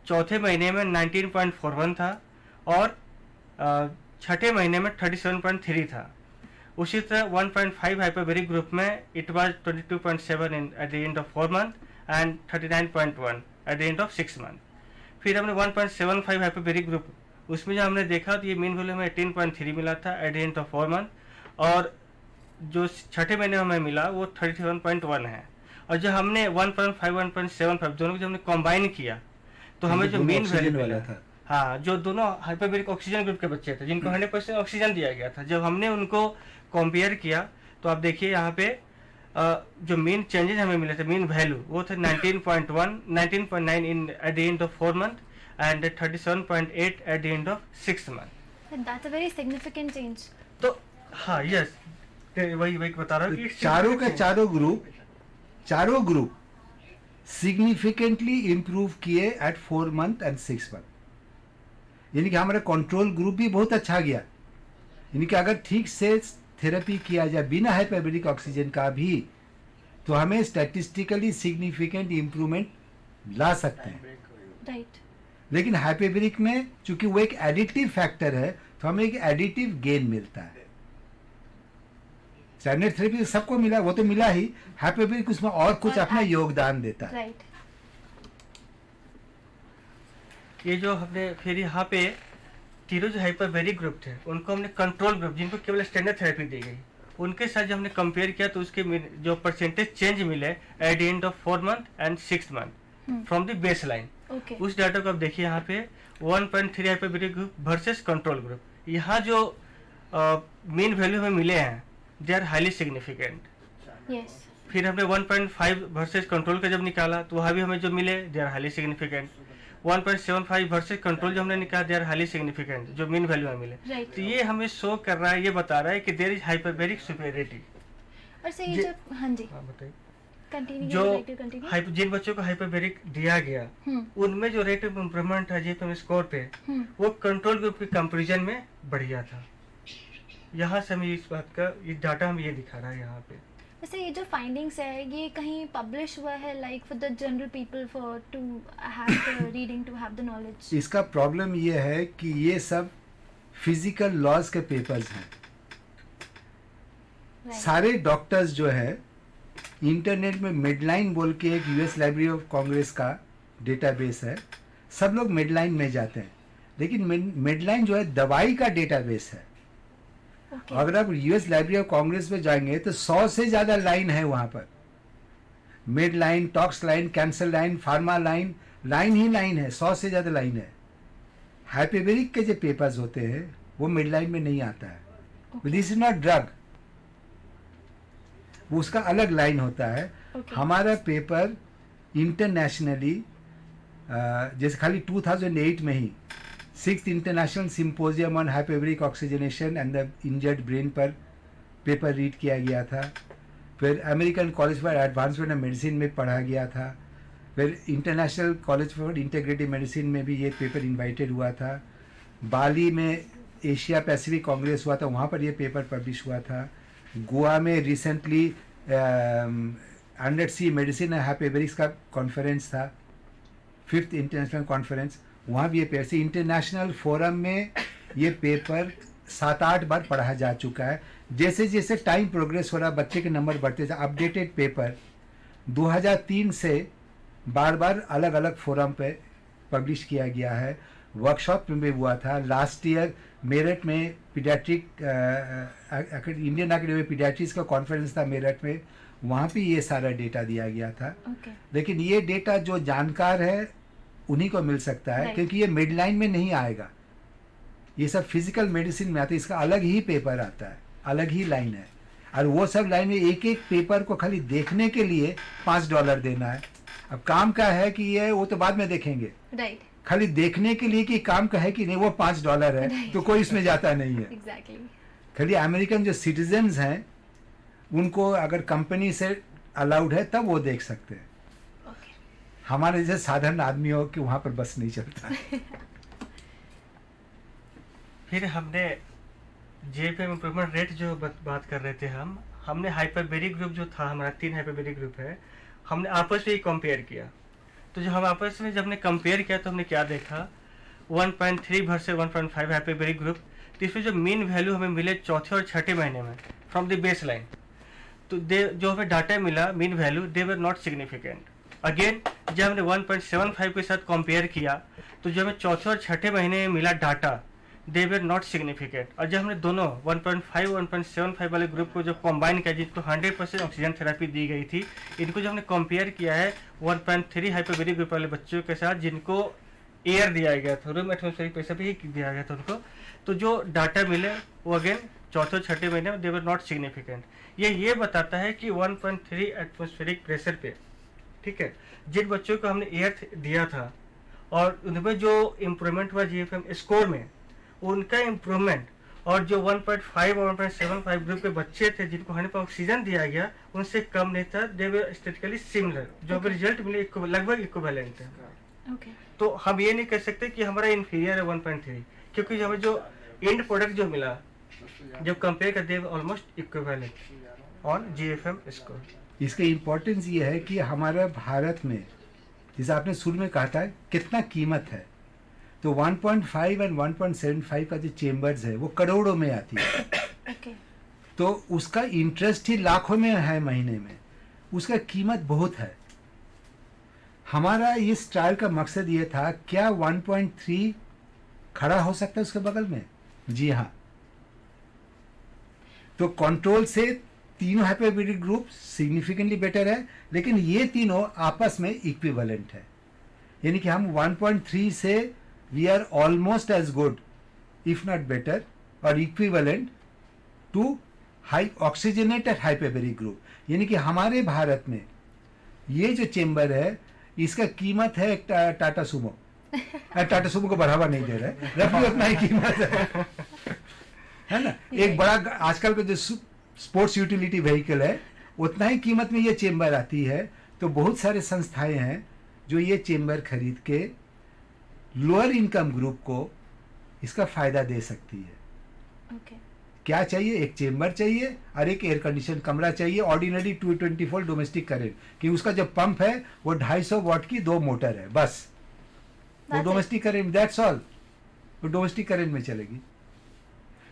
चौथे महीने में 19.41 था और छठे महीने में 37.3 था। उसी तरह 1.5 हाइपरबेरिक ग्रुप में it was 22.7 eight the end of 4 months and 39.1 eight the end of 6 months। फिर हमने 1.75 हाइपरबेरिक ग्रुप, उसमें जो हमने देखा तो ये मीन वैल्यू हमें 18.3 मिला था eight the end of 4 months, और जो छठे महीने में हमें मिला वो 37.1 है। और जो हमने 1.5 1.75 दोनों को जो हमने कॉम्बाइन किया तो हमें जो मीन वैल्यू वाला मिला था हाँ, जो दोनों हाइपरबेरिक ऑक्सीजन ग्रुप के बच्चे थे जिनको 100% ऑक्सीजन दिया गया था, जब हमने उनको कंपेयर किया तो आप देखिए यहाँ पे जो मेन चेंजेस हमें मिले थे, मेन वैल्यू वो थे 19.1, 19.9 in at the end of 4 month and 37.8 at the end of 6 month. That's a very significant change. तो हाँ, यस, वही बता रहा हूँ कि चारों का चारों ग्रुप सिग्निफिकेंटली इंप्रूव किए एट 4 मंथ एंड 6 मंथ। यानी कि हमारा कंट्रोल ग्रुप भी बहुत अच्छा गया। यानी कि अगर ठीक से थेरेपी किया जाए बिना हाइपरबेरिक ऑक्सीजन का भी, तो हमें स्टैटिस्टिकली सिग्निफिकेंट इंप्रूवमेंट ला सकते हैं। राइट। लेकिन हाइपरबेरिक में चूंकि वो एक एडिटिव फैक्टर है, तो हमें एक एडिटिव गेन मिलता है। स्टैंडर्ड थेरेपी सबको मिला, वो तो मिला ही, हाइपरबेरिक उसमें और कुछ अपना योगदान देता है। राइट। ये जो हमने फिर यहाँ पे तीनों जो हाइपरबेरिक ग्रुप थे उनको हमने कंट्रोल ग्रुप, जिनको केवल स्टैंडर्ड थेरेपी दी गई, उनके साथ जब हमने कंपेयर किया तो उसके जो परसेंटेज चेंज मिले at the end of 4 month and 6 month from the base line, उस डाटा को आप देखिए यहाँ पे 1.3 hyperbaric group versus control group. यहाँ जो मेन वैल्यू हमें मिले हैं they are highly significant. Yes. फिर हमने 1.5 वर्सेस कंट्रोल का जब निकाला तो वहाँ भी हमें जो मिले they are highly significant. 1.75 versus control जो हमने निकाला दे आर हाईली सिग्निफिकेंट, जो मेन वैल्यू में मिले। Right. तो ये हमें शो कर रहा है, ये बता रहा है कि देयर इज हाइपरबेरिक सुपेरियरिटी। और सर ये जो, हाँ जी, हाँ बताइए। कंटिन्यू जो जिन बच्चों को हाइपरबेरिक दिया गया उनमें जो रेट ऑफ इम्प्रूवमेंट है जीपीएम स्कोर पे, वो कंट्रोल ग्रुप के कंपैरिजन में बढ़िया था। यहाँ से हमें इस बात का ये डाटा हमें ये दिखा रहा है यहाँ पे। वैसे ये जो फाइंडिंग्स है ये कहीं पब्लिश हुआ है, like for the general people for to have the reading, to have the knowledge? इसका प्रॉब्लम ये है कि ये सब फिजिकल लॉज के पेपर्स हैं। सारे डॉक्टर्स जो है इंटरनेट में मेडलाइन बोल के एक यूएस लाइब्रेरी ऑफ कांग्रेस का डेटाबेस है, सब लोग मेडलाइन में जाते हैं, लेकिन मेडलाइन जो है दवाई का डेटाबेस है। अगर आप यूएस लाइब्रेरी ऑफ कांग्रेस में जाएंगे तो 100 से ज्यादा लाइन है वहां पर। Med line, tox line, cancer line, pharma line, line ही लाइन है, 100 से ज्यादा लाइन है। हाइपरबेरिक के जो पेपर्स होते हैं वो मिड लाइन में नहीं आता है। दिस इज नॉट ड्रग, वो उसका अलग लाइन होता है। हमारा पेपर इंटरनेशनली जैसे खाली 2008 में ही 6th international symposium on hyperbaric oxygenation and the injured brain पर पेपर रीड किया गया था। फिर American college for advancement of medicine में पढ़ा गया था। फिर international college for integrative medicine में भी ये पेपर इनवाइटेड हुआ था। बाली में एशिया पैसिफिक कांग्रेस हुआ था, वहाँ पर ये पेपर पब्लिश हुआ था। गोवा में रिसेंटली अंडर-सी मेडिसिन एंड हाइपरबेरिक्स का कॉन्फ्रेंस था, 5th इंटरनेशनल कॉन्फ्रेंस, वहाँ भी ये पेपर से इंटरनेशनल फोरम में ये पेपर 7-8 बार पढ़ा जा चुका है। जैसे जैसे टाइम प्रोग्रेस हो रहा, बच्चे के नंबर बढ़ते थे, अपडेटेड पेपर 2003 से बार बार अलग अलग फोरम पे पब्लिश किया गया है। वर्कशॉप में भी हुआ था। लास्ट ईयर मेरठ में पीडियाट्रिक इंडियन अकेडमी पीडियाट्रिक्स का कॉन्फ्रेंस था मेरठ में, वहाँ भी ये सारा डेटा दिया गया था। लेकिन ये डेटा जो जानकार है उन्हीं को मिल सकता है, क्योंकि ये मिडलाइन में नहीं आएगा, ये सब फिजिकल मेडिसिन में आता है, इसका अलग ही पेपर आता है, अलग ही लाइन है। और वो सब लाइन में एक एक पेपर को खाली देखने के लिए $5 देना है। अब काम का है कि ये वो तो बाद में देखेंगे, राइट, खाली देखने के लिए कि काम का है कि नहीं, वो $5 है, तो कोई इसमें जाता नहीं है। एग्जैक्टली। खाली अमेरिकन जो सिटीजन्स हैं उनको अगर कंपनी से अलाउड है तब वो देख सकते हैं। हमारे जैसे साधारण आदमियों के वहां पर बस नहीं चलता। फिर हमने जेपीएम इम्प्रूवमेंट रेट जो बात कर रहे थे हमने हाइपरबेरिक ग्रुप जो था हमारा 3 हाइपरबेरिक ग्रुप है, हमने आपस में ही कंपेयर किया। तो जो हम आपस में जब हमने कंपेयर किया तो हमने क्या देखा, 1.3 वर्सेस 1.5 हाइपरबेरिक ग्रुप। तो इसमें जो मीन वैल्यू हमें मिले चौथे और छठे महीने में फ्रॉम द बेस लाइन, तो जो हमें डाटा मिला mean value, they were not significant. Again जब हमने 1.75 के साथ कंपेयर किया तो जो हमें चौथे और छठे महीने में मिला data, they were not significant. और जब हमने दोनों 1.5 1.75 वाले ग्रुप को जो कंबाइन किया, जिनको 100% ऑक्सीजन थेरेपी दी गई थी, इनको जो हमने कंपेयर किया है 1.3 हाइपरबेरिक ग्रुप वाले बच्चों के साथ जिनको एयर दिया गया था, रूम एटमोस्फेरिक प्रेशर पे ही दिया गया था उनको। तो जो डाटा मिले वो अगेन चौथे छठे महीने में दे वर नॉट सिग्निफिकेंट। ये बताता है कि 1.3 एटमोस्फेरिक प्रेशर पे, ठीक है, जिन बच्चों को हमने एयर दिया था और उनमें जो इम्प्रूवमेंट हुआ जीएफएम स्कोर में, उनका इम्प्रूवमेंट और जो 1.5 और 1.75 ग्रुप के बच्चे थे जिनको 100% ऑक्सीजन दिया गया उनसे कम नहीं था। दे वर स्टैटिस्टिकली सिमिलर, जो हमें रिजल्ट मिले लगभग इक्विवेलेंट है। Okay. तो हम ये नहीं कह सकते कि हमारा इंफीरियर है 1.3, क्योंकि हमें जो एंड प्रोडक्ट जो मिला जब कंपेयर करते हैं ऑलमोस्ट इक्विवेलेंट ऑन जीएफएम स्कोर। इसका इम्पोर्टेंस ये है कि हमारा भारत में, जैसे आपने शुरू में कहा था कितना कीमत है, तो 1.5 एंड 1.75 का जो चेम्बर्स है वो करोड़ों में आती है। Okay. तो उसका इंटरेस्ट ही लाखों में है महीने में, उसका कीमत बहुत है। हमारा इस ट्रायल का मकसद ये था, क्या 1.3 खड़ा हो सकता है उसके बगल में? जी हाँ। तो कंट्रोल से तीनों हाइपोबैरिक ग्रुप सिग्निफिकेंटली बेटर है, लेकिन ये तीनों आपस में इक्विवेलेंट है, यानी कि हम 1.3 से we are almost as good if not better और equivalent to high oxygenated hypobaric group. यानी कि हमारे भारत में ये जो चेम्बर है इसका कीमत है एक टाटा सुमो। टाटा सुमो को बढ़ावा नहीं दे रहे, रफली उतना ही कीमत है ना। एक बड़ा आजकल का जो स्पोर्ट्स यूटिलिटी व्हीकल है उतना ही कीमत में ये चेम्बर आती है। तो बहुत सारे संस्थाएं हैं जो ये चेम्बर खरीद के लोअर इनकम ग्रुप को इसका फायदा दे सकती है। Okay. क्या चाहिए? एक चेम्बर चाहिए और एक एयर कंडीशन कमरा चाहिए, ऑर्डिनरी 220 वोल्ट डोमेस्टिक करंट, कि उसका जो पंप है वो 250 वाट की 2 मोटर है बस, वो डोमेस्टिक करंट, दैट्स ऑल, वो डोमेस्टिक करंट में चलेगी।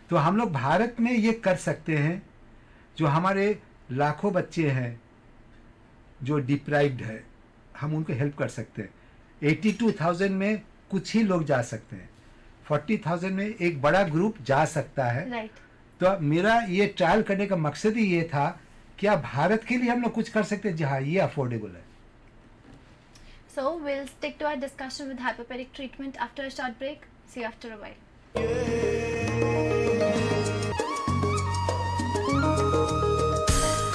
तो हम लोग भारत में ये कर सकते हैं। जो हमारे लाखों बच्चे हैं जो डिप्राइव्ड है, हम उनको हेल्प कर सकते हैं। 82,000 में कुछ ही लोग जा सकते हैं, 40,000 में एक बड़ा ग्रुप जा सकता है। Right. तो मेरा ये ट्रायल करने का मकसद ही ये था, क्या भारत के लिए हम लोग कुछ कर सकते हैं? जहाँ ये अफोर्डेबल है। So we'll stick to our discussion with hypoperic treatment after a short break. See you after a while.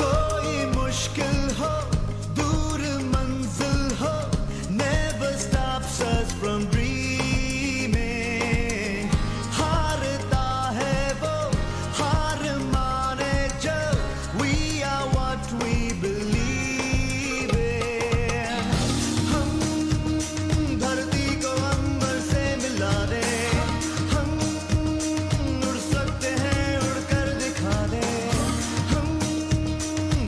कोई मुश्किल हो, दूर मंजिल हो, never stops us from dreaming. हारता है वो, हार माने जो, we are what we believe in. हम धरती को अंबर से मिला दे, हम उड़ सकते हैं, उड़कर दिखा दे, हम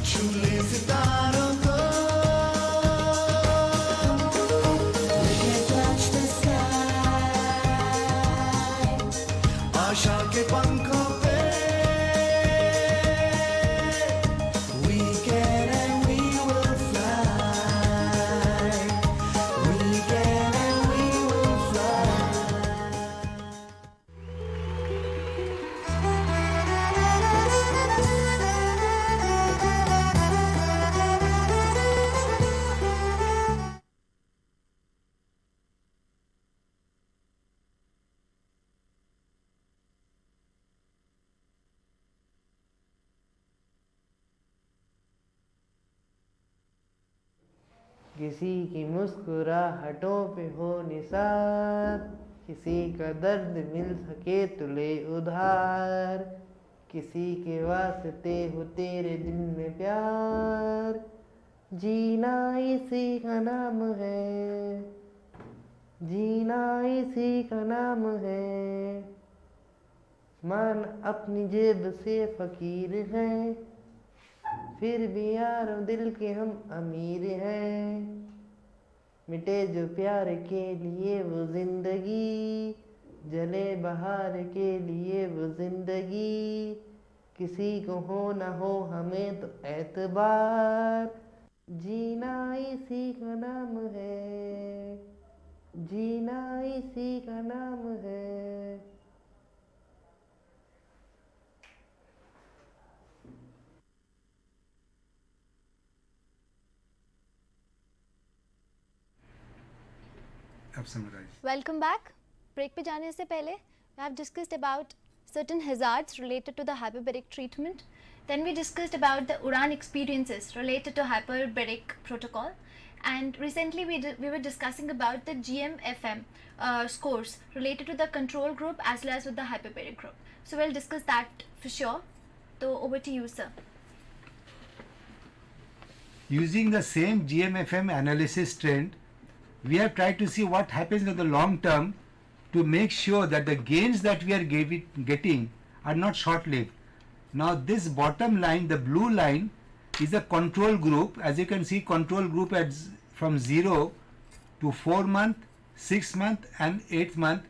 छू ले सितारों को। We can touch the sky, आशा के पंखों पे we can and we will fly, we can and we will fly. किसी की मुस्कुराहटों पे हो निसार, किसी का दर्द मिल सके तो ले उधार, किसी के वास्ते हो तेरे दिल में प्यार, जीना इसी का नाम है, जीना इसी का नाम है। मान अपनी जेब से फकीर हैं, फिर भी यारों दिल के हम अमीर हैं। मिटे जो प्यार के लिए वो जिंदगी, जले बहार के लिए वो जिंदगी, किसी को हो ना हो हमें तो एतबार, जीना इसी का नाम है, जीना इसी का नाम है। have summarized. Welcome back. Break पे जाने से पहले we have discussed about certain hazards related to the hyperbaric treatment. Then we discussed about the URAN experiences related to hyperbaric protocol. And recently we were discussing about the GMFM scores related to the control group as well as with the hyperbaric group. So we'll discuss that for sure. So over to you, sir. Using the same GMFM analysis trend, we have tried to see what happens in the long term to make sure that the gains that we are getting are not short-lived. Now this bottom line, the blue line, is a control group. As you can see, control group at from 0 to 4 month, 6 month and 8 month,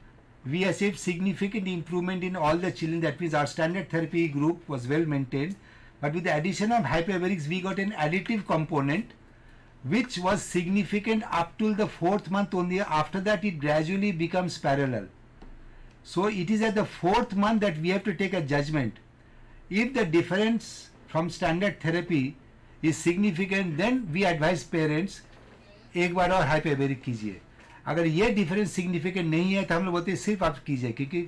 we achieved significant improvement in all the children. That means our standard therapy group was well maintained. But with the addition of hyperbarics, we got an additive component which was significant up till the 4th month only. After that it gradually becomes parallel. So it is at the 4th month that we have to take a judgment. If the difference from standard therapy is significant, then we advise parents एक बार और hyperbaric कीजिए. अगर ये difference significant नहीं है तो हम लोग बोलते हैं सिर्फ आप कीजिए, क्योंकि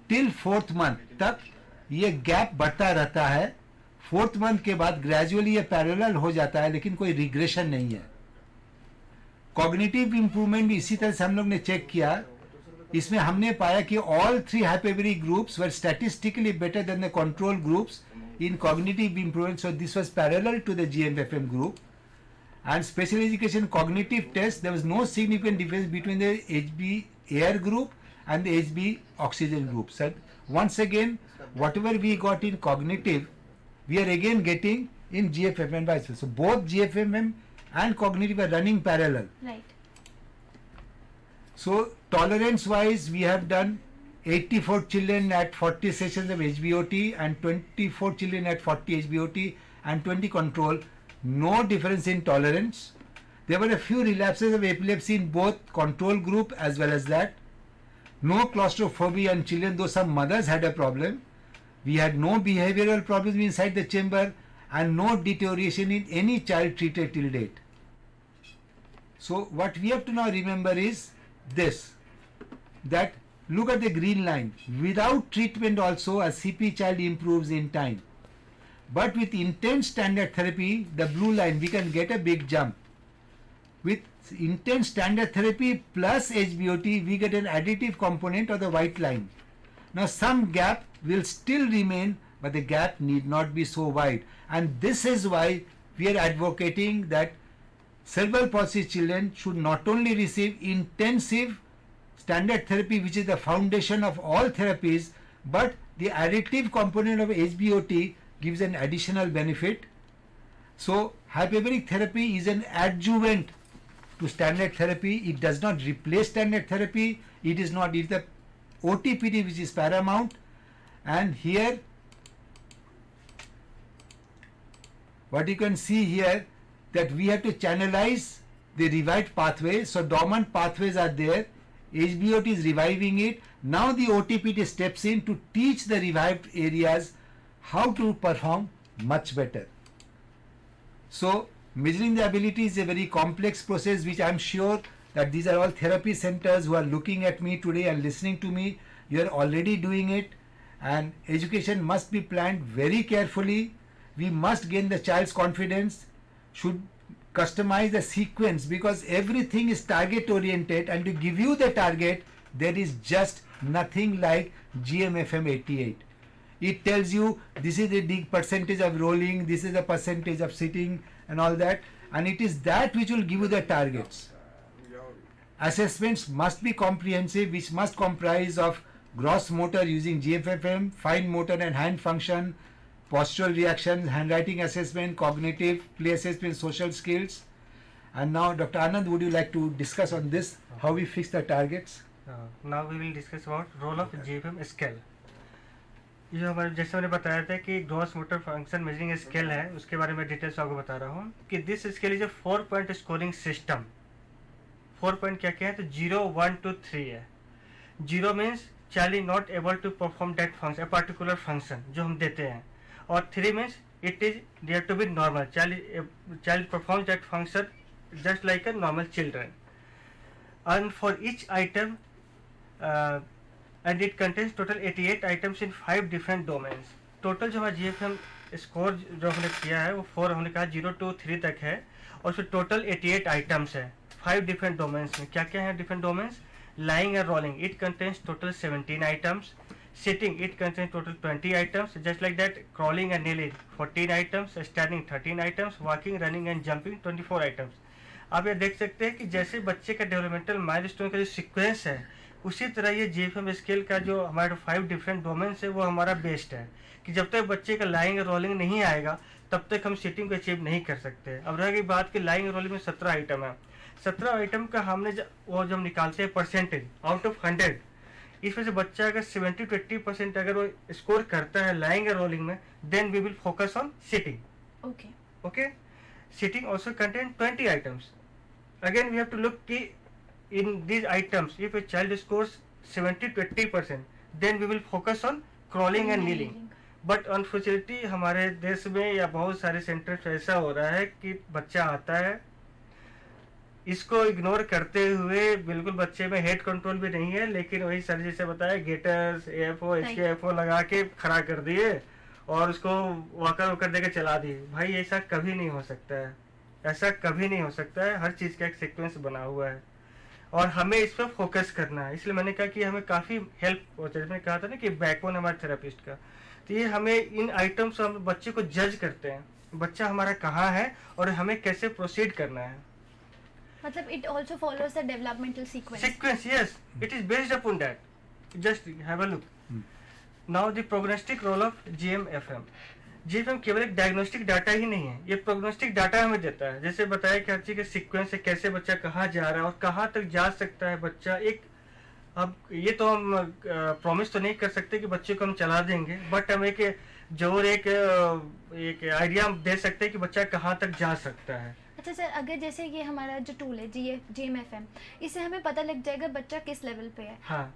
टिल 4th मंथ तक ये गैप बढ़ता रहता है. 4th मंथ के बाद ग्रेजुअली ये पैरेलल हो जाता है, लेकिन कोई रिग्रेशन नहीं है. कॉग्निटिव इंप्रूवमेंट भी इसी तरह से हम लोग ने चेक किया. इसमें हमने पाया कि all 3 hyperbaric groups were statistically better than the control groups in cognitive improvement. So this was parallel to the GMFM group. And special education cognitive test, there was no significant difference between the HB air group and the HB oxygen group. So once again, whatever we got in cognitive, we are again getting in GFFM and vice versa. So both GFFM and cognitive are running parallel. Right. So tolerance wise, we have done 84 children at 40 sessions of HBOT and 24 children at 40 HBOT and 20 control. No difference in tolerance. There were a few relapses of epilepsy in both control group as well as that. No claustrophobia in children, though some mothers had a problem. We had no behavioral problems inside the chamber and no deterioration in any child treated till date. So what we have to now remember is this, that look at the green line. Without treatment also a CP child improves in time. But with intense standard therapy, the blue line, we can get a big jump. With intense standard therapy plus HBOT, we get an additive component of the white line. Now some gap will still remain, but the gap need not be so wide. And this is why we are advocating that cerebral palsy children should not only receive intensive standard therapy, which is the foundation of all therapies, but the additive component of HBOT gives an additional benefit. So hyperbaric therapy is an adjuvant to standard therapy. It does not replace standard therapy. It is not, it is the OTPT which is paramount. And here what you can see here, that we have to channelize the revived pathway. So dormant pathways are there. HBOT is reviving it. Now the OTPT steps in to teach the revived areas how to perform much better. So measuring the ability is a very complex process, which I am sure that these are all therapy centers who are looking at me today and listening to me. You are already doing it, and education must be planned very carefully. We must gain the child's confidence, should customize the sequence, because everything is target oriented, and to give you the target there is just nothing like GMFM 88. It tells you this is the percentage of rolling, this is the percentage of sitting and all that, and it is that which will give you the targets. Assessments must be comprehensive, which must comprise of gross motor using GFFM, fine motor and hand function, postural reactions, handwriting assessment, cognitive, play assessment, social skills. And now Dr. Anand, would you like to discuss on this, how we fix the targets? Now we will discuss about role of GFM scale. ये हमारे जैसे मैंने बताया था कि gross motor function measuring scale है, उसके बारे में डिटेल्स आपको बता रहा हूँ कि this scale is a 4 point scoring system. 4 point क्या क्या है, तो 0, 1, 2, 3 है. 0 means child is not able to perform that function, a particular function जो हम देते हैं, और 3 means it is there to be normal, child perform that function just like a normal children. and for each item and it contains total 88 items in 5 different domains. Total जो हमारा GFM score जो हमने किया है वो 4 हमने कहा 0 to 3 तक है, और फिर टोटल 88 आइटम्स है 5 डिफरेंट डोमेन्स में. क्या क्या है different domains? lying and rolling, it contains total 17 items. Sitting, it contains total 20 items. Just like that, crawling and kneeling 14 items. Standing 13 items. Walking, running and jumping 24 items. आप ये देख सकते हैं कि जैसे बच्चे का डेवलपमेंटल माइलस्टोन का जो सीक्वेंस है, उसी तरह ये GFM स्केल का जो हमारे 5 डिफरेंट डोमेन्स है वो हमारा बेस्ड है कि जब तक बच्चे का लाइंग और रोलिंग नहीं आएगा तब तक हम सिटिंग को अचीव नहीं कर सकते. अब रह गई बात कि लाइंग और रोलिंग में 17 आइटम है. 17 आइटम का हमने वो जब निकालते हैं परसेंटेज आउट ऑफ 100, इसमें से बच्चा अगर 70 to 80% अगर वो स्कोर करता है लाइंग और रोलिंग में, then we will focus on sitting. Okay. Sitting also contain 20 items. Again we have to look कि in these items if a child scores 70 to 80%, then we will focus on crawling and kneeling. But unfortunately हमारे देश में या बहुत सारे centres ऐसा हो रहा है कि बच्चा आता है, इसको इग्नोर करते हुए, बिल्कुल बच्चे में हेड कंट्रोल भी नहीं है, लेकिन वही सर जैसे बताया गेटर्स AFO HKFO लगा के खड़ा कर दिए और उसको वॉकर देके चला दिए. भाई ऐसा कभी नहीं हो सकता है, ऐसा कभी नहीं हो सकता है. हर चीज़ का एक सीक्वेंस बना हुआ है और हमें इस पर फोकस करना है. इसलिए मैंने कहा कि हमें काफ़ी हेल्प होता है. मैंने कहा था ना कि बैकबोन हमारे थेरेपिस्ट का, तो ये हमें इन आइटम्स से हम बच्चे को जज करते हैं, बच्चा हमारा कहाँ है और हमें कैसे प्रोसीड करना है. मतलब it also follows the developmental sequence. Yes, it is based upon that. Just have a look. Now the prognostic role of GMFM. GFM केवल एक डायग्नोस्टिक डाटा ही नहीं है, ये प्रोग्नोस्टिक डाटा हमें देता है. जैसे बताया कि हर चीज के सीक्वेंस है, कैसे बच्चा कहाँ जा रहा है और कहाँ तक जा सकता है बच्चा. एक अब ये तो हम प्रॉमिस तो नहीं कर सकते कि बच्चे को हम चला देंगे, बट हम एक जोर एक आइडिया दे सकते हैं कि बच्चा कहाँ तक जा सकता है. अच्छा सर, अगर जैसे ये हमारा जो टूल है GMFM, इससे हमें पता लग जाएगा बच्चा किस लेवल पे है. हाँ.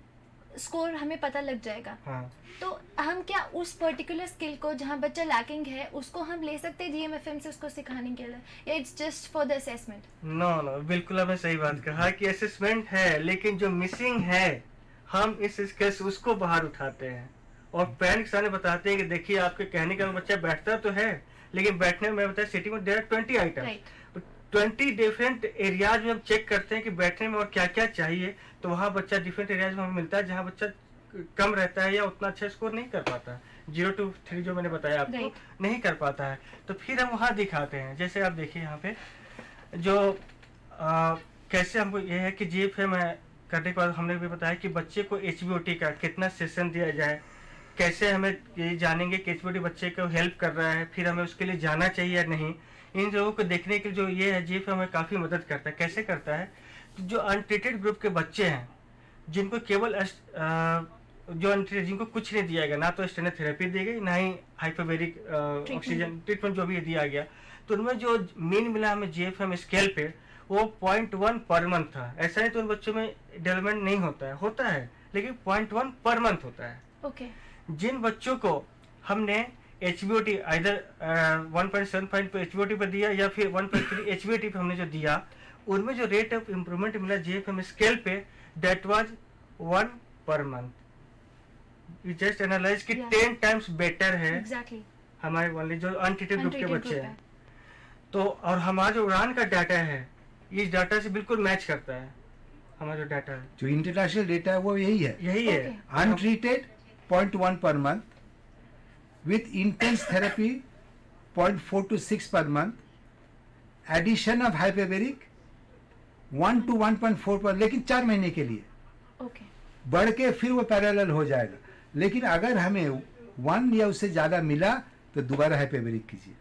स्कोर हमें पता लग जाएगा. हाँ. तो हम क्या उस पर्टिकुलर स्किल को जहाँ बच्चा लैकिंग है उसको हम ले सकते हैं GMFM से उसको सिखाने के लिए, या it's just for the assessment? No, बिल्कुल आपने सही बात कहा कि असेसमेंट है, लेकिन जो मिसिंग है हम इस स्किल से उसको बाहर उठाते हैं और पेरेंट्स के सामने बताते हैं कि देखिए आपके कहने का बच्चा बैठता तो है, लेकिन बैठने में बताया सिटिंग में there are 20 item. 20 different areas में हम चेक करते हैं कि बैठने में और क्या क्या चाहिए, तो वहाँ बच्चा डिफरेंट एरियाज में हमें मिलता है जहाँ बच्चा कम रहता है या उतना अच्छा स्कोर नहीं कर पाता. 0 to 3 जो मैंने बताया आपको नहीं कर पाता है, तो फिर हम वहाँ दिखाते हैं. जैसे आप देखिए यहाँ पे जो कैसे हमको ये है कि GFM करने के बाद हमने भी बताया कि बच्चे को HBOT का कितना सेशन दिया जाए, कैसे हमें ये जानेंगे कि HBOT बच्चे को हेल्प कर रहा है, फिर हमें उसके लिए जाना चाहिए या नहीं. इन लोगों को देखने के लिए जो ये है GFM हमें काफ़ी मदद करता है. कैसे करता है? तो जो अनट्रीटेड ग्रुप के बच्चे हैं, जिनको केवल जो अनट्रीटेड, जिनको कुछ नहीं दिया गया, ना तो स्टेनर थेरेपी दी गई, ना ही हाइपोबेरिक ऑक्सीजन ट्रीटमेंट जो भी दिया गया, तो उनमें जो मीन मिला हमें GFM स्केल पे वो 0.1 पर मंथ था. ऐसा नहीं तो उन बच्चों में डेवलपमेंट नहीं होता है, लेकिन 0.1 पर मंथ होता है. ओके. जिन बच्चों को हमने HBOT आइदर 1.75 पे HBOT पर दिया या फिर 1.3 HBOT पे हमने जो दिया, उनमें जो रेट ऑफ इम्प्रूवमेंट मिला GFM स्केल पे, that was 1 per month. We just analyse कि 10 टाइम्स बेटर है हमारे वाले जो अनट्रीटेड ग्रुप के बच्चे हैं. तो और हमारा जो उड़ान का डाटा है इस डाटा से बिल्कुल मैच करता है. हमारा जो डाटा है, जो इंटरनेशनल डेटा है वो यही है. Untreated 0.1 per month, with intense therapy 0.4 to 6 per month, addition of hyperbaric 1 to 1.4 पर, लेकिन 4 महीने के लिए. okay. बढ़ के फिर वो पैरेलल हो जाएगा. लेकिन अगर हमें 1 या उससे ज़्यादा मिला तो दोबारा हाइपेबरिक कीजिए.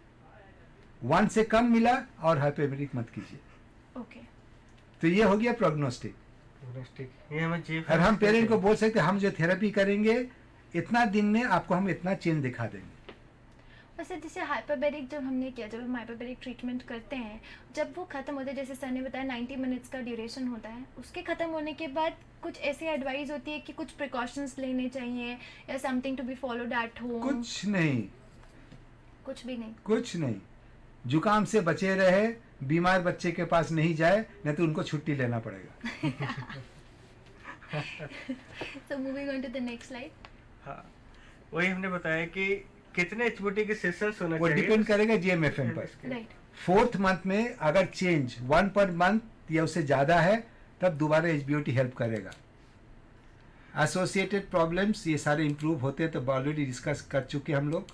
1 से कम मिला और हाइपेबरिक मत कीजिए. okay. तो ये हो गया प्रोग्नोस्टिक. ये हमें और हम पेरेंट को बोल सकते हम जो थेरेपी करेंगे इतना दिन में आपको हम इतना चेंज दिखा देंगे. वैसे जैसे हाइपरबेरिक जब हमने किया, जब हम हाइपरबेरिक ट्रीटमेंट करते हैं, जब वो खत्म होता है, जैसे सर ने बताया 90 मिनट्स का ड्यूरेशन होता है, उसके खत्म होने के बाद कुछ ऐसी एडवाइस होती है कि कुछ प्रिकॉशंस लेने चाहिए या something to be followed at home? कुछ नहीं, कुछ भी नहीं. कुछ नहीं. जुकाम से बचे रहे, बीमार बच्चे के पास नहीं जाए, नहीं तो उनको छुट्टी लेना पड़ेगा। So moving on to the next slide. हाँ, वही हमने बताया कि कितने HBT के सेशंस होना वो चाहिए। डिपेंड करेगा GMFM पर। Right. 4th मंथ में अगर चेंज 1 पर मंथ या उससे ज़्यादा है तब दोबारा HBOT हेल्प करेगा। एसोसिएटेड प्रॉब्लम्स ये सारे इम्प्रूव होते हैं, तो ऑलरेडी डिस्कस कर चुके हम लोग।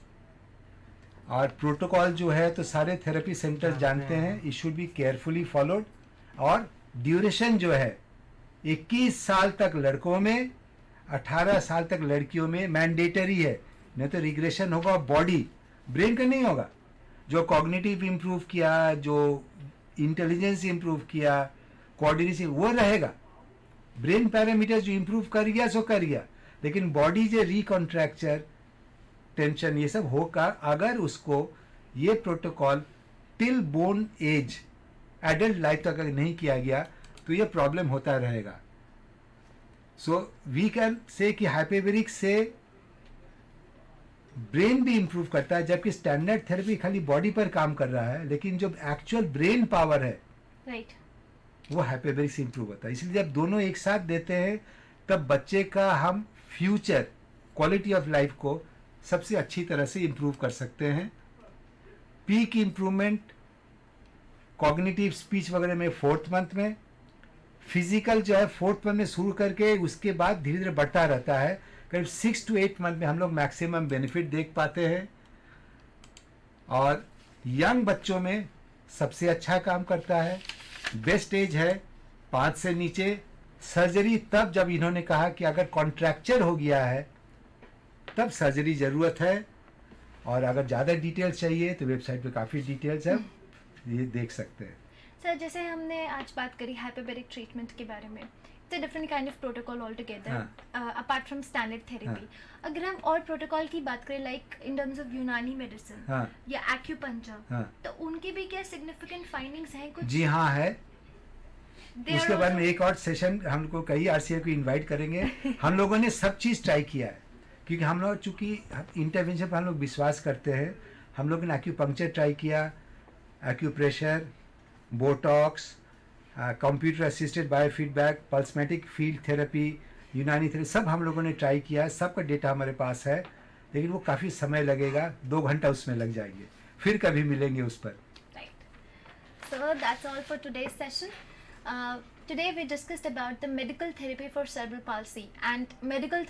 और प्रोटोकॉल जो है तो सारे थेरेपी सेंटर्स जानते हैं, it should be carefully followed. और ड्यूरेशन जो है 21 साल तक लड़कों में, 18 साल तक लड़कियों में मैंडेटरी है, नहीं तो रिग्रेशन होगा बॉडी, ब्रेन का नहीं होगा। जो कॉग्निटिव इम्प्रूव किया, जो इंटेलिजेंस इम्प्रूव किया, कोऑर्डिनेशन वो रहेगा। ब्रेन पैरामीटर जो इम्प्रूव कर गया सो कर गया, लेकिन बॉडी जो रिकॉन्ट्रैक्चर, टेंशन ये सब होगा अगर उसको ये protocol till bone age, adult life तक अगर नहीं किया गया तो ये प्रॉब्लम होता रहेगा। सो वी कैन से कि हाइपेबेरिक से ब्रेन भी इंप्रूव करता है, जबकि स्टैंडर्ड थेरेपी खाली बॉडी पर काम कर रहा है, लेकिन जो एक्चुअल ब्रेन पावर है Right. वो हाइपेबेरिक से इंप्रूव होता है। इसलिए जब दोनों एक साथ देते हैं तब बच्चे का हम फ्यूचर क्वालिटी ऑफ लाइफ को सबसे अच्छी तरह से इंप्रूव कर सकते हैं। पीक इंप्रूवमेंट कॉग्निटिव स्पीच वगैरह में 4th मंथ में, फिजिकल जो है 4th मंथ में शुरू करके उसके बाद धीरे धीरे बढ़ता रहता है। करीब 6 to 8 मंथ में हम लोग मैक्सिमम बेनिफिट देख पाते हैं। और यंग बच्चों में सबसे अच्छा काम करता है। बेस्ट एज है 5 से नीचे। सर्जरी तब जब इन्होंने कहा कि अगर कॉन्ट्रैक्चर हो गया है तब सर्जरी ज़रूरत है। और अगर ज़्यादा डिटेल्स चाहिए तो वेबसाइट पे काफ़ी डिटेल्स है, ये देख सकते हैं। सर, जैसे हमने आज बात करी हाइपरबैरिक ट्रीटमेंट के बारे में, it's a different kind of protocol all together apart from standard therapy. अगर हम और प्रोटोकॉल की बात करें लाइक इन टर्म्स ऑफ यूनानी मेडिसिन या एक्यूपंक्चर, तो उनकी भी क्या सिग्निफिकेंट फाइंडिंग्स हैं कुछ? जी हाँ है। उसके बाद में एक और सेशन हम लोग कई RCA को इनवाइट करेंगे। हम लोगों ने सब चीज़ ट्राई किया है, क्योंकि हम लोग चूँकि इंटरवेंशन पर हम लोग विश्वास करते हैं। हम लोगों ने एक्यूपंक्चर ट्राई किया, acupressure, botox, computer assisted biofeedback, पल्समेटिक फील्ड थेरेपी, यूनानी थेरेपी, सब हम लोगों ने ट्राई किया है। सबका डेटा हमारे पास है, लेकिन वो काफ़ी समय लगेगा, 2 घंटा उसमें लग जाएंगे। फिर कभी मिलेंगे उस पर। So that's all for today's session. Today we discussed about the medical therapy for cerebral palsy and medical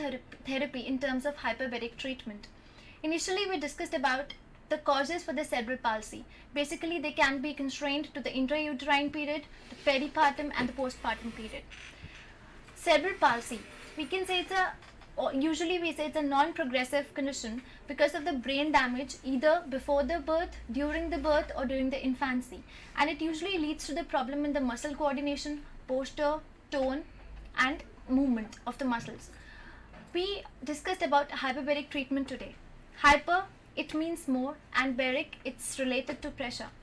therapy in terms of hyperbaric treatment. Initially we discussed about the causes for the cerebral palsy. Basically they can be constrained to the intrauterine period, the peripartum and the postpartum period. Cerebral palsy, we can say usually we say it's a non-progressive condition because of the brain damage either before the birth, during the birth or during the infancy, and it usually leads to the problem in the muscle coordination, posture, tone and movement of the muscles. We discussed about hyperbaric treatment today. Hyper, it means more, and baric, it's related to pressure.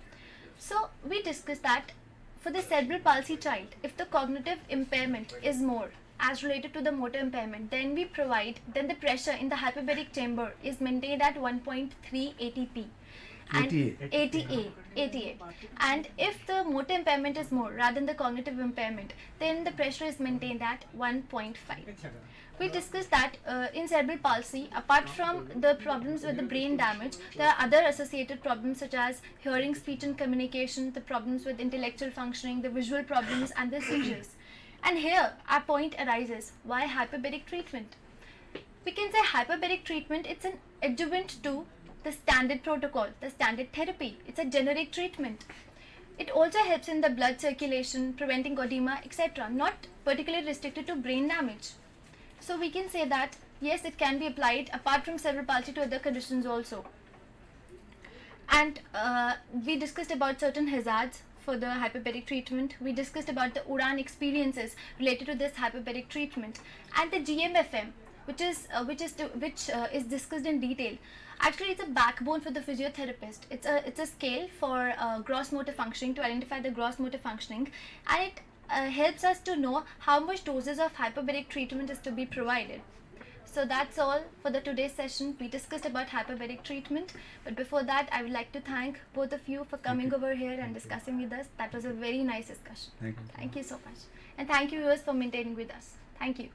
So we discussed that for the cerebral palsy child, if the cognitive impairment is more as related to the motor impairment, then the pressure in the hyperbaric chamber is maintained at 1.3 ATP and ATA. And if the motor impairment is more rather than the cognitive impairment, then the pressure is maintained at 1.5. We discussed that in cerebral palsy, apart from the problems with the brain damage, there are other associated problems such as hearing, speech and communication, the problems with intellectual functioning, the visual problems and the seizures. And here our point arises, why hyperbaric treatment? We can say hyperbaric treatment, it's an adjuvant to the standard protocol, the standard therapy. It's a generic treatment. It also helps in the blood circulation, preventing edema, etc. Not particularly restricted to brain damage. So we can say that yes, it can be applied apart from cerebral palsy to other conditions also. And we discussed about certain hazards for the hyperbaric treatment. We discussed about the UDAN experiences related to this hyperbaric treatment, and the GMFM, which is discussed in detail. Actually, it's a backbone for the physiotherapist. It's a scale for gross motor functioning, to identify the gross motor functioning, and it helps us to know how much doses of hyperbaric treatment is to be provided. So that's all for the today's session. We discussed about hyperbaric treatment, but before that I would like to thank both of you for coming over here and discussing with us. That was a very nice discussion. Thank you. Thank you so much. And thank you viewers for maintaining with us. Thank you.